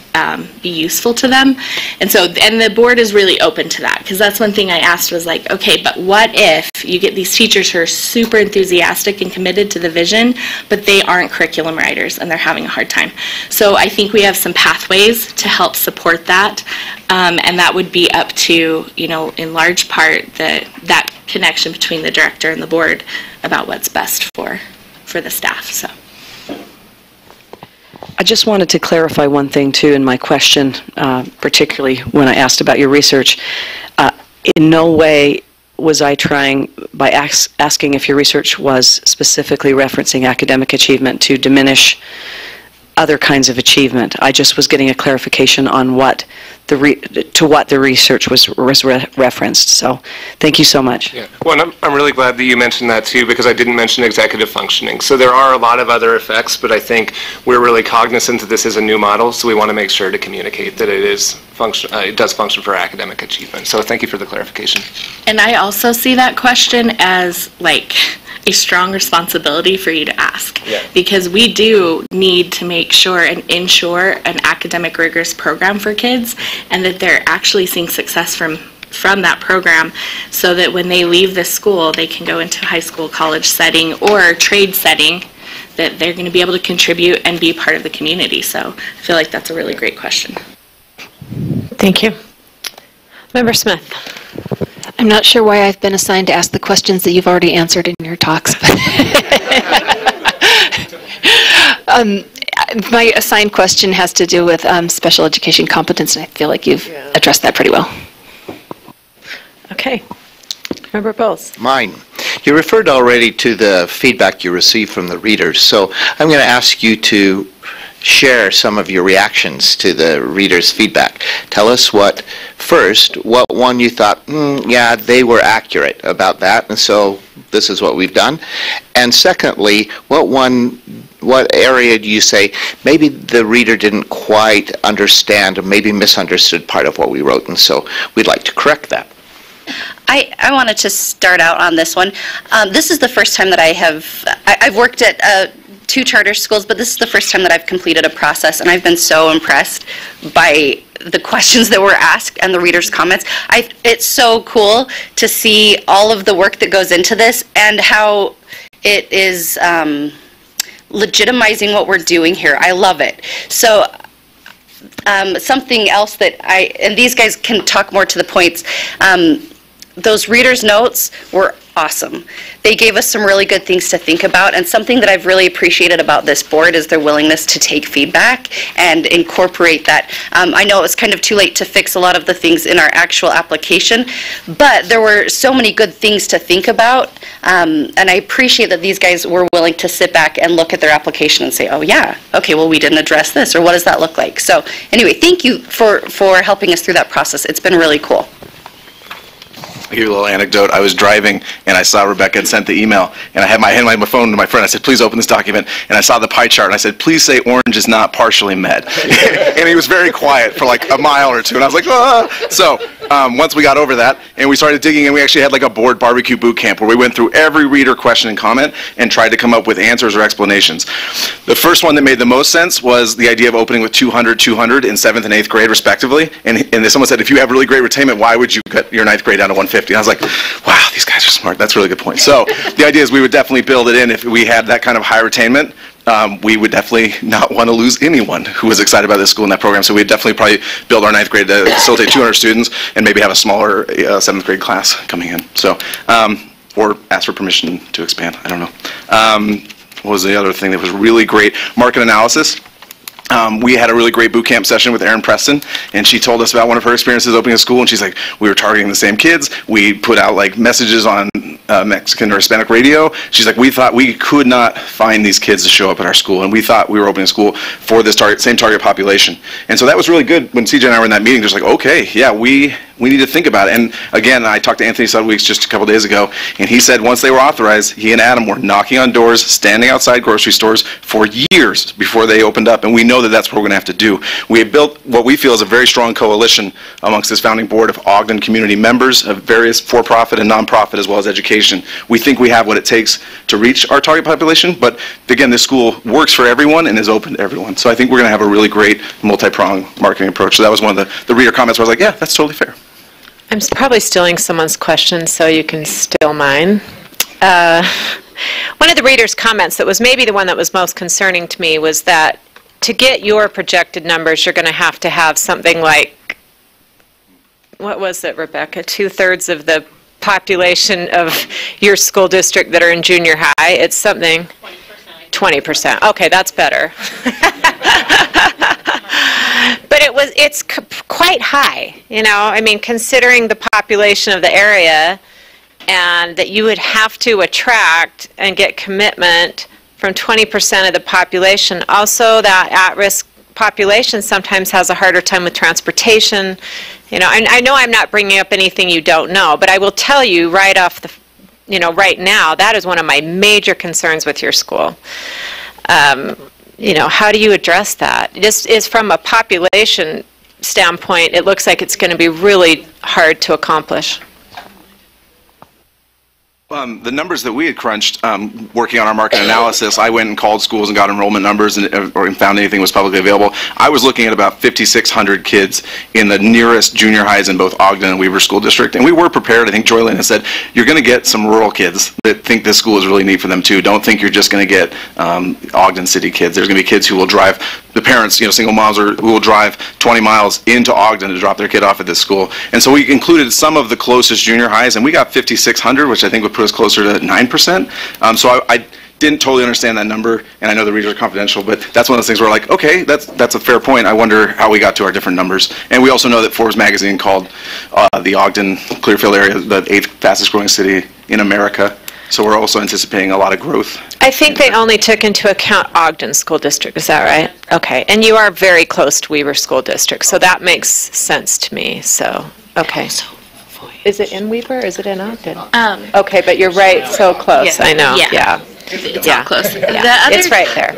be useful to them. And the board is really open to that, because that's one thing I asked was like, okay, but what if you get these teachers who are super enthusiastic and committed to the vision, but they aren't curriculum writers and they're having a hard time. So I think we have some pathways to help support that. And that would be up to, in large part, that connection between the director and the board about what's best for the staff. So I just wanted to clarify one thing too in my question, particularly when I asked about your research. In no way was I trying, by asking if your research was specifically referencing academic achievement, to diminish other kinds of achievement. I just was getting a clarification on what the research was referenced. So thank you so much. Yeah. Well, I'm really glad that you mentioned that too, because I didn't mention executive functioning. So there are a lot of other effects, but I think we're really cognizant that this is a new model, so we want to make sure to communicate that it does function for academic achievement. So thank you for the clarification. And I also see that question as like a strong responsibility for you to ask, because we do need to make sure and ensure an academic rigorous program for kids, and that they're actually seeing success from that program, so that when they leave the school they can go into high school, college setting, or trade setting, that they're going to be able to contribute and be part of the community. So I feel like that's a really great question. Thank you. Member Smith. I'm not sure why I've been assigned to ask the questions that you've already answered in your talks. My assigned question has to do with special education competence, and I feel like you've addressed that pretty well. Okay. Member Bowles. Mine. You referred already to the feedback you received from the readers, so I'm going to ask you to share some of your reactions to the readers' feedback. Tell us what one you thought, yeah, they were accurate about that, and so this is what we've done. And secondly, what area do you say maybe the reader didn't quite understand, or maybe misunderstood part of what we wrote, and so we'd like to correct that. I wanted to start out on this one. This is the first time that I've worked at 2 charter schools, but this is the first time that I've completed a process, and I've been so impressed by the questions that were asked and the readers' comments. It's so cool to see all of the work that goes into this, and how it is legitimizing what we're doing here. I love it. So something else that and these guys can talk more to the points, those readers' notes were awesome. They gave us some really good things to think about, and something that I've really appreciated about this board is their willingness to take feedback and incorporate that. I know it was kind of too late to fix a lot of the things in our actual application, but there were so many good things to think about, and I appreciate that these guys were willing to sit back and look at their application and say, oh yeah, okay, well we didn't address this, or what does that look like? So anyway, thank you for helping us through that process. It's been really cool. I'll give you a little anecdote. I was driving, and I saw Rebecca had sent the email, and I had my phone to my friend. I said, please open this document. And I saw the pie chart, and I said, please say orange is not partially met. And he was very quiet for like a mile or two, and I was like, ah. So once we got over that, and we started digging, and we actually had like a board barbecue boot camp where we went through every reader question and comment and tried to come up with answers or explanations. The first one that made the most sense was the idea of opening with 200 in 7th and 8th grade respectively. And someone said, if you have really great retainment, why would you cut your 9th grade down to 150? And I was like, wow, these guys are smart. That's a really good point. So the idea is we would definitely build it in if we had that kind of high retainment. We would definitely not want to lose anyone who was excited about this school in that program. So we'd definitely probably build our 9th grade to facilitate 200 students and maybe have a smaller 7th grade class coming in. So, or ask for permission to expand. I don't know. What was the other thing that was really great? Market analysis. we had a really great boot camp session with Erin Preston, and she told us about one of her experiences opening a school, and she's like, we were targeting the same kids. We put out like messages on Mexican or Hispanic radio. She's like, we thought we could not find these kids to show up at our school, and we thought we were opening a school for this same target population. And so that was really good when CJ and I were in that meeting, just like, okay, yeah, we need to think about it. And again, I talked to Anthony Sudweeks just a couple days ago, and he said once they were authorized, he and Adam were knocking on doors, standing outside grocery stores for years before they opened up, and we know that that's what we're going to have to do. We have built what we feel is a very strong coalition amongst this founding board of Ogden community members of various for-profit and nonprofit as well as education. We think we have what it takes to reach our target population, but again, this school works for everyone and is open to everyone. So I think we're going to have a really great multi-pronged marketing approach. So that was one of the reader comments where I was like, yeah, that's totally fair. I'm probably stealing someone's question, so you can steal mine. One of the reader's comments that was maybe the one that was most concerning to me was that to get your projected numbers, you're going to have something like, what was it, Rebecca? 2/3 of the population of your school district that are in junior high. It's something. 20%. Okay, that's better. But it's quite high, you know. I mean, considering the population of the area, and that you would have to attract and get commitment from 20% of the population. Also, that at-risk population sometimes has a harder time with transportation. You know, I know I'm not bringing up anything you don't know, but I will tell you right off the, right now, that is one of my major concerns with your school. How do you address that? This is from a population standpoint, it looks like it's going to be really hard to accomplish. The numbers that we had crunched, working on our market analysis, I went and called schools and got enrollment numbers and found anything was publicly available. I was looking at about 5,600 kids in the nearest junior highs in both Ogden and Weber School District. And we were prepared. I think Joylyn has said, you're going to get some rural kids that think this school is really neat for them too. Don't think you're just going to get Ogden City kids. There's going to be kids who will drive, the parents, single moms who will drive 20 miles into Ogden to drop their kid off at this school. And so we included some of the closest junior highs, and we got 5,600, which I think would put us closer to 9%. So I didn't totally understand that number, and I know the readers are confidential, but that's one of those things where like, okay, that's a fair point. I wonder how we got to our different numbers. And we also know that Forbes magazine called the Ogden Clearfield area the 8th fastest growing city in America. So we're also anticipating a lot of growth. I think they only took into account Ogden School District, is that right? Okay, and you are very close to Weber School District, so that makes sense to me, so, okay. Is it in Weber or is it in Ogden? Okay, but you're right, so close, I know, yeah. It's all close. Yeah. It's right there.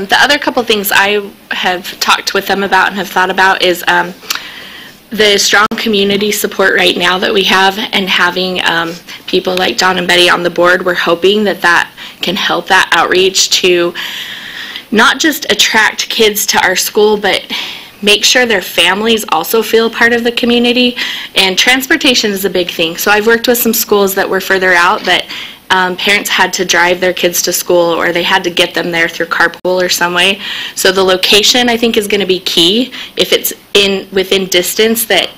The other couple things I have talked with them about and have thought about is the strong community support right now that we have, and having people like John and Betty on the board. We're hoping that can help that outreach to not just attract kids to our school, but make sure their families also feel part of the community. And transportation is a big thing. So I've worked with some schools that were further out that parents had to drive their kids to school, or they had to get them there through carpool or some way. So the location, I think, is going to be key. If it's within distance, that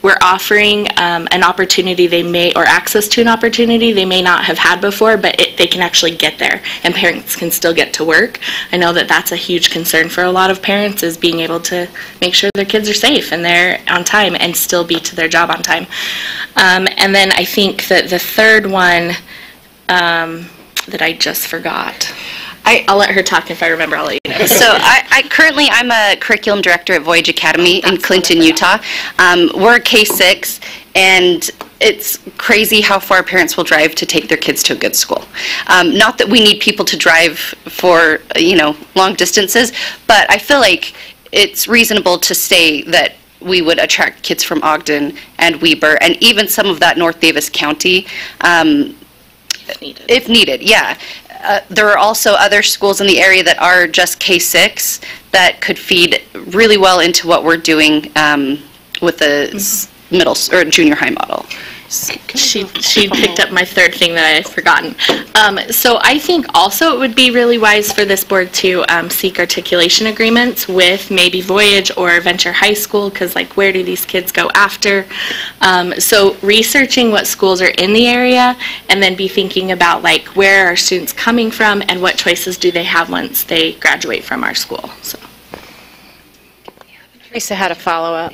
we're offering an opportunity or access to an opportunity they may not have had before, but they can actually get there, and parents can still get to work. I know that that's a huge concern for a lot of parents, is being able to make sure their kids are safe and they're on time and still be to their job on time. And then I think that the third one that I just forgot. I'll let her talk. If I remember, I'll let you know. So I'm a curriculum director at Voyage Academy in Clinton, Utah. We're a K-6, and it's crazy how far parents will drive to take their kids to a good school. Not that we need people to drive for, long distances, but I feel like it's reasonable to say that we would attract kids from Ogden and Weber, and even some of that North Davis County, if needed, yeah. There are also other schools in the area that are just K-6 that could feed really well into what we're doing with the middle or junior high model. She picked up my third thing that I had forgotten. So I think also it would be really wise for this board to seek articulation agreements with maybe Voyage or Venture High School, because where do these kids go after? So researching what schools are in the area, and then be thinking about where are students coming from and what choices do they have once they graduate from our school. So. Teresa had a follow-up.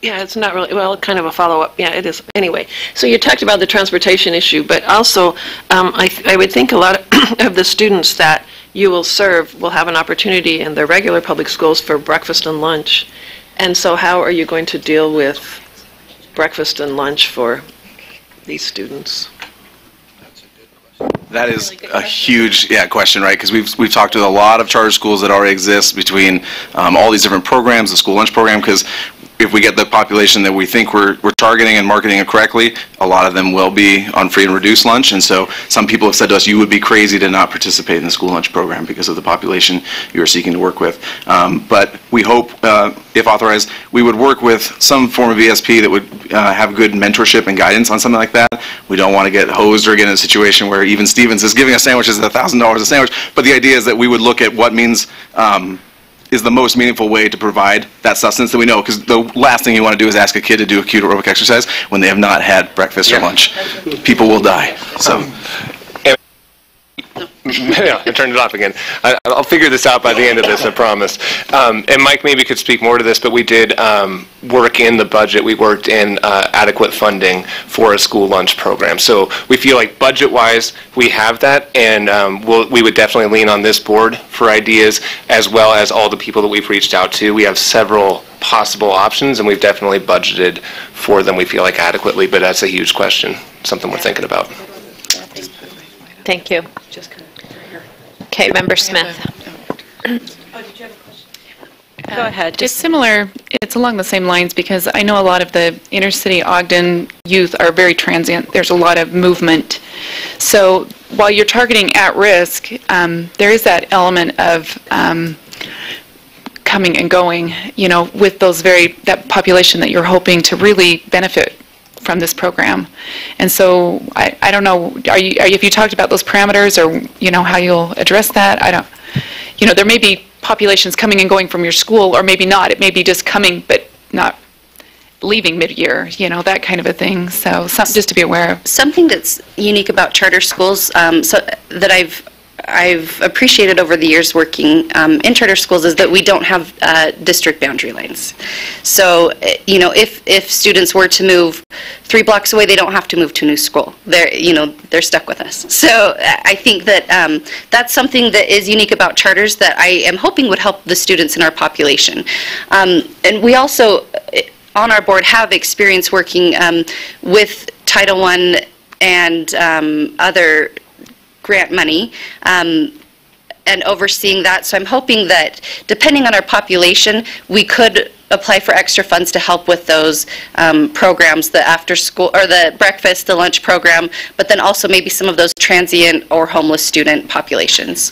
Yeah, it's not really, well, kind of a follow-up. Yeah, it is. Anyway, so you talked about the transportation issue, but also I would think a lot of the students that you will serve will have an opportunity in their regular public schools for breakfast and lunch. And so how are you going to deal with breakfast and lunch for these students? That is a huge question, right? Because we've talked to a lot of charter schools that already exist between all these different programs, the school lunch program, because if we get the population that we think we're targeting and marketing it correctly, a lot of them will be on free and reduced lunch. And so some people have said to us, you would be crazy to not participate in the school lunch program because of the population you are seeking to work with. But we hope, if authorized, we would work with some form of ESP that would have good mentorship and guidance on something like that. We don't want to get hosed or get in a situation where even Stevens is giving us sandwiches at $1,000 a sandwich. But the idea is that we would look at what means is the most meaningful way to provide that sustenance that we know, because the last thing you want to do is ask a kid to do a cute aerobic exercise when they have not had breakfast or lunch. People will die. So. Yeah, I turned it off again. I'll figure this out by the end of this, I promise. And Mike maybe could speak more to this, but we did work in the budget. We worked in adequate funding for a school lunch program. So we feel like budget-wise, we have that, and we would definitely lean on this board for ideas, as well as all the people that we've reached out to. We have several possible options, and we've definitely budgeted for them, we feel like, adequately, but that's a huge question, something we're thinking about. Thank you. Okay, Member Smith. Go ahead. Just similar, it's along the same lines, because I know a lot of the inner city Ogden youth are very transient. There's a lot of movement. So while you're targeting at risk, there is that element of coming and going, with that population that you're hoping to really benefit from this program. And so I don't know, if you talked about those parameters, or how you'll address that? I don't, there may be populations coming and going from your school, or maybe not. It may be just coming but not leaving mid-year, that kind of a thing. So something just to be aware of. Something that's unique about charter schools, so that I've appreciated over the years working in charter schools, is that we don't have district boundary lines. So, if students were to move 3 blocks away, they don't have to move to a new school. They're stuck with us. So I think that that's something that is unique about charters that I am hoping would help the students in our population. And we also, on our board, have experience working with Title I and other grant money and overseeing that. So I'm hoping that, depending on our population, we could apply for extra funds to help with those programs, the after school, or the breakfast, the lunch program, but then also maybe some of those transient or homeless student populations.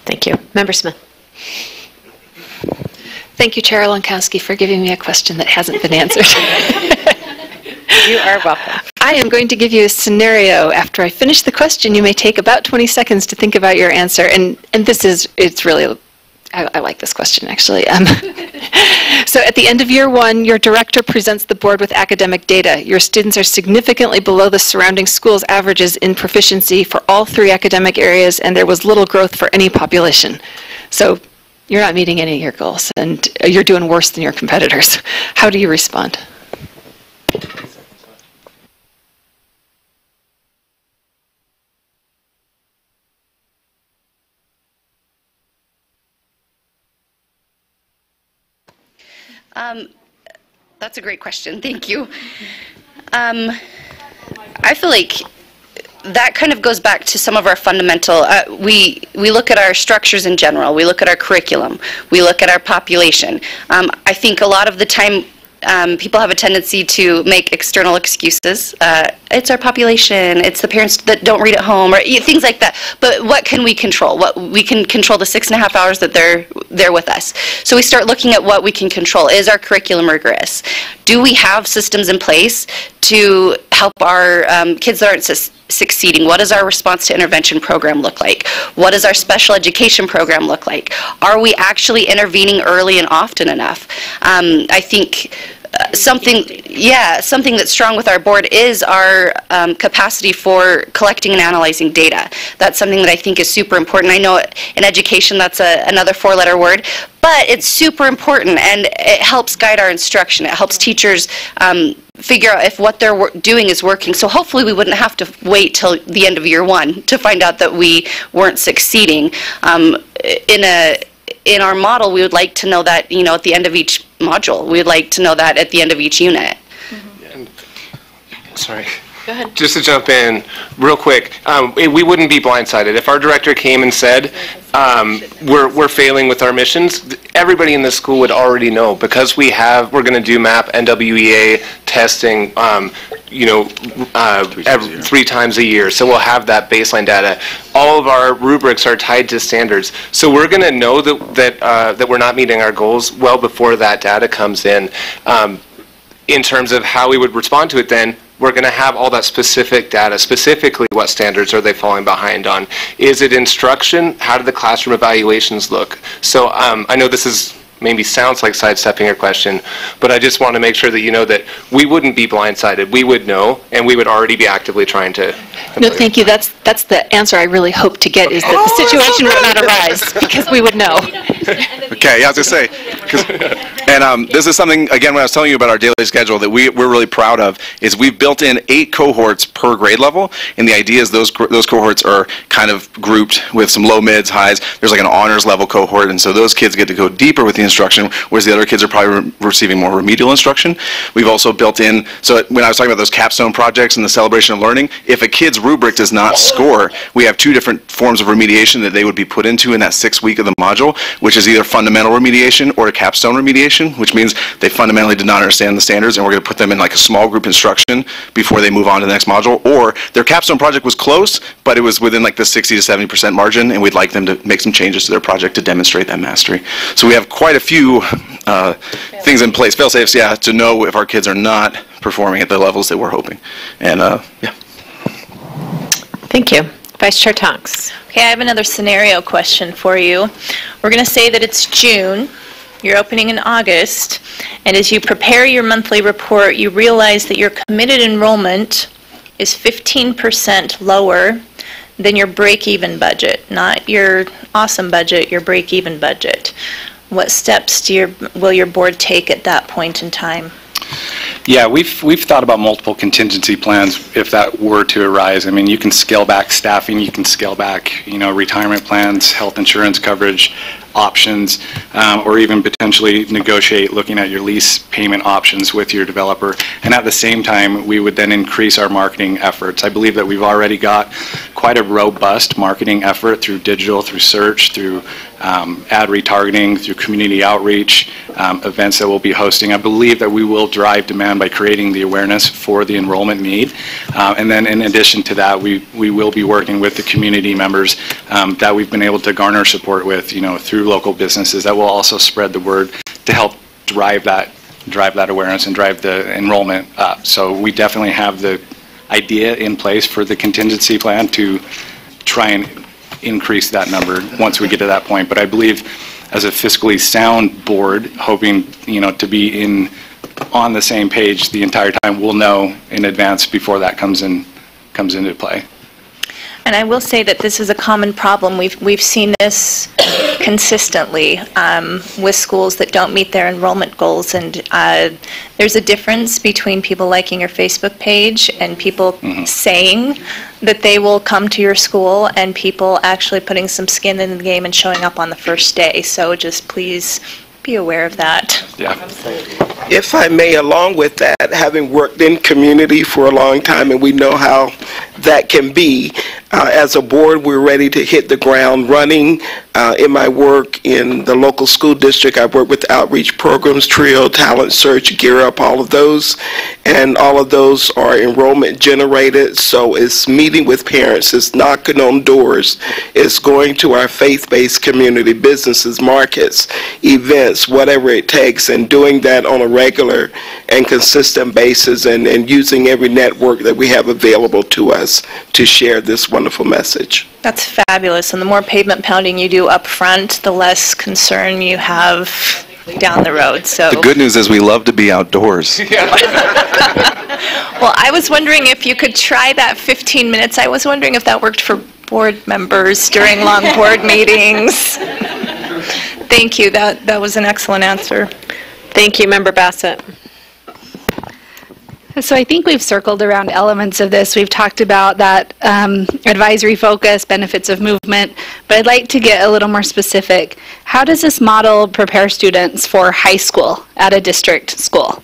Thank you. Member Smith. Thank you, Chair Lankowski, for giving me a question that hasn't been answered. You are welcome. I am going to give you a scenario. After I finish the question, you may take about 20 seconds to think about your answer. And it's really, I like this question, actually. So at the end of year 1, your director presents the board with academic data. Your students are significantly below the surrounding schools' averages in proficiency for all 3 academic areas, and there was little growth for any population. So you're not meeting any of your goals, and you're doing worse than your competitors. How do you respond? That's a great question. Thank you. I feel like that kind of goes back to some of our fundamental, we look at our structures in general, we look at our curriculum, we look at our population. I think a lot of the time people have a tendency to make external excuses. It's our population, it's the parents that don't read at home, or things like that. But what can we control? We can control the 6.5 hours that they're with us. So we start looking at what we can control. Is our curriculum rigorous? Do we have systems in place to help our kids that aren't succeeding? What does our response to intervention program look like? What does our special education program look like? Are we actually intervening early and often enough? I think something that's strong with our board is our capacity for collecting and analyzing data. That's something that I think is super important. I know in education that's another four-letter word, but it's super important, and it helps guide our instruction. It helps teachers figure out if what they're doing is working. So hopefully we wouldn't have to wait till the end of year one to find out that we weren't succeeding. In our model, we would like to know that, at the end of each module. We would like to know that at the end of each unit. Sorry. Go ahead. Just to jump in real quick, we wouldn't be blindsided. If our director came and said, we're failing with our missions, everybody in the school would already know, because we're going to do MAP, NWEA testing, 3 times a year. So we'll have that baseline data. All of our rubrics are tied to standards. So we're going to know that we're not meeting our goals well before that data comes in. In terms of how we would respond to it then, we're going to have all that specific data, specifically what standards are they falling behind on. Is it instruction? How do the classroom evaluations look? So I know this maybe sounds like sidestepping your question, but I just want to make sure that you know that we wouldn't be blindsided. We would know, and we would already be actively trying to. No, thank you. That's the answer I really hope to get, is that the situation would not arise, because we would know. Okay, yeah, I was going to say, and this is something, again, when I was telling you about our daily schedule that we're really proud of, is we've built in 8 cohorts per grade level, and the idea is those cohorts are kind of grouped with some low, mids, highs. There's like an honors level cohort, and so those kids get to go deeper with the instruction, whereas the other kids are probably receiving more remedial instruction. We've also built in, so when I was talking about those capstone projects and the celebration of learning, if a kid's rubric does not score, we have 2 different forms of remediation that they would be put into in that 6th week of the module, which is either fundamental remediation or a capstone remediation, which means they fundamentally did not understand the standards, and we're going to put them in like a small group instruction before they move on to the next module, or their capstone project was close, but it was within like the 60 to 70% margin, and we'd like them to make some changes to their project to demonstrate that mastery. So we have quite a few things in place, fail-safes, to know if our kids are not performing at the levels that we're hoping. And yeah. Thank you. Vice Chair Tonks. Okay, I have another scenario question for you. We're going to say that it's June, you're opening in August, and as you prepare your monthly report, you realize that your committed enrollment is 15% lower than your break-even budget, not your awesome budget, your break-even budget. What steps will your board take at that point in time? Yeah, we've thought about multiple contingency plans if that were to arise. I mean, you can scale back staffing, you can scale back, retirement plans, health insurance coverage options, or even potentially negotiate looking at your lease payment options with your developer. And at the same time, we would then increase our marketing efforts. I believe that we've already got quite a robust marketing effort through digital, through search, through ad retargeting, through community outreach, events that we'll be hosting. I believe that we will drive demand by creating the awareness for the enrollment need. And then in addition to that, we will be working with the community members that we've been able to garner support with, through local businesses that will also spread the word to help drive that awareness and drive the enrollment up. So we definitely have the idea in place for the contingency plan to try and increase that number once we get to that point. But I believe as a fiscally sound board, hoping to be on the same page the entire time, we'll know in advance before that comes into play. And I will say that this is a common problem. We've seen this consistently with schools that don't meet their enrollment goals. And there's a difference between people liking your Facebook page and people saying that they will come to your school and people actually putting some skin in the game and showing up on the first day. So just please be aware of that. Yeah. If I may, along with that, having worked in community for a long time, and we know how that can be, as a board, we're ready to hit the ground running. In my work in the local school district, I've worked with outreach programs, TRIO, Talent Search, Gear Up, all of those. And all of those are enrollment generated. So it's meeting with parents, it's knocking on doors, it's going to our faith-based community, businesses, markets, events, whatever it takes, and doing that on a regular and consistent basis, and using every network that we have available to us to share this wonderful message. That's fabulous. And the more pavement pounding you do up front, the less concern you have down the road. So The good news is we love to be outdoors. well, I was wondering if you could try that 15 minutes. I was wondering if that worked for board members during long board meetings. Thank you. That was an excellent answer. Thank you, Member Bassett. So I think we've circled around elements of this. We've talked about that advisory focus, benefits of movement, but I'd like to get a little more specific. How does this model prepare students for high school at a district school?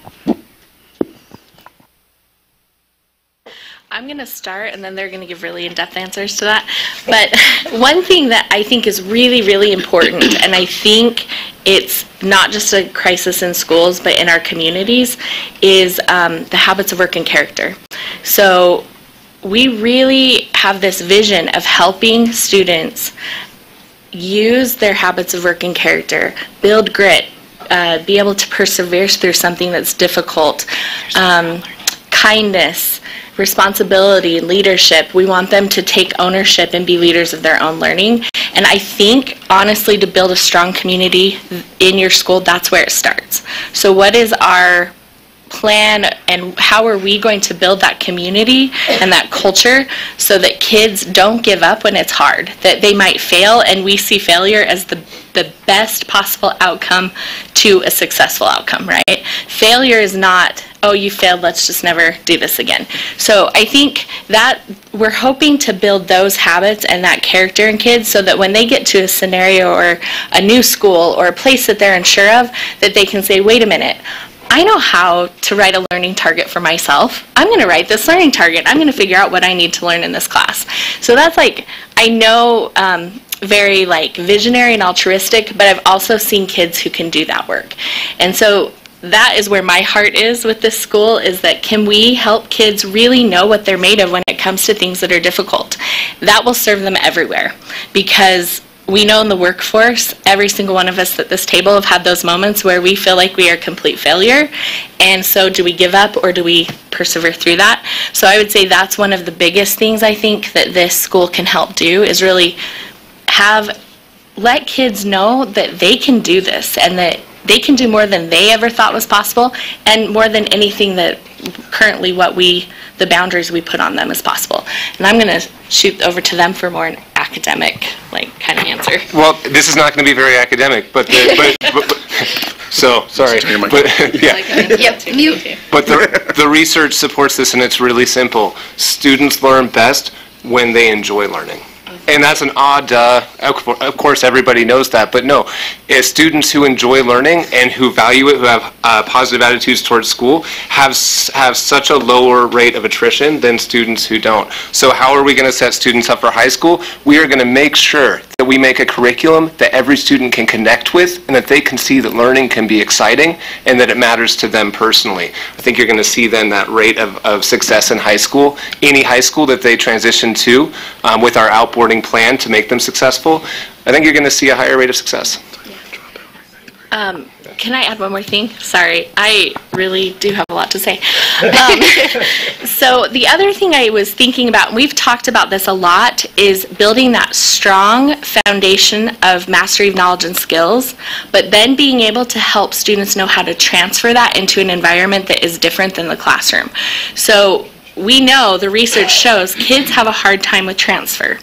I'm going to start, and then they're going to give really in-depth answers to that. But one thing that I think is really, really important, and I think it's not just a crisis in schools, but in our communities, is the habits of work and character. So we really have this vision of helping students use their habits of work and character, build grit, be able to persevere through something that's difficult, kindness, responsibility, leadership. We want them to take ownership and be leaders of their own learning. And I think, honestly, to build a strong community in your school, that's where it starts. So what is our plan, and how are we going to build that community and that culture so that kids don't give up when it's hard, that they might fail, and we see failure as the best possible outcome to a successful outcome, right? Failure is not, oh, you failed, let's just never do this again. So I think that we're hoping to build those habits and that character in kids so that when they get to a scenario or a new school or a place that they're unsure of, that they can say, wait a minute, I know how to write a learning target for myself. I'm going to write this learning target. I'm going to figure out what I need to learn in this class. So that's like, I know, very like visionary and altruistic, but I've also seen kids who can do that work. And so that is where my heart is with this school, is that can we help kids really know what they're made of when it comes to things that are difficult? That will serve them everywhere, because we know in the workforce, every single one of us at this table have had those moments where we feel like we are a complete failure. And so do we give up or do we persevere through that? So I would say that's one of the biggest things I think that this school can help do, is really let kids know that they can do this and that they can do more than they ever thought was possible, and more than anything that currently the boundaries we put on them is possible. And I'm going to shoot over to them for more an academic kind of answer. Well, this is not going to be very academic, but so sorry, but yeah. Yep, mute. But the research supports this, and it's really simple. Students learn best when they enjoy learning. And that's an odd, of course everybody knows that, but no, students who enjoy learning and who value it, who have positive attitudes towards school, have such a lower rate of attrition than students who don't. So how are we going to set students up for high school? We are going to make sure that we make a curriculum that every student can connect with, and that they can see that learning can be exciting and that it matters to them personally. I think you're going to see then that rate of success in high school, any high school that they transition to, with our outboarding plan to make them successful. I think you're going to see a higher rate of success. Can I add one more thing? Sorry, I really do have a lot to say. So the other thing I was thinking about, and we've talked about this a lot, is building that strong foundation of mastery of knowledge and skills, but then being able to help students know how to transfer that into an environment that is different than the classroom. So we know, the research shows, kids have a hard time with transfer.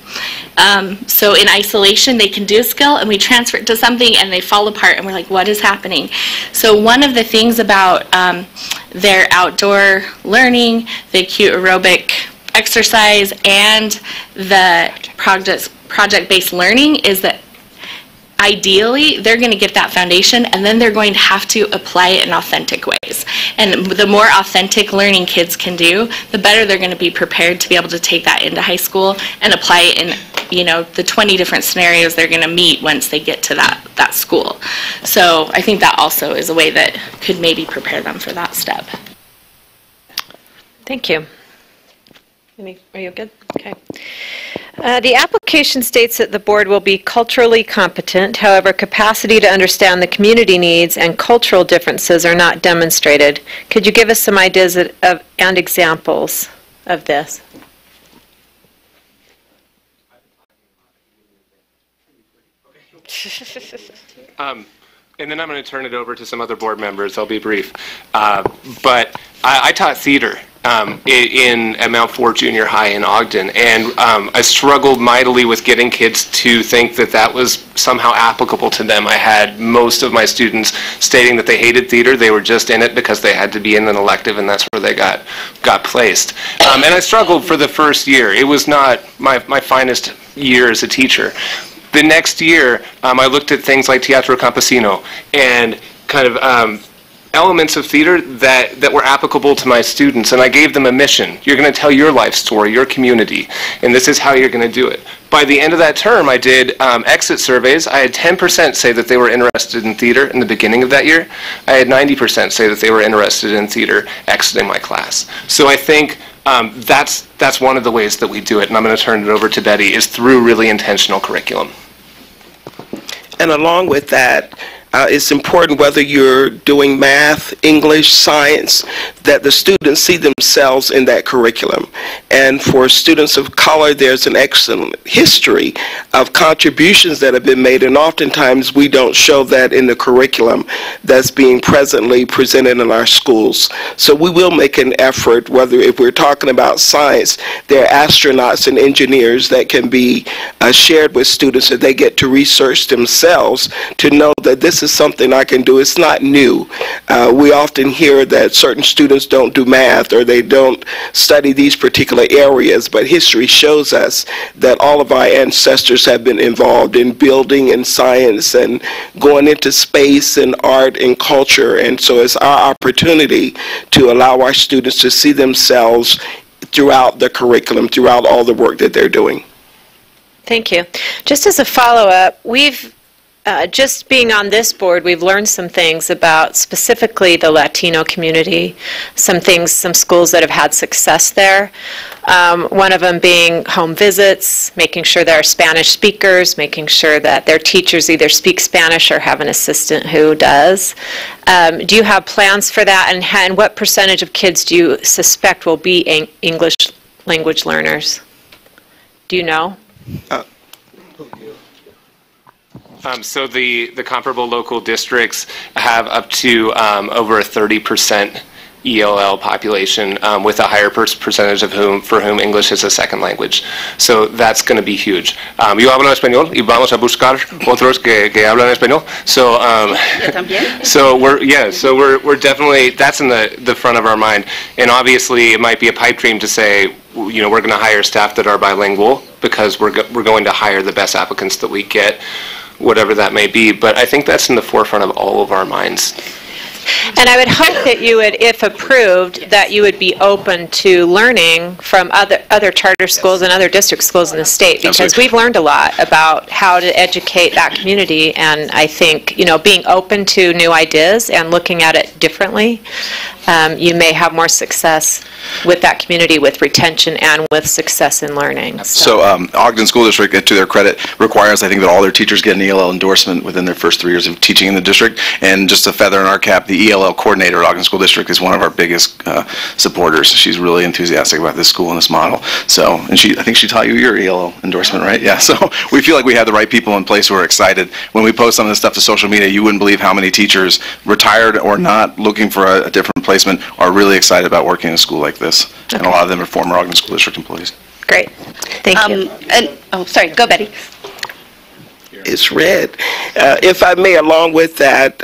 So in isolation, they can do a skill, and we transfer it to something, and they fall apart, and we're like, what is happening? So one of the things about their outdoor learning, the acute aerobic exercise, and the project-based learning is that ideally, they're going to get that foundation, and then they're going to have to apply it in authentic ways. And the more authentic learning kids can do, the better they're going to be prepared to be able to take that into high school and apply it in, the 20 different scenarios they're going to meet once they get to that school. So I think that also is a way that could maybe prepare them for that step. Thank you. Are you good? Okay. The application states that the board will be culturally competent. However, capacity to understand the community needs and cultural differences are not demonstrated. Could you give us some ideas and examples of this? And then I'm going to turn it over to some other board members. I'll be brief. But I taught theater at Mount Fort Junior High in Ogden, and I struggled mightily with getting kids to think that that was somehow applicable to them. I had most of my students stating that they hated theater. They were just in it because they had to be in an elective, and that's where they got placed. And I struggled for the first year. It was not my finest year as a teacher. The next year, I looked at things like Teatro Campesino and kind of elements of theater that were applicable to my students, and I gave them a mission. You're going to tell your life story, your community, and this is how you're going to do it. By the end of that term, I did exit surveys. I had 10% say that they were interested in theater in the beginning of that year. I had 90% say that they were interested in theater exiting my class. So I think that's one of the ways that we do it, and I'm going to turn it over to Betty, is through really intentional curriculum. And along with that, it's important whether you're doing math, English, science, that the students see themselves in that curriculum. And for students of color, there's an excellent history of contributions that have been made, and oftentimes we don't show that in the curriculum that's being presently presented in our schools. So we will make an effort, whether if we're talking about science, there are astronauts and engineers that can be shared with students that they get to research themselves to know that this is something I can do. It's not new. We often hear that certain students don't do math or they don't study these particular areas, but history shows us that all of our ancestors have been involved in building and science and going into space and art and culture, and so it's our opportunity to allow our students to see themselves throughout the curriculum, throughout all the work that they're doing. Thank you. Just as a follow-up, we've just being on this board, we've learned some things about specifically the Latino community, some schools that have had success there. One of them being home visits, making sure there are Spanish speakers, making sure that their teachers either speak Spanish or have an assistant who does. Do you have plans for that, and what percentage of kids do you suspect will be English language learners? Do you know? So the comparable local districts have up to over a 30% ELL population, with a higher percentage of for whom English is a second language. So that's going to be huge. Yo hablo español y vamos a buscar otros que hablan español. So we're definitely, that's in the front of our mind. And obviously it might be a pipe dream to say, you know, we're going to hire staff that are bilingual because we're going to hire the best applicants that we get, whatever that may be. But I think that's in the forefront of all of our minds. And I would hope that you would, if approved, that you would be open to learning from other charter schools and other district schools in the state, because Absolutely. we've learned a lot about how to educate that community, and I think, you know, being open to new ideas and looking at it differently, you may have more success with that community, with retention and with success in learning. So Ogden School District, to their credit, requires, I think, that all their teachers get an ELL endorsement within their first 3 years of teaching in the district. And just a feather in our cap, the ELL coordinator at Ogden School District is one of our biggest supporters. She's really enthusiastic about this school and this model. So, and I think she taught you your ELL endorsement, right? Yeah. So we feel like we have the right people in place who are excited. When we post some of this stuff to social media, you wouldn't believe how many teachers, retired or not, looking for a different placement, are really excited about working in a school like this. Okay. And a lot of them are former Ogden School District employees. Great. Thank you. Oh, sorry. Go, Betty. It's red. If I may, along with that,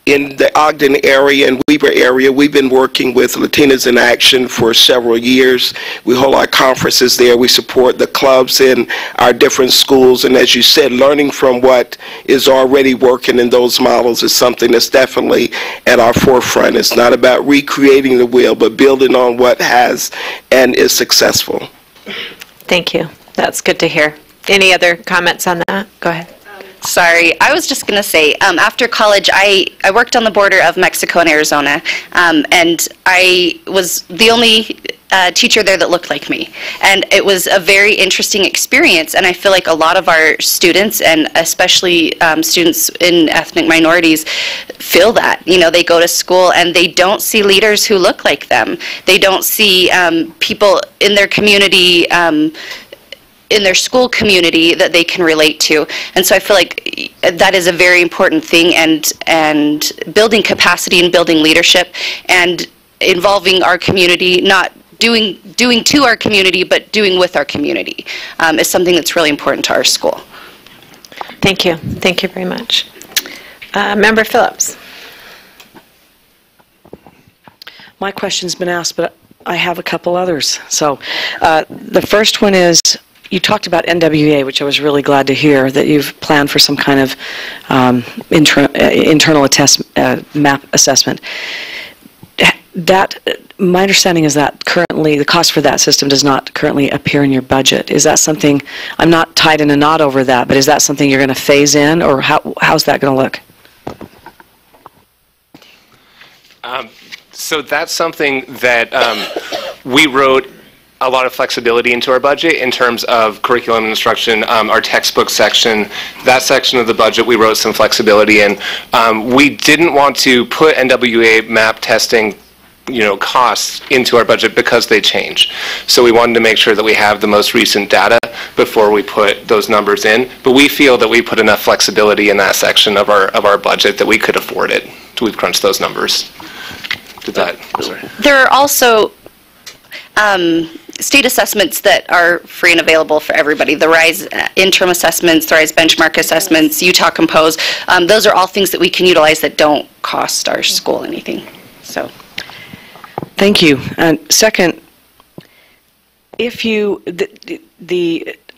in the Ogden area and Weber area, we've been working with Latinas in Action for several years. We hold our conferences there. We support the clubs in our different schools. And as you said, learning from what is already working in those models is something that's definitely at our forefront. It's not about recreating the wheel, but building on what has and is successful. Thank you. That's good to hear. Any other comments on that? Go ahead. Sorry, I was just going to say, after college, I worked on the border of Mexico and Arizona, and I was the only teacher there that looked like me. And it was a very interesting experience, and I feel like a lot of our students, and especially students in ethnic minorities, feel that. You know, they go to school and they don't see leaders who look like them. They don't see people in their community in their school community that they can relate to. And so I feel like that is a very important thing, and building capacity and building leadership and involving our community, not doing to our community, but doing with our community, is something that's really important to our school. Thank you. Thank you very much. Member Phillips. My question's been asked, but I have a couple others. So the first one is, you talked about NWA, which I was really glad to hear, that you've planned for some kind of internal map assessment. My understanding is that currently the cost for that system does not currently appear in your budget. Is that something, I'm not tied in a knot over that, but is that something you're going to phase in, or how's that going to look? So that's something that we wrote a lot of flexibility into our budget in terms of curriculum and instruction, our textbook section, that section of the budget we wrote some flexibility in. We didn't want to put NWA map testing costs into our budget because they change. So we wanted to make sure that we have the most recent data before we put those numbers in. But we feel that we put enough flexibility in that section of our budget that we could afford it. So we've crunched those numbers. There are also state assessments that are free and available for everybody. The RISE interim assessments, the RISE benchmark assessments, Utah Compose, those are all things that we can utilize that don't cost our school anything. So. Thank you. And second, if you,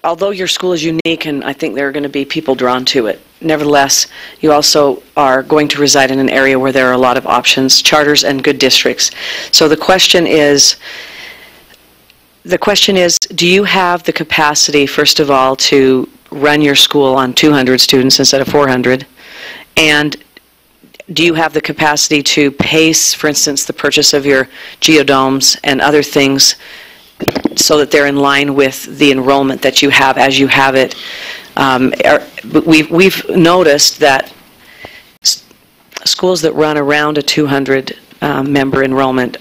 although your school is unique, and I think there are going to be people drawn to it, nevertheless, you also are going to reside in an area where there are a lot of options, charters, and good districts. So the question is, do you have the capacity, first of all, to run your school on 200 students instead of 400? And do you have the capacity to pace, for instance, the purchase of your geodomes and other things so that they're in line with the enrollment that you have as you have it? We've noticed that schools that run around a 200 member enrollment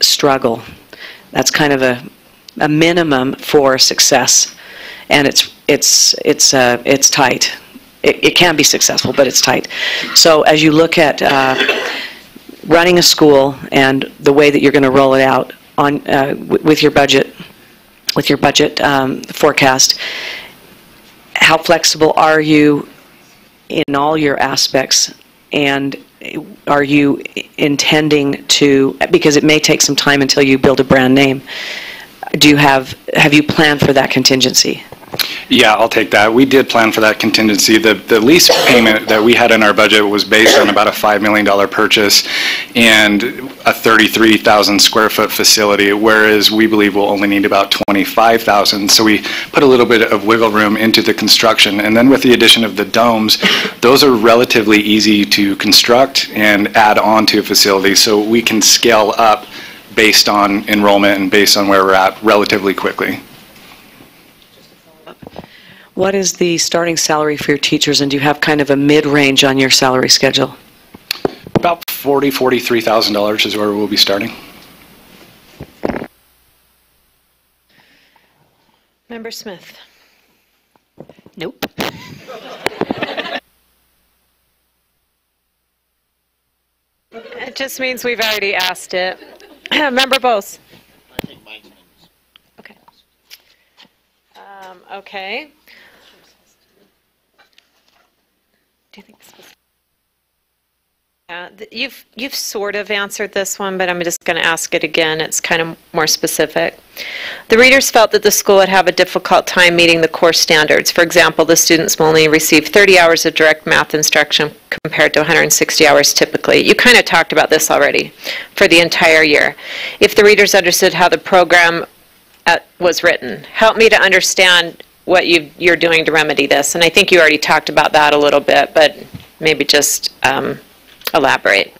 struggle. That's kind of a minimum for success, and it's tight. It can be successful, but it's tight. So as you look at running a school and the way that you're going to roll it out on with your budget forecast, how flexible are you in all your aspects, and are you intending to, because it may take some time until you build a brand name, have you planned for that contingency? Yeah, I'll take that. We did plan for that contingency. The lease payment that we had in our budget was based on about a $5 million purchase and a 33,000 square foot facility, whereas we believe we'll only need about 25,000. So we put a little bit of wiggle room into the construction. And then with the addition of the domes, those are relatively easy to construct and add on to a facility, so we can scale up based on enrollment and based on where we're at relatively quickly. What is the starting salary for your teachers, and do you have kind of a mid-range on your salary schedule? About $43,000 is where we'll be starting. Member Smith. Nope. It just means we've already asked it. Member Bose. Okay. Okay. Do you think this was? Yeah, you've sort of answered this one, but I'm just going to ask it again. It's kind of more specific. The readers felt that the school would have a difficult time meeting the core standards. For example, the students will only receive 30 hours of direct math instruction compared to 160 hours typically. You kind of talked about this already for the entire year. If the readers understood how the program was written, help me to understand what you're doing to remedy this. And I think you already talked about that a little bit, but maybe just elaborate.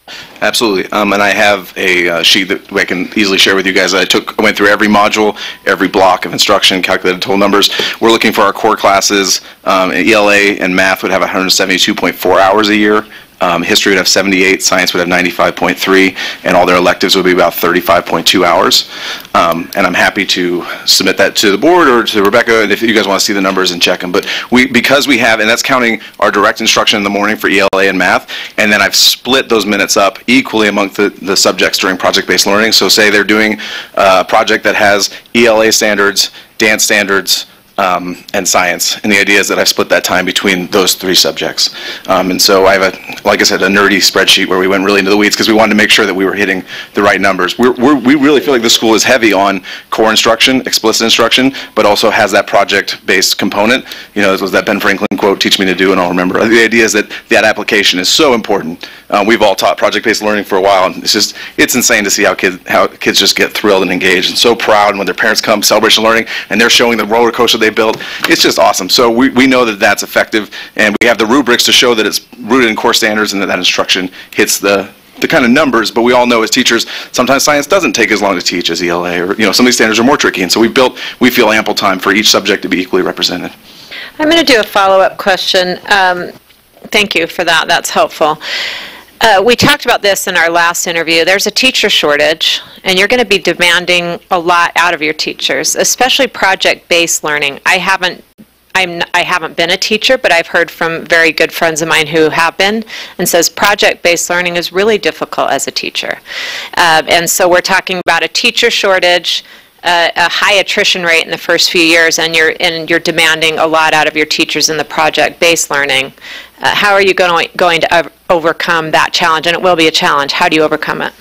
Absolutely. And I have a sheet that I can easily share with you guys. I went through every module, every block of instruction, calculated total numbers. We're looking for our core classes. ELA and math would have 172.4 hours a year. History would have 78, science would have 95.3, and all their electives would be about 35.2 hours. And I'm happy to submit that to the board or to Rebecca, and if you guys want to see the numbers and check them. But because we have, and that's counting our direct instruction in the morning for ELA and math, and then I've split those minutes up equally among the subjects during project-based learning. So say they're doing a project that has ELA standards, dance standards, and science. And the idea is that I've split that time between those three subjects. And so I have, like I said, a nerdy spreadsheet where we went really into the weeds because we wanted to make sure that we were hitting the right numbers. We really feel like the school is heavy on core instruction, explicit instruction, but also has that project-based component. You know, this was that Ben Franklin quote, "Teach me to do and I'll remember." The idea is that that application is so important. We've all taught project-based learning for a while, and it's insane to see how kids just get thrilled and engaged and so proud when their parents come, celebration learning, and they're showing the roller coaster they built. It's just awesome. So we know that that's effective, and we have the rubrics to show that it's rooted in core standards and that instruction hits the kind of numbers. But we all know as teachers, sometimes science doesn't take as long to teach as ELA, or some of these standards are more tricky. And so we feel ample time for each subject to be equally represented. I'm going to do a follow-up question. Thank you for that. That's helpful. We talked about this in our last interview. There's a teacher shortage, and you're going to be demanding a lot out of your teachers, especially project-based learning. I haven't been a teacher, but I've heard from very good friends of mine who have been, and says project-based learning is really difficult as a teacher. And so we're talking about a teacher shortage, a high attrition rate in the first few years, and you're demanding a lot out of your teachers in the project-based learning. How are you going to overcome that challenge? And it will be a challenge. How do you overcome it?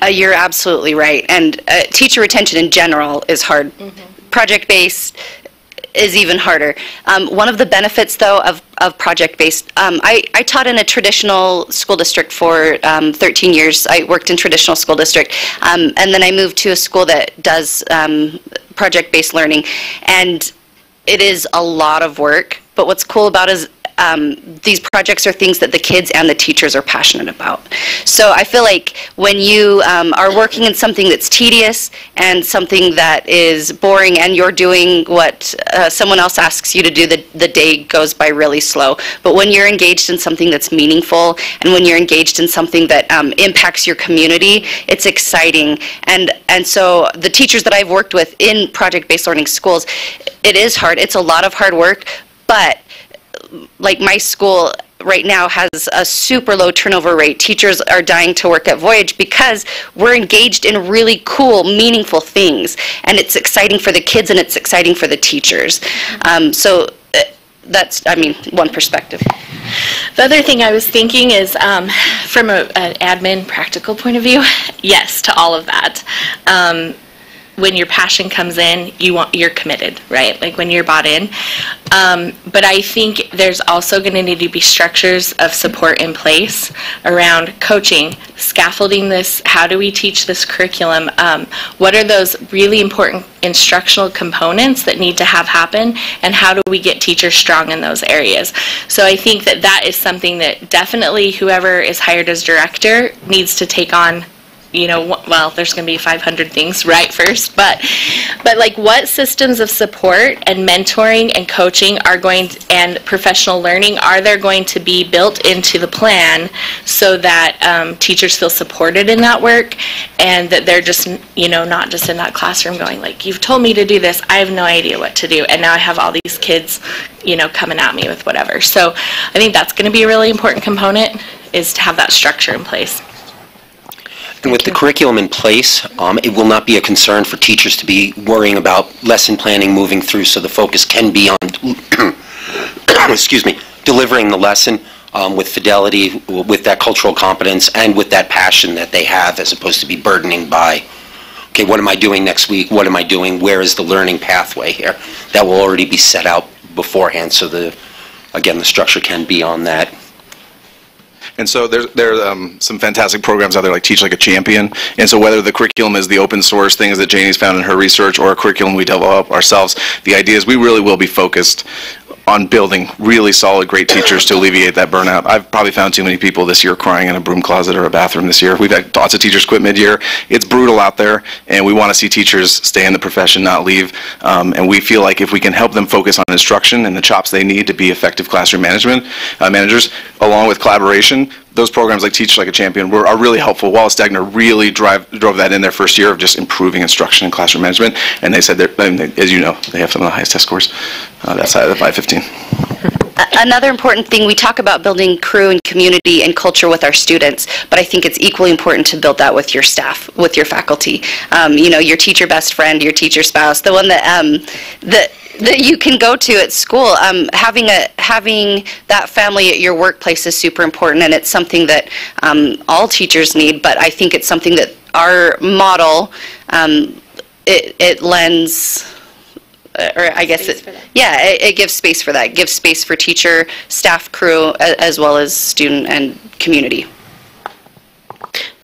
You're absolutely right. And teacher retention in general is hard. Mm-hmm. Project-based is even harder. One of the benefits, though, of project-based, I taught in a traditional school district for 13 years. I worked in traditional school district, and then I moved to a school that does project-based learning, and it is a lot of work. But what's cool about it is these projects are things that the kids and the teachers are passionate about. So I feel like when you are working in something that's tedious and something that is boring, and you're doing what someone else asks you to do, the day goes by really slow. But when you're engaged in something that's meaningful, and when you're engaged in something that impacts your community, it's exciting. And so the teachers that I've worked with in project-based learning schools, it is hard. It's a lot of hard work, but like my school right now has a super low turnover rate. Teachers are dying to work at Voyage because we're engaged in really cool, meaningful things, and it's exciting for the kids and it's exciting for the teachers. So that's, one perspective. The other thing I was thinking is, from an admin practical point of view, yes to all of that. When your passion comes in, you're committed, right? Like when you're bought in. But I think there's also going to need to be structures of support in place around coaching, scaffolding this. How do we teach this curriculum? What are those really important instructional components that need to happen? And how do we get teachers strong in those areas? So I think that is something that definitely whoever is hired as director needs to take on. Well, there's going to be 500 things right first, but like what systems of support and mentoring and coaching and professional learning are there going to be built into the plan so that teachers feel supported in that work, and that they're just, not just in that classroom going like, you've told me to do this, I have no idea what to do, and now I have all these kids, coming at me with whatever. So I think that's going to be a really important component, is to have that structure in place. And with the curriculum in place, it will not be a concern for teachers to be worrying about lesson planning moving through, so the focus can be on, delivering the lesson with fidelity, with that cultural competence, and with that passion that they have, as opposed to be burdening by, okay, what am I doing next week? What am I doing? Where is the learning pathway here? That will already be set out beforehand, so the structure can be on that. And so there's some fantastic programs out there like Teach Like a Champion. And so whether the curriculum is the open source things that Janie's found in her research or a curriculum we develop ourselves, the idea is we really will be focused on building really solid, great teachers to alleviate that burnout. I've probably found too many people this year crying in a broom closet or a bathroom this year. We've had lots of teachers quit mid-year. It's brutal out there, and we want to see teachers stay in the profession, not leave. And we feel like if we can help them focus on instruction and the chops they need to be effective classroom managers, along with collaboration, those programs like Teach Like a Champion are really helpful. Wallace Stegner really drove that in their first year of just improving instruction and classroom management. And they said, as you know, they have some of the highest test scores outside of the 515. Another important thing, we talk about building crew and community and culture with our students, but I think it's equally important to build that with your staff, with your faculty. You know, your teacher best friend, your teacher spouse, the one that you can go to at school. Having that family at your workplace is super important, and it's something that all teachers need, but I think it's something that our model, it lends, or I guess it gives space for that. It gives space for teacher, staff, crew, as well as student and community.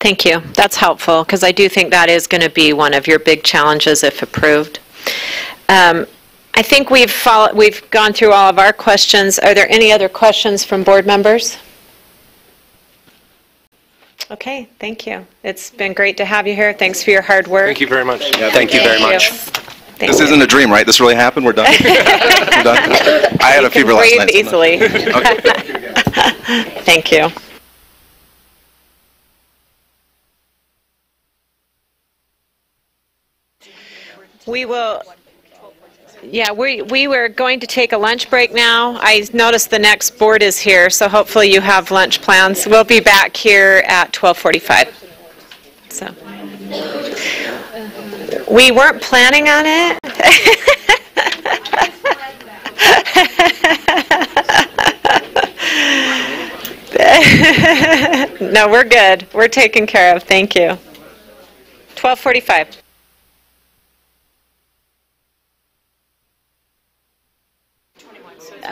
Thank you. That's helpful, because I do think that is going to be one of your big challenges if approved. I think we've gone through all of our questions. Are there any other questions from board members? Okay, thank you. It's been great to have you here. Thanks for your hard work. Thank you very much. Yeah, thank you very much. This isn't a dream, right? This really happened? We're done? We're done? I had a fever last night. Breathe easily. Thank you. We will... Yeah, we were going to take a lunch break now. I noticed the next board is here, so hopefully you have lunch plans. We'll be back here at 12:45. So we weren't planning on it. No, we're good. We're taken care of. Thank you. 12:45.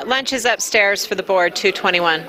Lunch is upstairs for the board, 221.